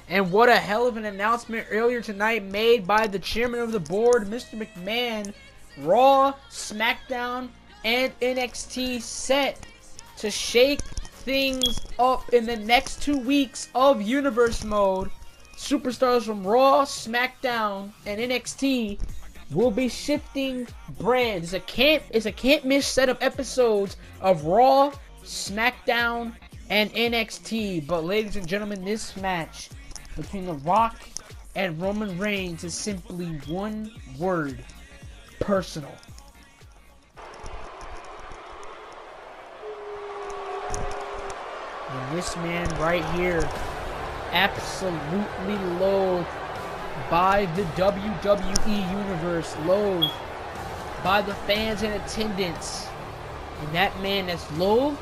And what a hell of an announcement earlier tonight made by the chairman of the board, Mr. McMahon. Raw, SmackDown, and NXT set to shake things up in the next 2 weeks of Universe Mode. Superstars from Raw, SmackDown, and NXT will be shifting brands. It's a can't miss set of episodes of Raw, SmackDown, and NXT. But ladies and gentlemen, this match between The Rock and Roman Reigns is simply one word: personal. And this man right here, absolutely loathed by the WWE Universe, loathed by the fans in attendance. And that man that's loathed,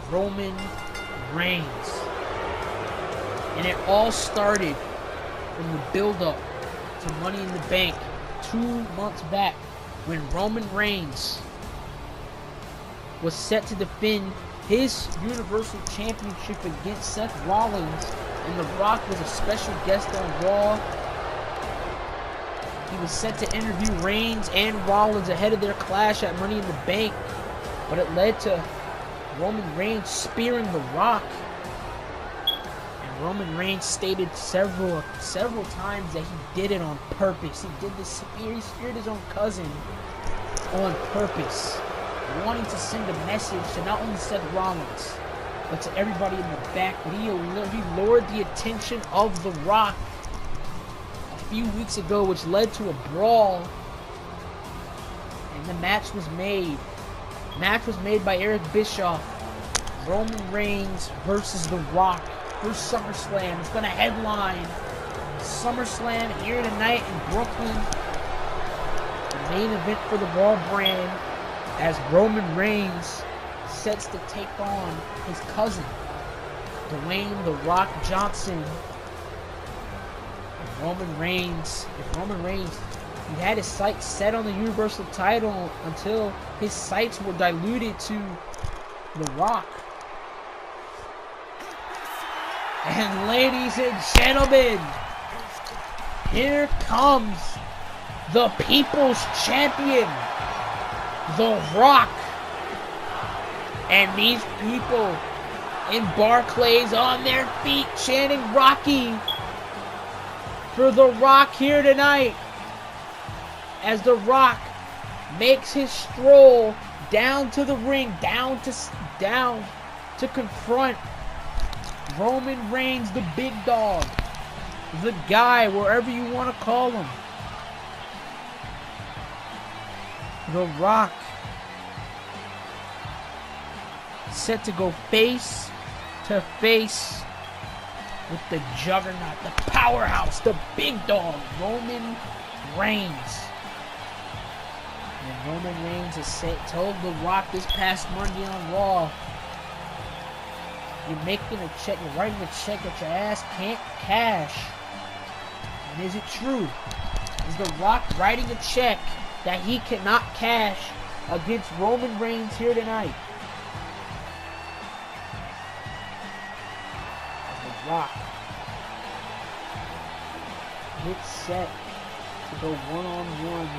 Roman Reigns. And it all started from the build-up to Money in the Bank 2 months back, when Roman Reigns was set to defend his Universal Championship against Seth Rollins, and The Rock was a special guest on Raw. He was set to interview Reigns and Rollins ahead of their clash at Money in the Bank, but it led to Roman Reigns spearing The Rock. Roman Reigns stated several times that he did it on purpose. He did this spear. He speared his own cousin on purpose, wanting to send a message to not only Seth Rollins, but to everybody in the back. But he lured the attention of The Rock a few weeks ago, which led to a brawl, and the match was made. The match was made by Eric Bischoff. Roman Reigns versus The Rock for SummerSlam. It's going to headline SummerSlam here tonight in Brooklyn. The main event for the Raw brand, as Roman Reigns sets to take on his cousin, Dwayne The Rock Johnson. If Roman Reigns, he had his sights set on the Universal title until his sights were diluted to The Rock. And ladies and gentlemen, here comes the People's Champion, The Rock. And these people in Barclays on their feet chanting Rocky for The Rock here tonight, as The Rock makes his stroll down to the ring, down to confront Roman Reigns, the big dog, the guy, wherever you want to call him. The Rock set to go face to face with the juggernaut, the powerhouse, the big dog, Roman Reigns. And Roman Reigns has told The Rock this past Monday on Raw, you're making a check, you're writing a check that your ass can't cash. And is it true? Is The Rock writing a check that he cannot cash against Roman Reigns here tonight? The Rock gets set to go one-on-one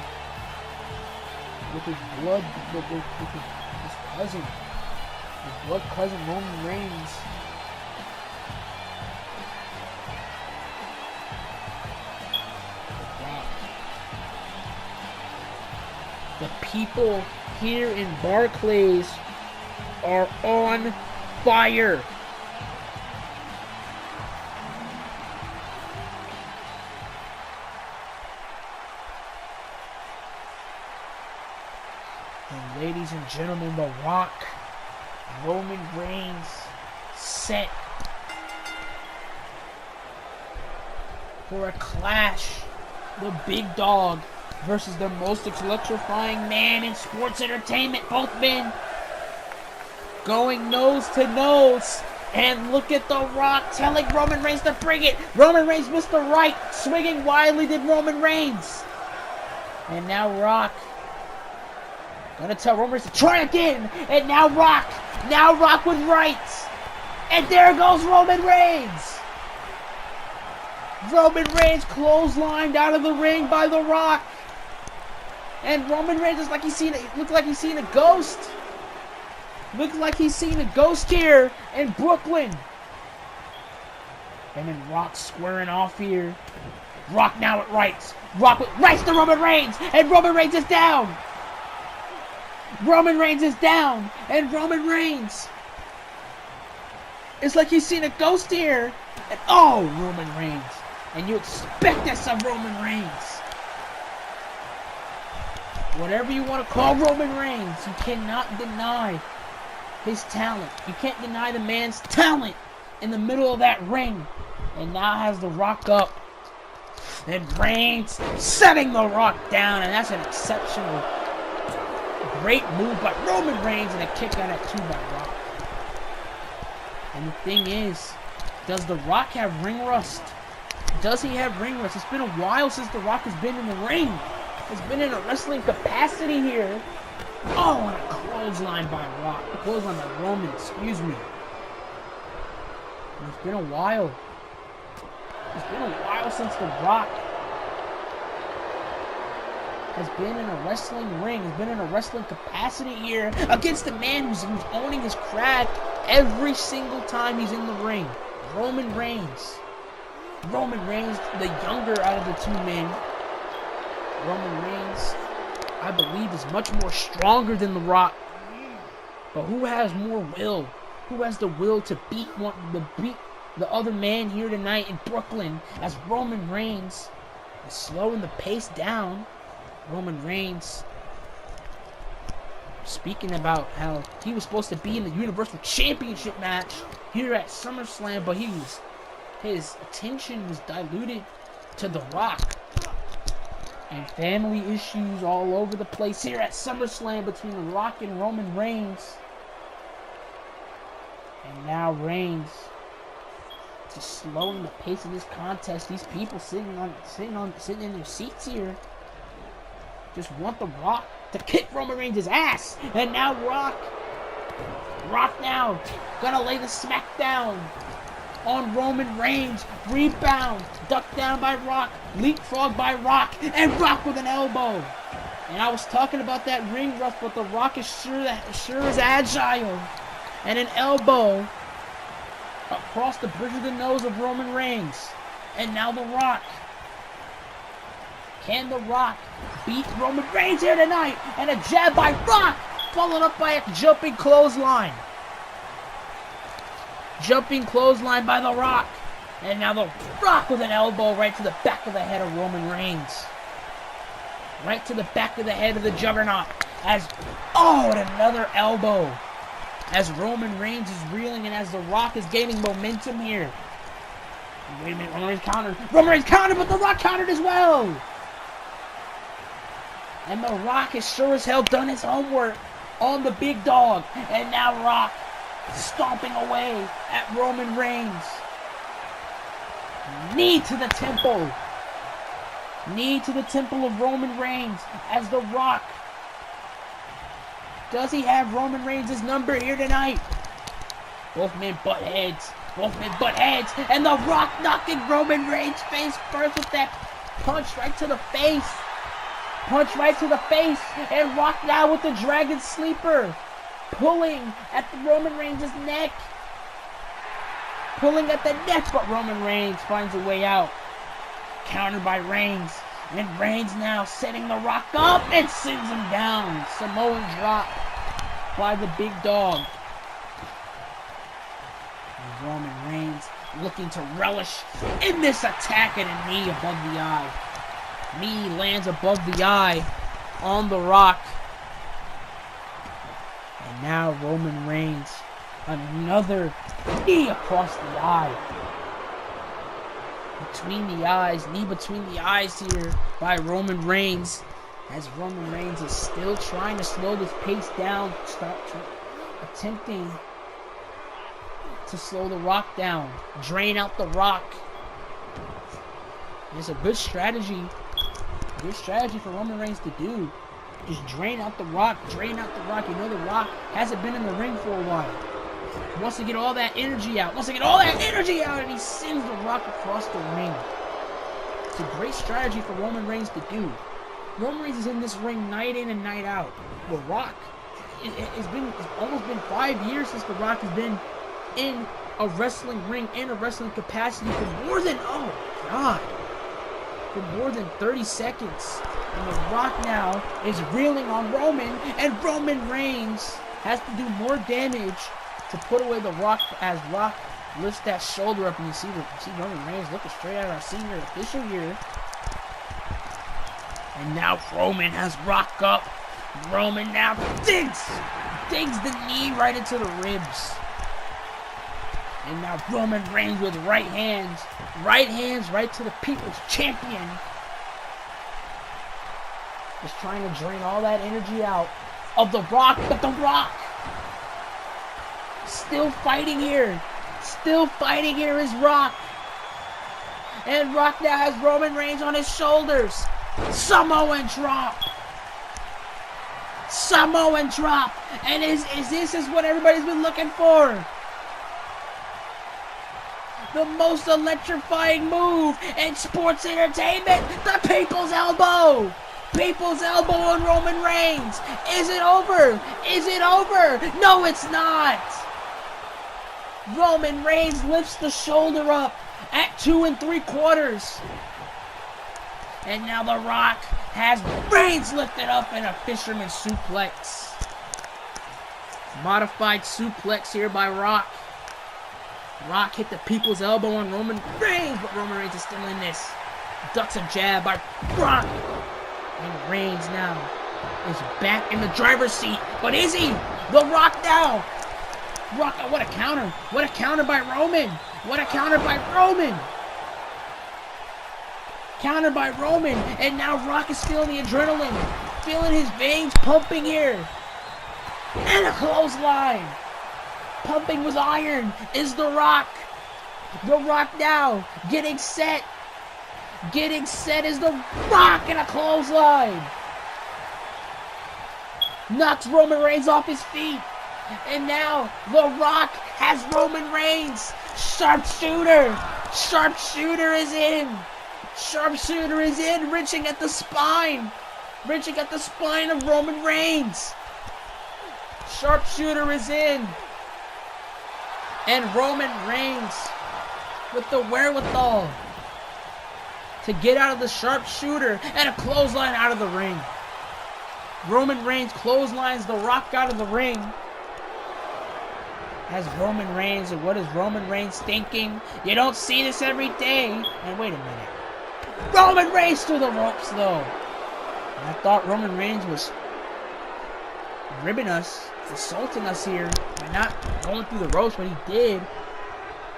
with his blood, with his cousin. His blood cousin, Roman Reigns. The people here in Barclays are on fire. Ladies and gentlemen, The Rock, Roman Reigns, set for a clash. The big dog versus the most electrifying man in sports entertainment. Both men going nose to nose. And look at The Rock telling Roman Reigns to bring it. Roman Reigns missed the right. Swinging wildly did Roman Reigns. And now Rock gonna tell Roman Reigns to try again. And now Rock. Now Rock with rights. And there goes Roman Reigns. Roman Reigns clotheslined out of the ring by The Rock. And Roman Reigns is like looks like he's seen a ghost. Looks like he's seen a ghost here in Brooklyn. And then Rock squaring off here. Rock now at rights. Rock with rights to Roman Reigns. And Roman Reigns is down. Roman Reigns is down. And Roman Reigns. It's like he's seen a ghost here. And oh, Roman Reigns. And you expect this of Roman Reigns. Whatever you want to call Roman Reigns, you cannot deny his talent. You can't deny the man's talent in the middle of that ring. And now has The Rock up. And Reigns setting The Rock down. And that's an exceptional, great move by Roman Reigns. And a kick out at 2 by Rock. And the thing is, does The Rock have ring rust? Does he have ring rust? It's been a while since The Rock has been in the ring. He's been in a wrestling capacity here. Oh, and a clothesline by Rock. A clothesline by Roman, excuse me. And it's been a while. It's been a while since The Rock has been in a wrestling ring. Has been in a wrestling capacity here against a man who's owning his craft every single time he's in the ring. Roman Reigns. Roman Reigns, the younger out of the two men. Roman Reigns, I believe, is much more stronger than The Rock. But who has more will? Who has the will to beat the other man here tonight in Brooklyn? As Roman Reigns is slowing the pace down. Roman Reigns speaking about how he was supposed to be in the Universal Championship match here at SummerSlam, but his attention was diluted to The Rock. And family issues all over the place here at SummerSlam between The Rock and Roman Reigns. And now Reigns just slowing the pace of this contest. These people sitting in their seats here just want The Rock to kick Roman Reigns' ass. And now Rock now gonna lay the smackdown on Roman Reigns. Rebound, ducked down by Rock, leapfrog by Rock, and Rock with an elbow. And I was talking about that ring rust, but The Rock is sure as agile. And an elbow across the bridge of the nose of Roman Reigns. And now The Rock. Can The Rock beat Roman Reigns here tonight? And a jab by Rock, followed up by a jumping clothesline. Jumping clothesline by The Rock. And now The Rock with an elbow right to the back of the head of Roman Reigns. Right to the back of the head of the Juggernaut. And another elbow. As Roman Reigns is reeling and as The Rock is gaining momentum here. Wait a minute, Roman Reigns countered. Roman Reigns countered, but The Rock countered as well. And The Rock has sure as hell done his homework on the big dog. And now Rock stomping away at Roman Reigns. Knee to the temple. Knee to the temple of Roman Reigns as The Rock. Does he have Roman Reigns' number here tonight? Both men butt heads. Both men butt heads. And The Rock knocking Roman Reigns face first with that punch right to the face. Punch right to the face. And Rock now with the Dragon Sleeper. Pulling at the Roman Reigns' neck. Pulling at the neck, but Roman Reigns finds a way out. Countered by Reigns. And Reigns now setting The Rock up and sends him down. Samoan drop by the big dog. And Roman Reigns looking to relish in this attack, and a knee above the eye. Knee lands above the eye on The Rock. now Roman Reigns, another knee across the eye. Between the eyes, knee between the eyes here by Roman Reigns. As Roman Reigns is still trying to slow this pace down, attempting to slow the Rock down, drain out the Rock. It's a good strategy for Roman Reigns to do. Just drain out the Rock, drain out the Rock. You know the Rock hasn't been in the ring for a while. He wants to get all that energy out, and he sends the Rock across the ring. It's a great strategy for Roman Reigns to do. Roman Reigns is in this ring night in and night out. The Rock, it's almost been 5 years since The Rock has been in a wrestling ring, in a wrestling capacity for more than, for more than 30 seconds. And The Rock now is reeling on Roman, and Roman Reigns has to do more damage to put away The Rock as Rock lifts that shoulder up, and you see Roman Reigns looking straight at our senior official here. And now Roman has Rock up. Roman now digs the knee right into the ribs. And now Roman Reigns with right hands right to the People's Champion. Just trying to drain all that energy out of The Rock, but The Rock still fighting here. Still fighting here is Rock. And Rock now has Roman Reigns on his shoulders. Samoan drop. And this is what everybody's been looking for. The most electrifying move in sports entertainment. The People's Elbow. People's Elbow on Roman Reigns. Is it over? No, it's not. Roman Reigns lifts the shoulder up at 2 3/4. And now The Rock has Reigns lifted up in a fisherman suplex. Modified suplex here by Rock. Rock hit the People's Elbow on Roman Reigns, but Roman Reigns is still in this. Ducks a jab by Rock. And Reigns now is back in the driver's seat. But is he? The Rock now. Rock, what a counter. What a counter by Roman. Counter by Roman. And now Rock is feeling the adrenaline. Feeling his veins pumping here. And a clothesline. Pumping with iron is The Rock. The Rock now getting set. Is The Rock, and a clothesline. Knocks Roman Reigns off his feet. And now The Rock has Roman Reigns. Sharpshooter is in. Wrenching at the spine of Roman Reigns. Sharpshooter is in. And Roman Reigns with the wherewithal to get out of the sharpshooter and a clothesline out of the ring. Roman Reigns clotheslines The Rock out of the ring. Has Roman Reigns, and what is Roman Reigns thinking? You don't see this every day. And wait a minute. Roman Reigns through the ropes though. And I thought Roman Reigns was ribbing us, assaulting us here by not going through the ropes, but he did.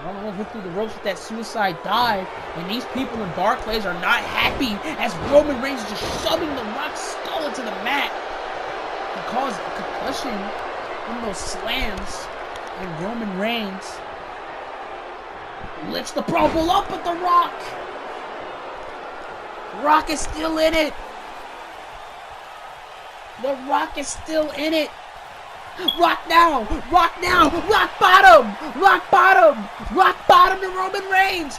Roman Reigns went through the ropes with that suicide dive, and these people in Barclays are not happy as Roman Reigns is just shoving The Rock's skull into the mat. He caused a concussion from those slams, and Roman Reigns lifts the Pro Bowl up with The Rock. Rock is still in it. The Rock is still in it. Rock now, rock bottom to Roman Reigns,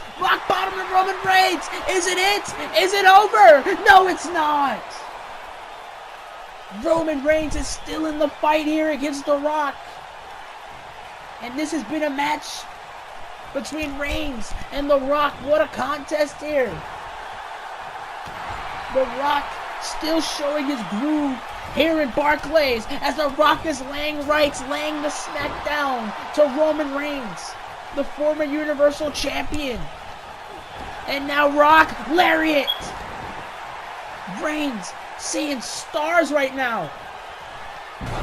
Is it over? No, it's not. Roman Reigns is still in the fight here against The Rock. And this has been a match between Reigns and The Rock. What a contest here. The Rock still showing his groove here in Barclays as The Rock is laying the SmackDown to Roman Reigns, the former Universal Champion. And now Rock, lariat. Reigns seeing stars right now.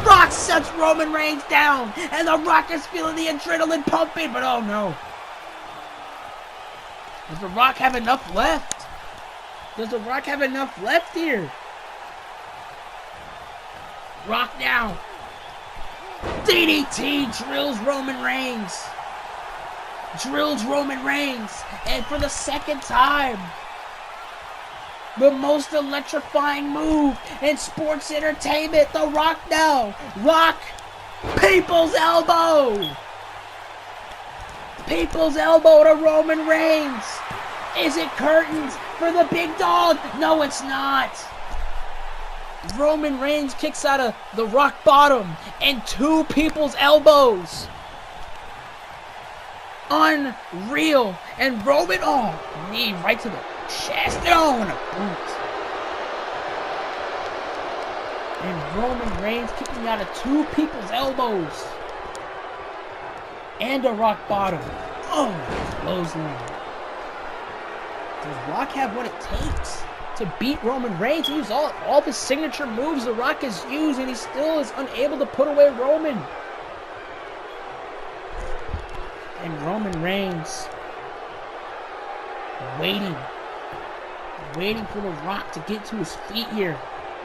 Rock Rock sets Roman Reigns down, and The Rock is feeling the adrenaline pumping, but oh no. Does The Rock have enough left? Does The Rock have enough left here? Rock now. DDT drills Roman Reigns. And for the second time, the most electrifying move in sports entertainment, The Rock now. Rock, people's elbow. People's elbow to Roman Reigns. Is it curtains for the big dog? No, it's not. Roman Reigns kicks out of the rock bottom and 2 people's elbows. Unreal. And Roman, knee right to the chest. Oh, and a boot. And Roman Reigns kicking out of 2 people's elbows. And a rock bottom. Oh, clothesline. Does Rock have what it takes to beat Roman Reigns? He used all the signature moves The Rock has used, and he still is unable to put away Roman. And Roman Reigns waiting for The Rock to get to his feet here.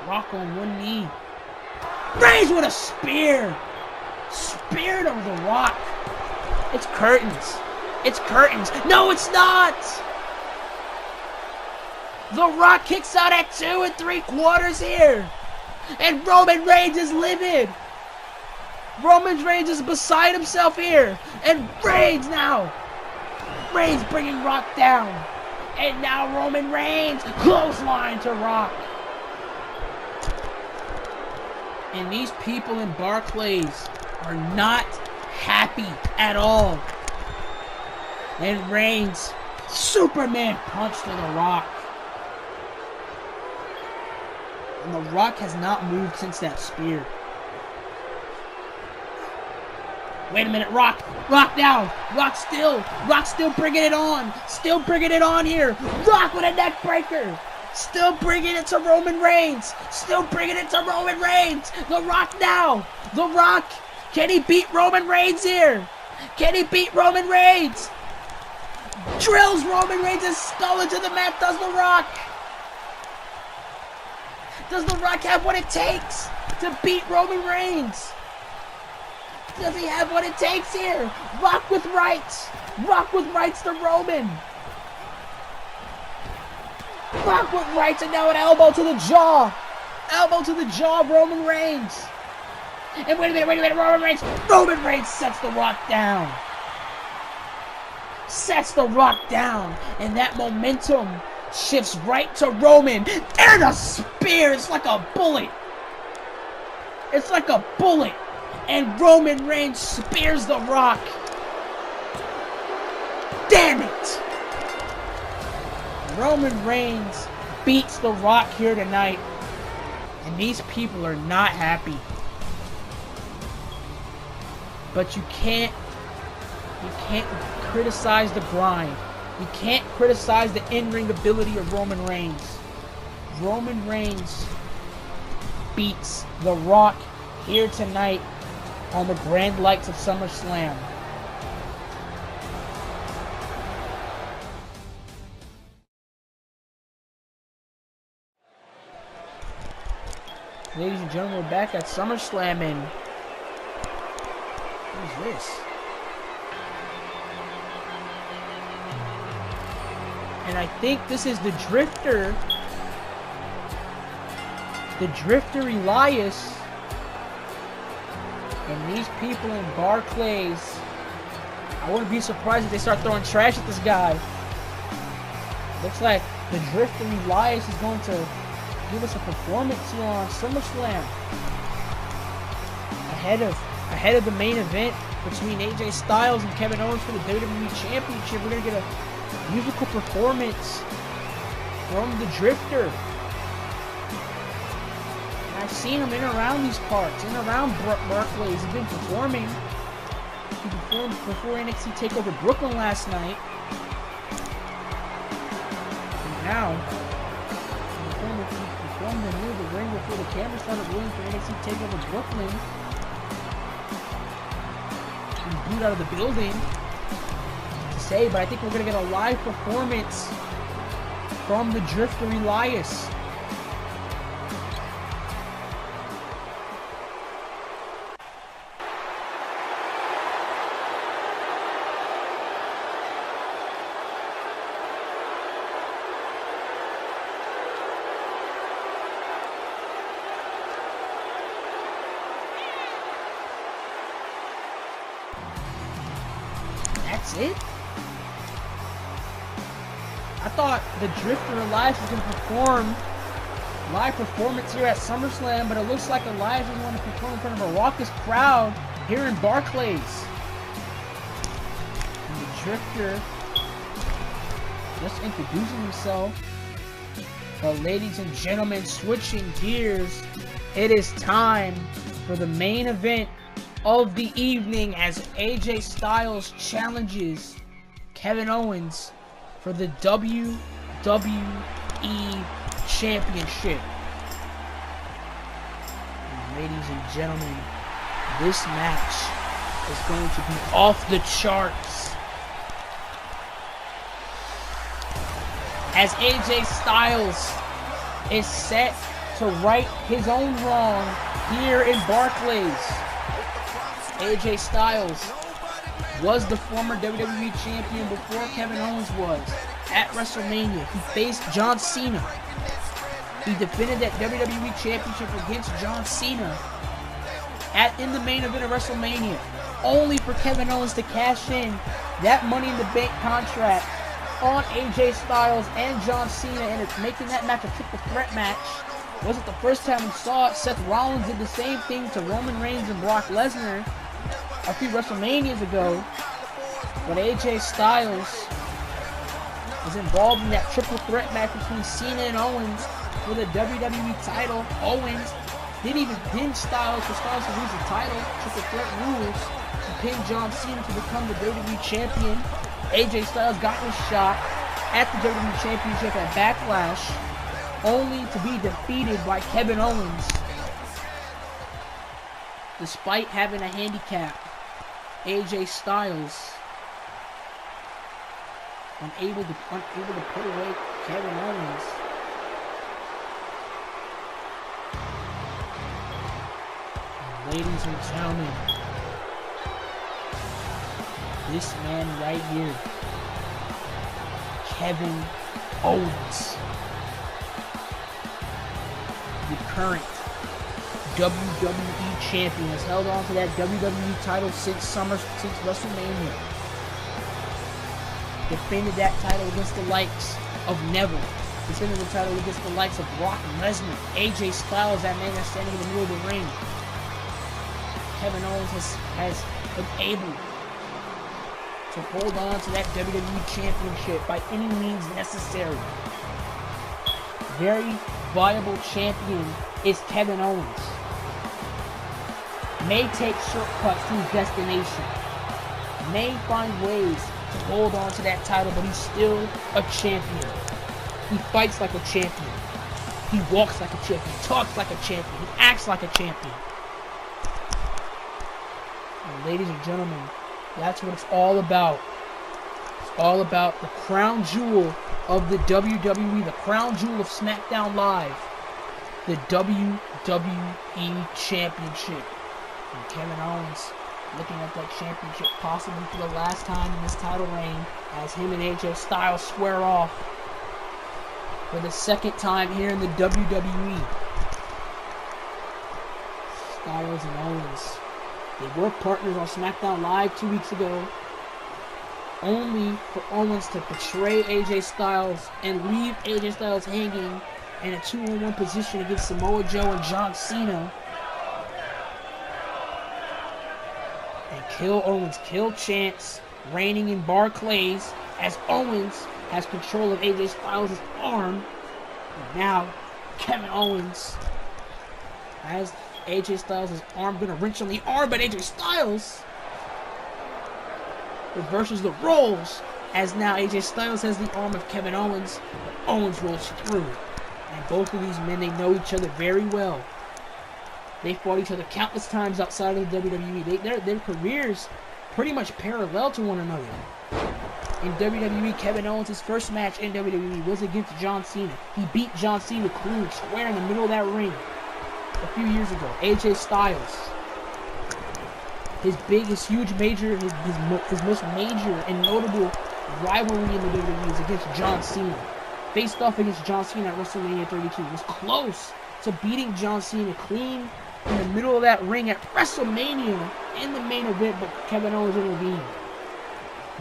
Rock on one knee. Reigns with a spear. Spear to The Rock. It's curtains. It's curtains. No, it's not. The Rock kicks out at 2 3/4 here. And Roman Reigns is livid. Roman Reigns is beside himself here. And Reigns now. Reigns bringing Rock down. And now Roman Reigns clothesline to Rock. And these people in Barclays are not happy at all. And Reigns, Superman punch to The Rock. And The Rock has not moved since that spear. Wait a minute, Rock now. Rock still bringing it on. Still bringing it on here. Rock with a neck breaker. Still bringing it to Roman Reigns. Still bringing it to Roman Reigns. The Rock now. The Rock. Can he beat Roman Reigns here? Can he beat Roman Reigns? Drills Roman Reigns' skull into the mat. Does The Rock? Does The Rock have what it takes to beat Roman Reigns? Does he have what it takes here? Rock with rights. Rock with rights to Roman. Rock with rights, and now an elbow to the jaw. Elbow to the jaw, Roman Reigns. And wait a minute, Roman Reigns sets The Rock down. Sets The Rock down, and that momentum shifts right to Roman. And a spear, it's like a bullet. It's like a bullet. And Roman Reigns spears The Rock. Damn it! Roman Reigns beats The Rock here tonight. And these people are not happy. But you can't criticize the grind. You can't criticize the in-ring ability of Roman Reigns. Roman Reigns beats The Rock here tonight on the grand lights of SummerSlam. Ladies and gentlemen, we're back at SummerSlam, and what is this? And I think this is the Drifter. The Drifter Elias. And these people in Barclays, I wouldn't be surprised if they start throwing trash at this guy. Looks like the Drifter Elias is going to give us a performance here on SummerSlam. Ahead of the main event between AJ Styles and Kevin Owens for the WWE Championship, we're going to get a musical performance from the Drifter. I've seen him in and around these parts, in and around Barclays. He's been performing. He performed before NXT TakeOver Brooklyn last night. And now, he performed near the ring before the camera started rolling for NXT TakeOver Brooklyn. booed out of the building to say, but I think we're going to get a live performance from the Drifter Elias. That's it? I thought the Drifter Elias was going to perform live performance here at SummerSlam, but it looks like Elias is going to perform in front of a raucous crowd here in Barclays. And the Drifter just introducing himself. But ladies and gentlemen, switching gears, it is time for the main event of the evening as AJ Styles challenges Kevin Owens for the WWE Championship. And ladies and gentlemen, this match is going to be off the charts as AJ Styles is set to right his own wrong here in Barclays. AJ Styles was the former WWE Champion before Kevin Owens was. At WrestleMania, he faced John Cena. He defended that WWE Championship against John Cena in the main event of WrestleMania, only for Kevin Owens to cash in that Money in the Bank contract on AJ Styles and John Cena, and it's making that match a triple threat match. Wasn't the first time we saw it. Seth Rollins did the same thing to Roman Reigns and Brock Lesnar a few WrestleManias ago, but AJ Styles was involved in that triple threat match between Cena and Owens for the WWE title. Owens didn't even pin Styles for Styles to lose the title. Triple threat rules to pin John Cena to become the WWE Champion. AJ Styles got his shot at the WWE Championship at Backlash, only to be defeated by Kevin Owens. Despite having a handicap, AJ Styles unable to put away Kevin Owens. And ladies and gentlemen, this man right here, Kevin Owens, the current WWE Champion, has held on to that WWE title since WrestleMania. Defended that title against the likes of Neville. Defended the title against the likes of Brock Lesnar. AJ Styles, that man that's standing in the middle of the ring. Kevin Owens has been able to hold on to that WWE Championship by any means necessary. Very viable champion is Kevin Owens. May take shortcuts to his destination. May find ways to hold on to that title, but he's still a champion. He fights like a champion. He walks like a champion. He talks like a champion. He acts like a champion. And ladies and gentlemen, that's what it's all about. It's all about the crown jewel of the WWE, the crown jewel of SmackDown Live, the WWE Championship. And Kevin Owens looking at that championship possibly for the last time in this title reign as him and AJ Styles square off for the second time here in the WWE. Styles and Owens, they were partners on SmackDown Live 2 weeks ago, only for Owens to betray AJ Styles and leave AJ Styles hanging in a 2-on-1 position against Samoa Joe and John Cena. And kill Owens, kill Chance, reigning in Barclays as Owens has control of AJ Styles' arm. And now Kevin Owens has AJ Styles' arm, gonna wrench on the arm, but AJ Styles reverses the roles as now AJ Styles has the arm of Kevin Owens, but Owens rolls through. And both of these men, they know each other very well. They fought each other countless times outside of the WWE. Their careers pretty much parallel to one another. In WWE, Kevin Owens' first match in WWE was against John Cena. He beat John Cena clean, square in the middle of that ring a few years ago. AJ Styles. His most major and notable rivalry in the WWE is against John Cena. Faced off against John Cena at WrestleMania 32. Was close to beating John Cena clean in the middle of that ring at WrestleMania in the main event, but Kevin Owens intervened.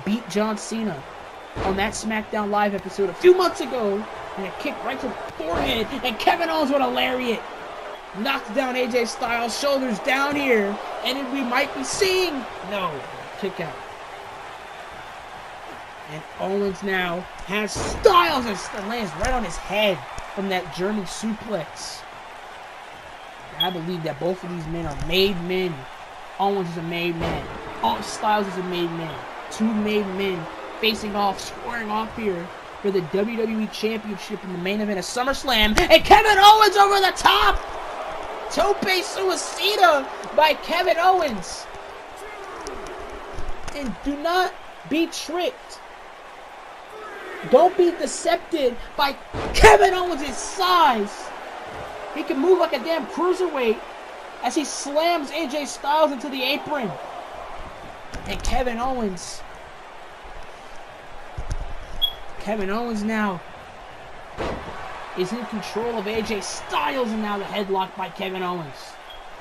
Beat John Cena on that SmackDown Live episode a few months ago, and a kick right to the forehead, and Kevin Owens with a lariat. Knocks down AJ Styles, shoulders down here, and then we might be seeing, no, kick out. And Owens now has Styles and lands right on his head from that German suplex. I believe that both of these men are made men. Owens is a made man. Styles is a made man. Two made men facing off, squaring off here for the WWE Championship in the main event of SummerSlam. And Kevin Owens over the top! Tope Suicida by Kevin Owens. And do not be tricked. Don't be decepted by Kevin Owens' size. He can move like a damn cruiserweight as he slams AJ Styles into the apron. And Kevin Owens now is in control of AJ Styles, and now the headlock by Kevin Owens.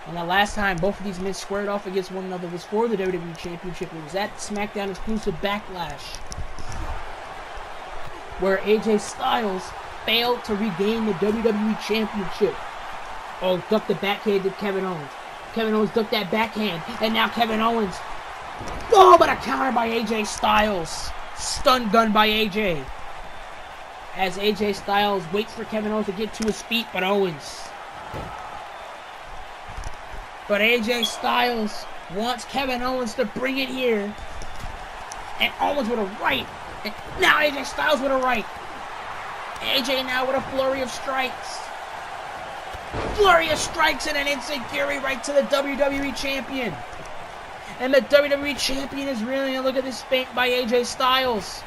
And the last time both of these men squared off against one another was for the WWE Championship. It was at SmackDown exclusive Backlash, where AJ Styles failed to regain the WWE Championship. Oh, ducked the backhand to Kevin Owens. Kevin Owens ducked that backhand, and now Kevin Owens. Oh, but a counter by AJ Styles. Stun gun by AJ. As AJ Styles waits for Kevin Owens to get to his feet, but AJ Styles wants Kevin Owens to bring it here. And Owens with a right. And now AJ Styles with a right. AJ now with a flurry of strikes. Flurry of strikes and an enziguri right to the WWE Champion. And the WWE Champion is reeling. And look at this feint by AJ Styles.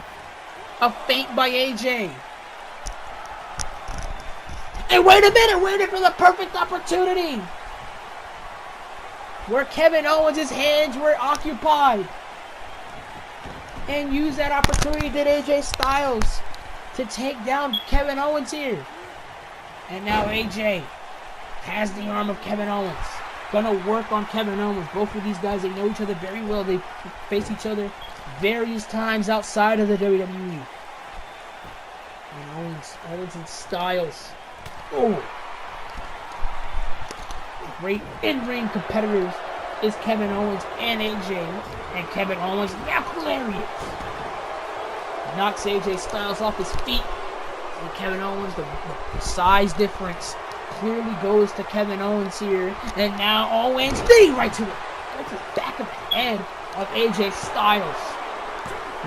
A feint by AJ. And wait a minute, waited for the perfect opportunity. Where Kevin Owens' hands were occupied. And used that opportunity, did AJ Styles, to take down Kevin Owens here. And now AJ has the arm of Kevin Owens. Gonna work on Kevin Owens. Both of these guys, they know each other very well. They face each other various times outside of the WWE. And Owens and Styles. Oh! Great in-ring competitors is Kevin Owens and AJ. And Kevin Owens now lariat. Knocks AJ Styles off his feet. And Kevin Owens, the size difference clearly goes to Kevin Owens here. And now Owens, knee right to the back of the head of AJ Styles.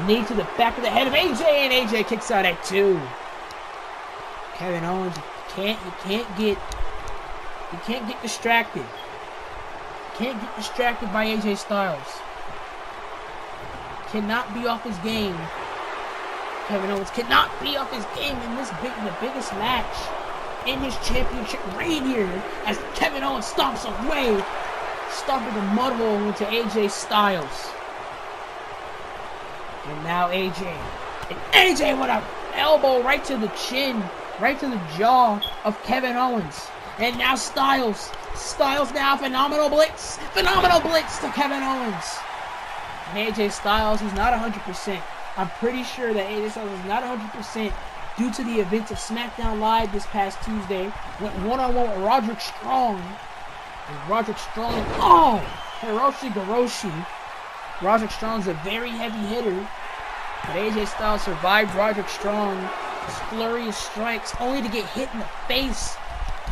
Knee to the back of the head of AJ, and AJ kicks out at 2. Kevin Owens, you can't get distracted. You can't get distracted by AJ Styles. Cannot be off his game. Kevin Owens cannot be off his game in the biggest match in his championship reign here, as Kevin Owens stomps away, stomping the mud hole into AJ Styles. And now AJ with an elbow right to the chin, right to the jaw of Kevin Owens. And now Styles now phenomenal blitz to Kevin Owens. And AJ Styles is not 100%. I'm pretty sure that AJ Styles is not 100% due to the events of SmackDown Live this past Tuesday. Went one-on-one with Roderick Strong. And Roderick Strong, Hiroshi Goroshi. Roderick Strong's a very heavy hitter. But AJ Styles survived Roderick Strong's flurry of strikes, only to get hit in the face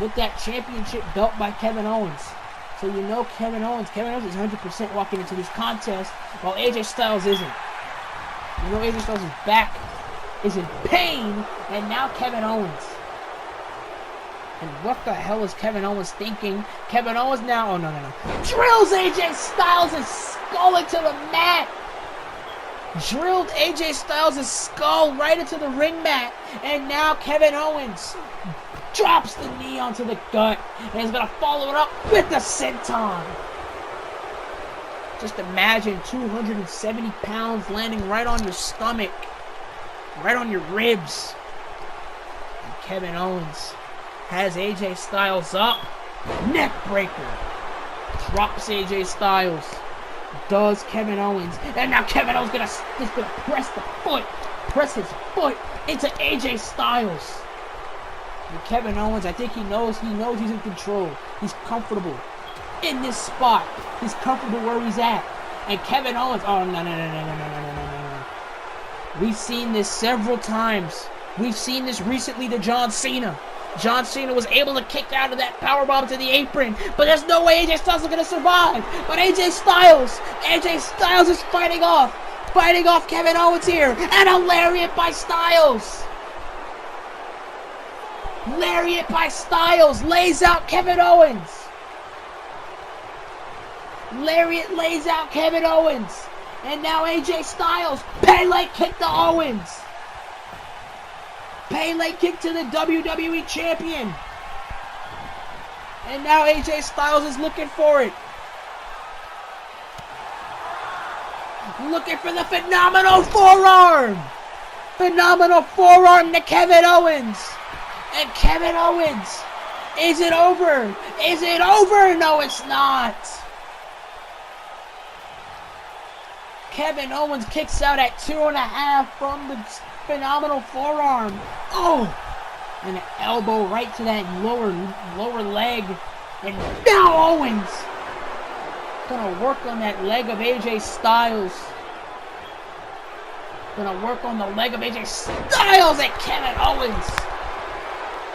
with that championship belt by Kevin Owens. So you know Kevin Owens is 100% walking into this contest, while AJ Styles isn't. You know AJ Styles' back is in pain, and now Kevin Owens. And what the hell is Kevin Owens thinking? Kevin Owens now, drills AJ Styles and skull into the mat. Drilled AJ Styles' skull right into the ring mat. And now Kevin Owens drops the knee onto the gut. And he's going to follow it up with the senton. Just imagine 270 pounds landing right on your stomach. Right on your ribs. And Kevin Owens has AJ Styles up. Neck breaker. Drops AJ Styles. Does Kevin Owens. And now Kevin Owens is gonna press his foot into AJ Styles. And Kevin Owens, I think he knows he's in control. He's comfortable in this spot. He's comfortable where he's at. And Kevin Owens, oh no. We've seen this several times. We've seen this recently to John Cena. John Cena was able to kick out of that powerbomb to the apron, but there's no way AJ Styles is going to survive. But AJ Styles is fighting off Kevin Owens here, and a lariat by Styles. Lariat by Styles lays out Kevin Owens. Lariat lays out Kevin Owens, and now AJ Styles Pele kick to Owens. Pele kick to the WWE Champion. And now AJ Styles is looking for it. Looking for the phenomenal forearm. Phenomenal forearm to Kevin Owens. And Kevin Owens. Is it over? Is it over? No, it's not. Kevin Owens kicks out at 2.5 from the phenomenal forearm. Oh! And an elbow right to that lower leg. And now Owens gonna work on that leg of AJ Styles. Gonna work on the leg of AJ Styles, and Kevin Owens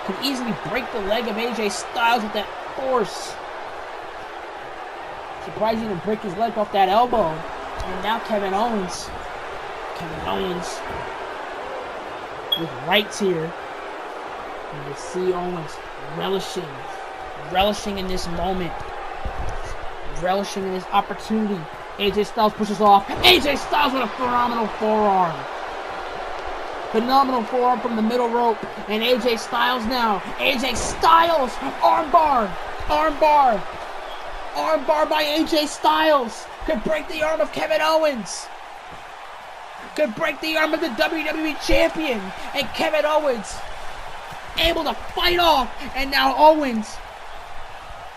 could easily break the leg of AJ Styles with that force. Surprised he didn't break his leg off that elbow. And now Kevin Owens with rights here. And you see Owens relishing in this moment. Relishing in this opportunity. AJ Styles pushes off. AJ Styles with a phenomenal forearm. Phenomenal forearm from the middle rope. And AJ Styles now. AJ Styles. Armbar. Armbar. Armbar by AJ Styles. Could break the arm of Kevin Owens. Could break the arm of the WWE Champion. And Kevin Owens able to fight off. And now Owens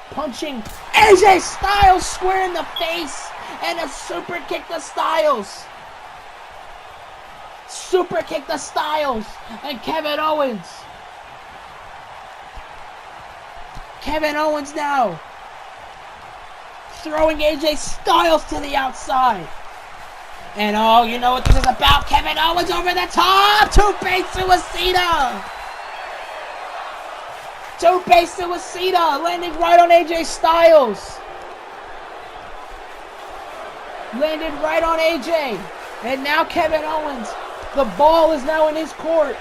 punching AJ Styles square in the face. And a super kick to Styles. Super kick to Styles. And Kevin Owens. Kevin Owens now throwing AJ Styles to the outside. And oh, you know what this is about. Kevin Owens over the top. Two-face suicida. Two-face suicida. Landing right on AJ Styles. Landed right on AJ. And now Kevin Owens. The ball is now in his court.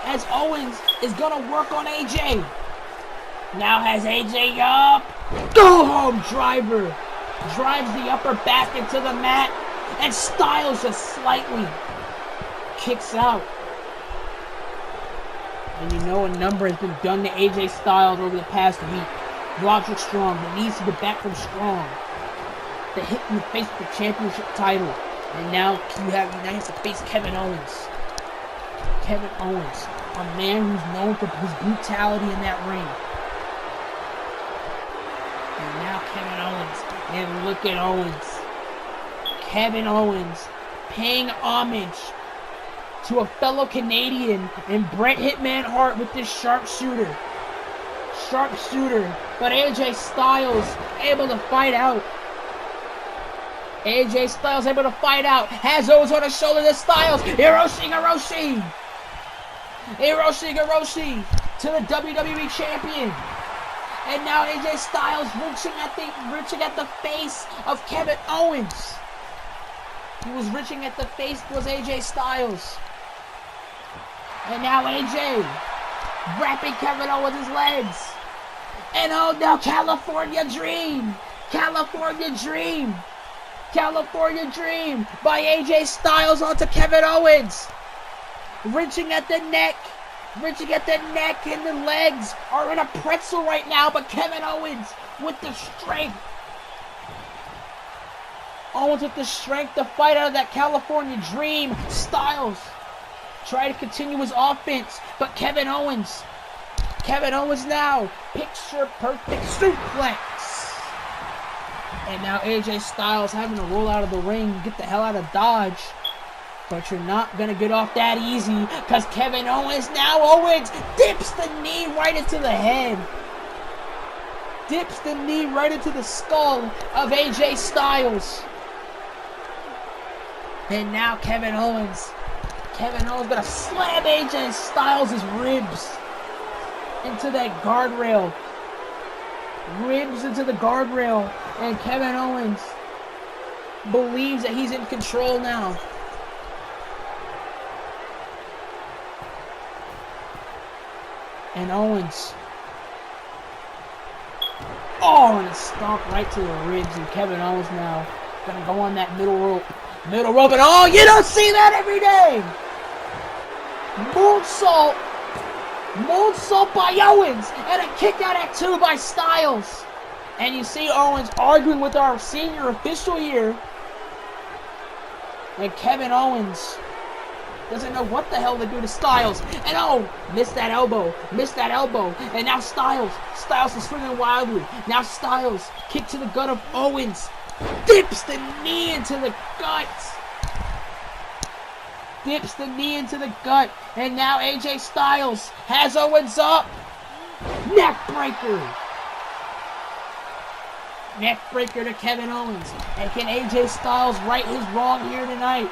As Owens is going to work on AJ. Now has AJ up. Go home driver. Drives the upper back into the mat. And Styles just slightly kicks out. And you know a number has been done to AJ Styles over the past week. Roderick Strong, the knees to the back from Strong. The hit in the face of the championship title. And now you have to face Kevin Owens. Kevin Owens, a man who's known for his brutality in that ring. And now Kevin Owens. And look at Owens. Kevin Owens paying homage to a fellow Canadian and Bret Hitman Hart with this sharpshooter. Sharpshooter. But AJ Styles able to fight out. AJ Styles able to fight out. Has Owens on his shoulder to Styles. Hiroshi to the WWE Champion. And now AJ Styles reaching at the face of Kevin Owens. He was reaching at the face was AJ Styles. And now AJ wrapping Kevin Owens' legs. And oh, now California Dream. California Dream by AJ Styles onto Kevin Owens. Wrenching at the neck. Wrenching at the neck, and the legs are in a pretzel right now, but Kevin Owens with the strength. Owens with the strength to fight out of that California Dream. Styles try to continue his offense, but Kevin Owens now, picture perfect suplex. And now AJ Styles having to roll out of the ring, get the hell out of Dodge. But you're not going to get off that easy, because Kevin Owens dips the knee right into the head. Dips the knee right into the skull of AJ Styles. And now Kevin Owens going to slam AJ Styles' ribs into that guardrail. Ribs into the guardrail. And Kevin Owens believes that he's in control now. And Owens. Oh, and a stomp right to the ribs. And Kevin Owens now going to go on that middle rope. And oh, you don't see that every day. Moonsault. Moonsault by Owens. And a kick out at 2 by Styles. And you see Owens arguing with our senior official here. And Kevin Owens doesn't know what the hell to do to Styles. And oh, missed that elbow. And now Styles is swinging wildly. Now Styles, kick to the gut of Owens. Dips the knee into the gut. And now AJ Styles has Owens up. Neckbreaker to Kevin Owens. And can AJ Styles right his wrong here tonight?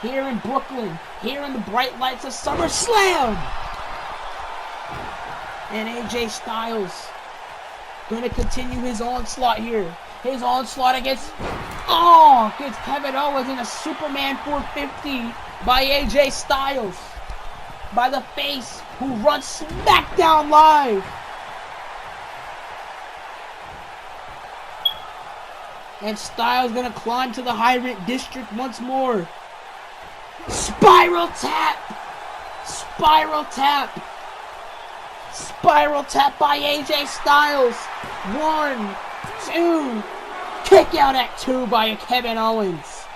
Here in Brooklyn. Here in the bright lights of SummerSlam. And AJ Styles going to continue his onslaught here. His onslaught against Kevin Owens in a Superman 450 by AJ Styles. By the face who runs SmackDown Live. And Styles going to climb to the high rent district once more. Spiral tap by AJ Styles. 1, 2. Kick out at 2 by Kevin Owens.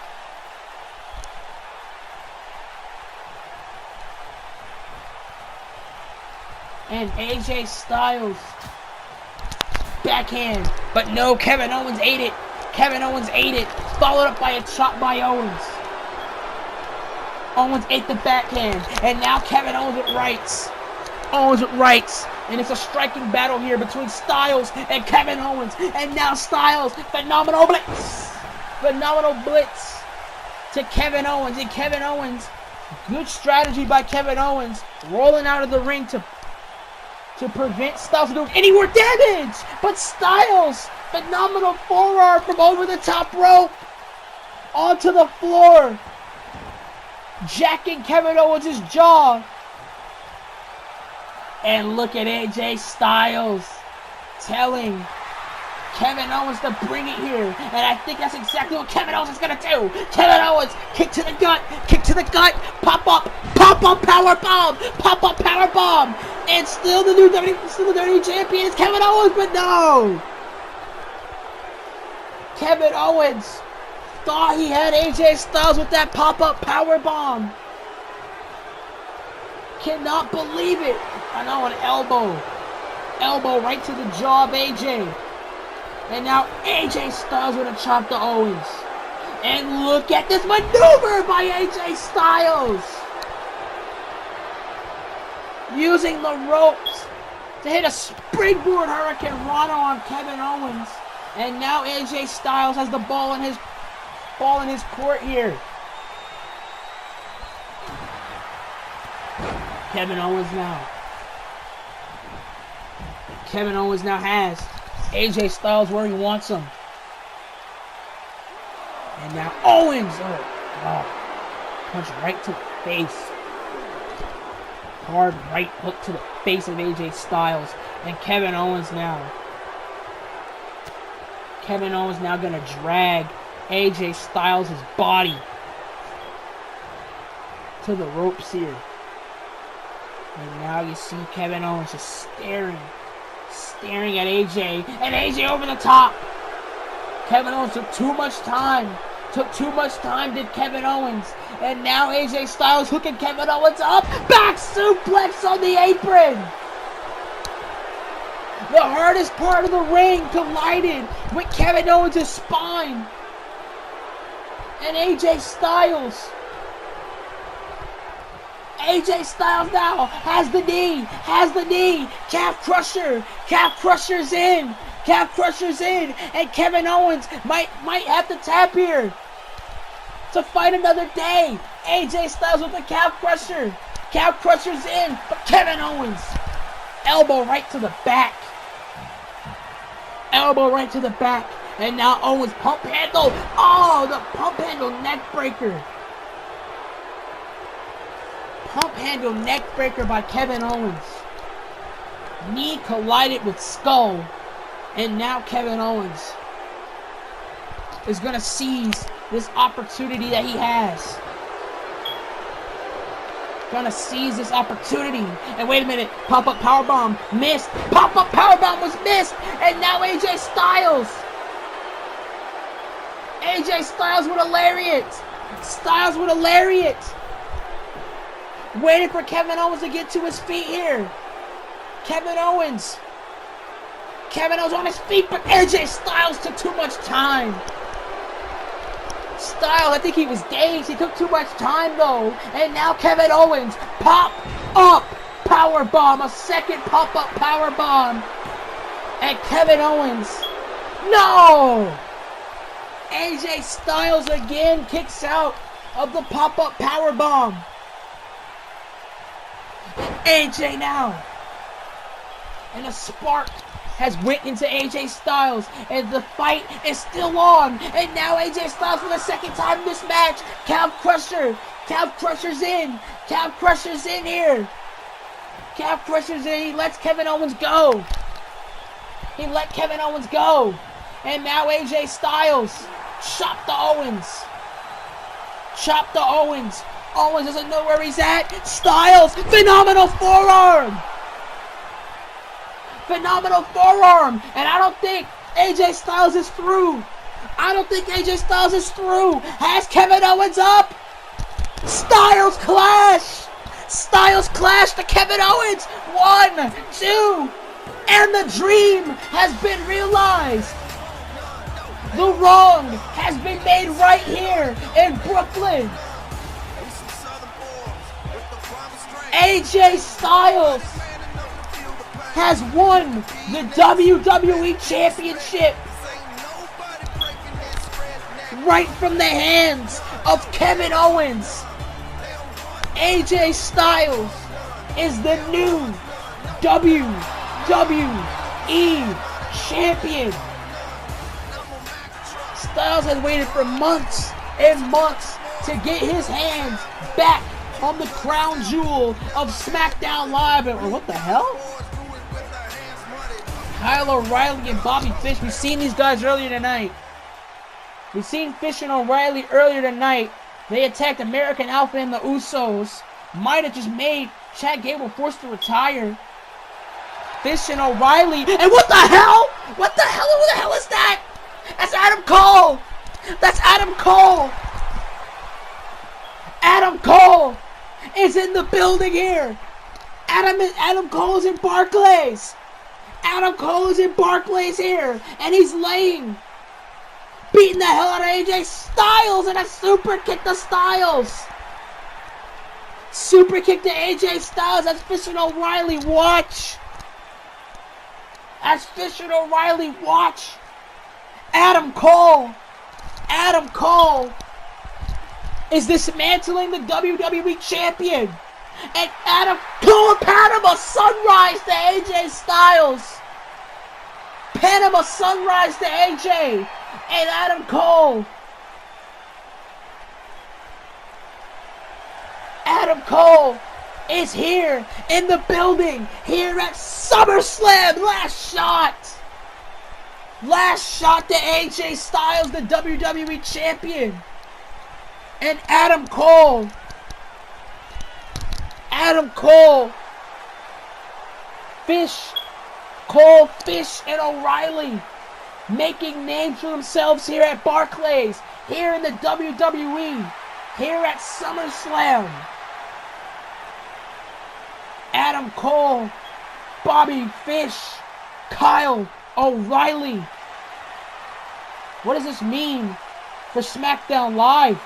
And AJ Styles. Backhand. But no, Kevin Owens ate it. Followed up by a chop by Owens. Owens ate the backhand. And now Kevin Owens with rights. And it's a striking battle here between Styles and Kevin Owens. And now Styles, phenomenal blitz to Kevin Owens. And Kevin Owens, good strategy by Kevin Owens, rolling out of the ring to prevent Styles from doing any more damage. But Styles, phenomenal forearm from over the top rope onto the floor, jacking Kevin Owens' jaw. And look at AJ Styles telling Kevin Owens to bring it here. And I think that's exactly what Kevin Owens is going to do. Kevin Owens, kick to the gut, pop up power bomb. And still the WWE champion is Kevin Owens, but no. Kevin Owens thought he had AJ Styles with that pop-up power bomb. Cannot believe it. I know, an elbow right to the jaw of AJ. And now AJ Styles with a chop to Owens. And look at this maneuver by AJ Styles. Using the ropes to hit a springboard Hurricane Rana on Kevin Owens. And now AJ Styles has the ball in his court here. Kevin Owens now has AJ Styles where he wants him. And now Owens. Punch right to the face. Hard right hook to the face of AJ Styles. And Kevin Owens now going to drag AJ Styles' body to the ropes here. And now you see Kevin Owens just staring at AJ. And AJ over the top. Kevin Owens took too much time. Did Kevin Owens. And now AJ Styles hooking Kevin Owens up. Back suplex on the apron. The hardest part of the ring collided with Kevin Owens' spine. And AJ Styles now has the knee. Calf crusher's in. And Kevin Owens might have to tap here to fight another day. AJ Styles with the calf crusher. Calf crusher's in, but Kevin Owens, elbow right to the back. And now Owens pump handle. Oh, the pump handle neck breaker. Pump handle neck breaker by Kevin Owens. Knee collided with skull. And now Kevin Owens is going to seize this opportunity that he has. Gonna seize this opportunity. And wait a minute. Pop-up powerbomb missed. Pop-up powerbomb was missed. And now AJ Styles. AJ Styles with a lariat. Waiting for Kevin Owens to get to his feet here. Kevin Owens on his feet, but AJ Styles took too much time. I think he was dazed. He took too much time though. And now Kevin Owens, pop-up powerbomb. A second pop-up powerbomb. And Kevin Owens, no! AJ Styles again kicks out of the pop-up powerbomb. AJ now. And a spark has went into AJ Styles, and the fight is still on. And now AJ Styles for the second time in this match. Calf crusher's in. Calf crusher's in here. He lets Kevin Owens go. And now AJ Styles chop the Owens. Owens doesn't know where he's at. Styles, phenomenal forearm. And I don't think AJ Styles is through. Has Kevin Owens up. Styles clash to Kevin Owens. 1, 2. And the dream has been realized. The wrong has been made right here in Brooklyn. AJ Styles has won the WWE Championship right from the hands of Kevin Owens. AJ Styles is the new WWE Champion. Styles has waited for months and months to get his hands back on the crown jewel of SmackDown Live. Or what the hell? Kyle O'Reilly and Bobby Fish. We've seen these guys earlier tonight. We've seen Fish and O'Reilly earlier tonight. They attacked American Alpha and the Usos. Might have just made Chad Gable forced to retire. Fish and O'Reilly. And what the hell? Who the hell is that? That's Adam Cole. Adam Cole is in the building here. Adam Cole is in Barclays. Here, and he's beating the hell out of AJ Styles, and a super kick to Styles. Super kick to AJ Styles. That's Fish and O'Reilly. Watch. Adam Cole is dismantling the WWE Champion. And Adam Cole, Panama Sunrise to AJ Styles. And Adam Cole is here in the building, here at SummerSlam. Last shot. Last shot to AJ Styles, the WWE Champion. And Adam Cole. Fish, and O'Reilly making names for themselves here at Barclays, here in the WWE, here at SummerSlam. Adam Cole, Bobby Fish, Kyle O'Reilly. What does this mean for SmackDown Live?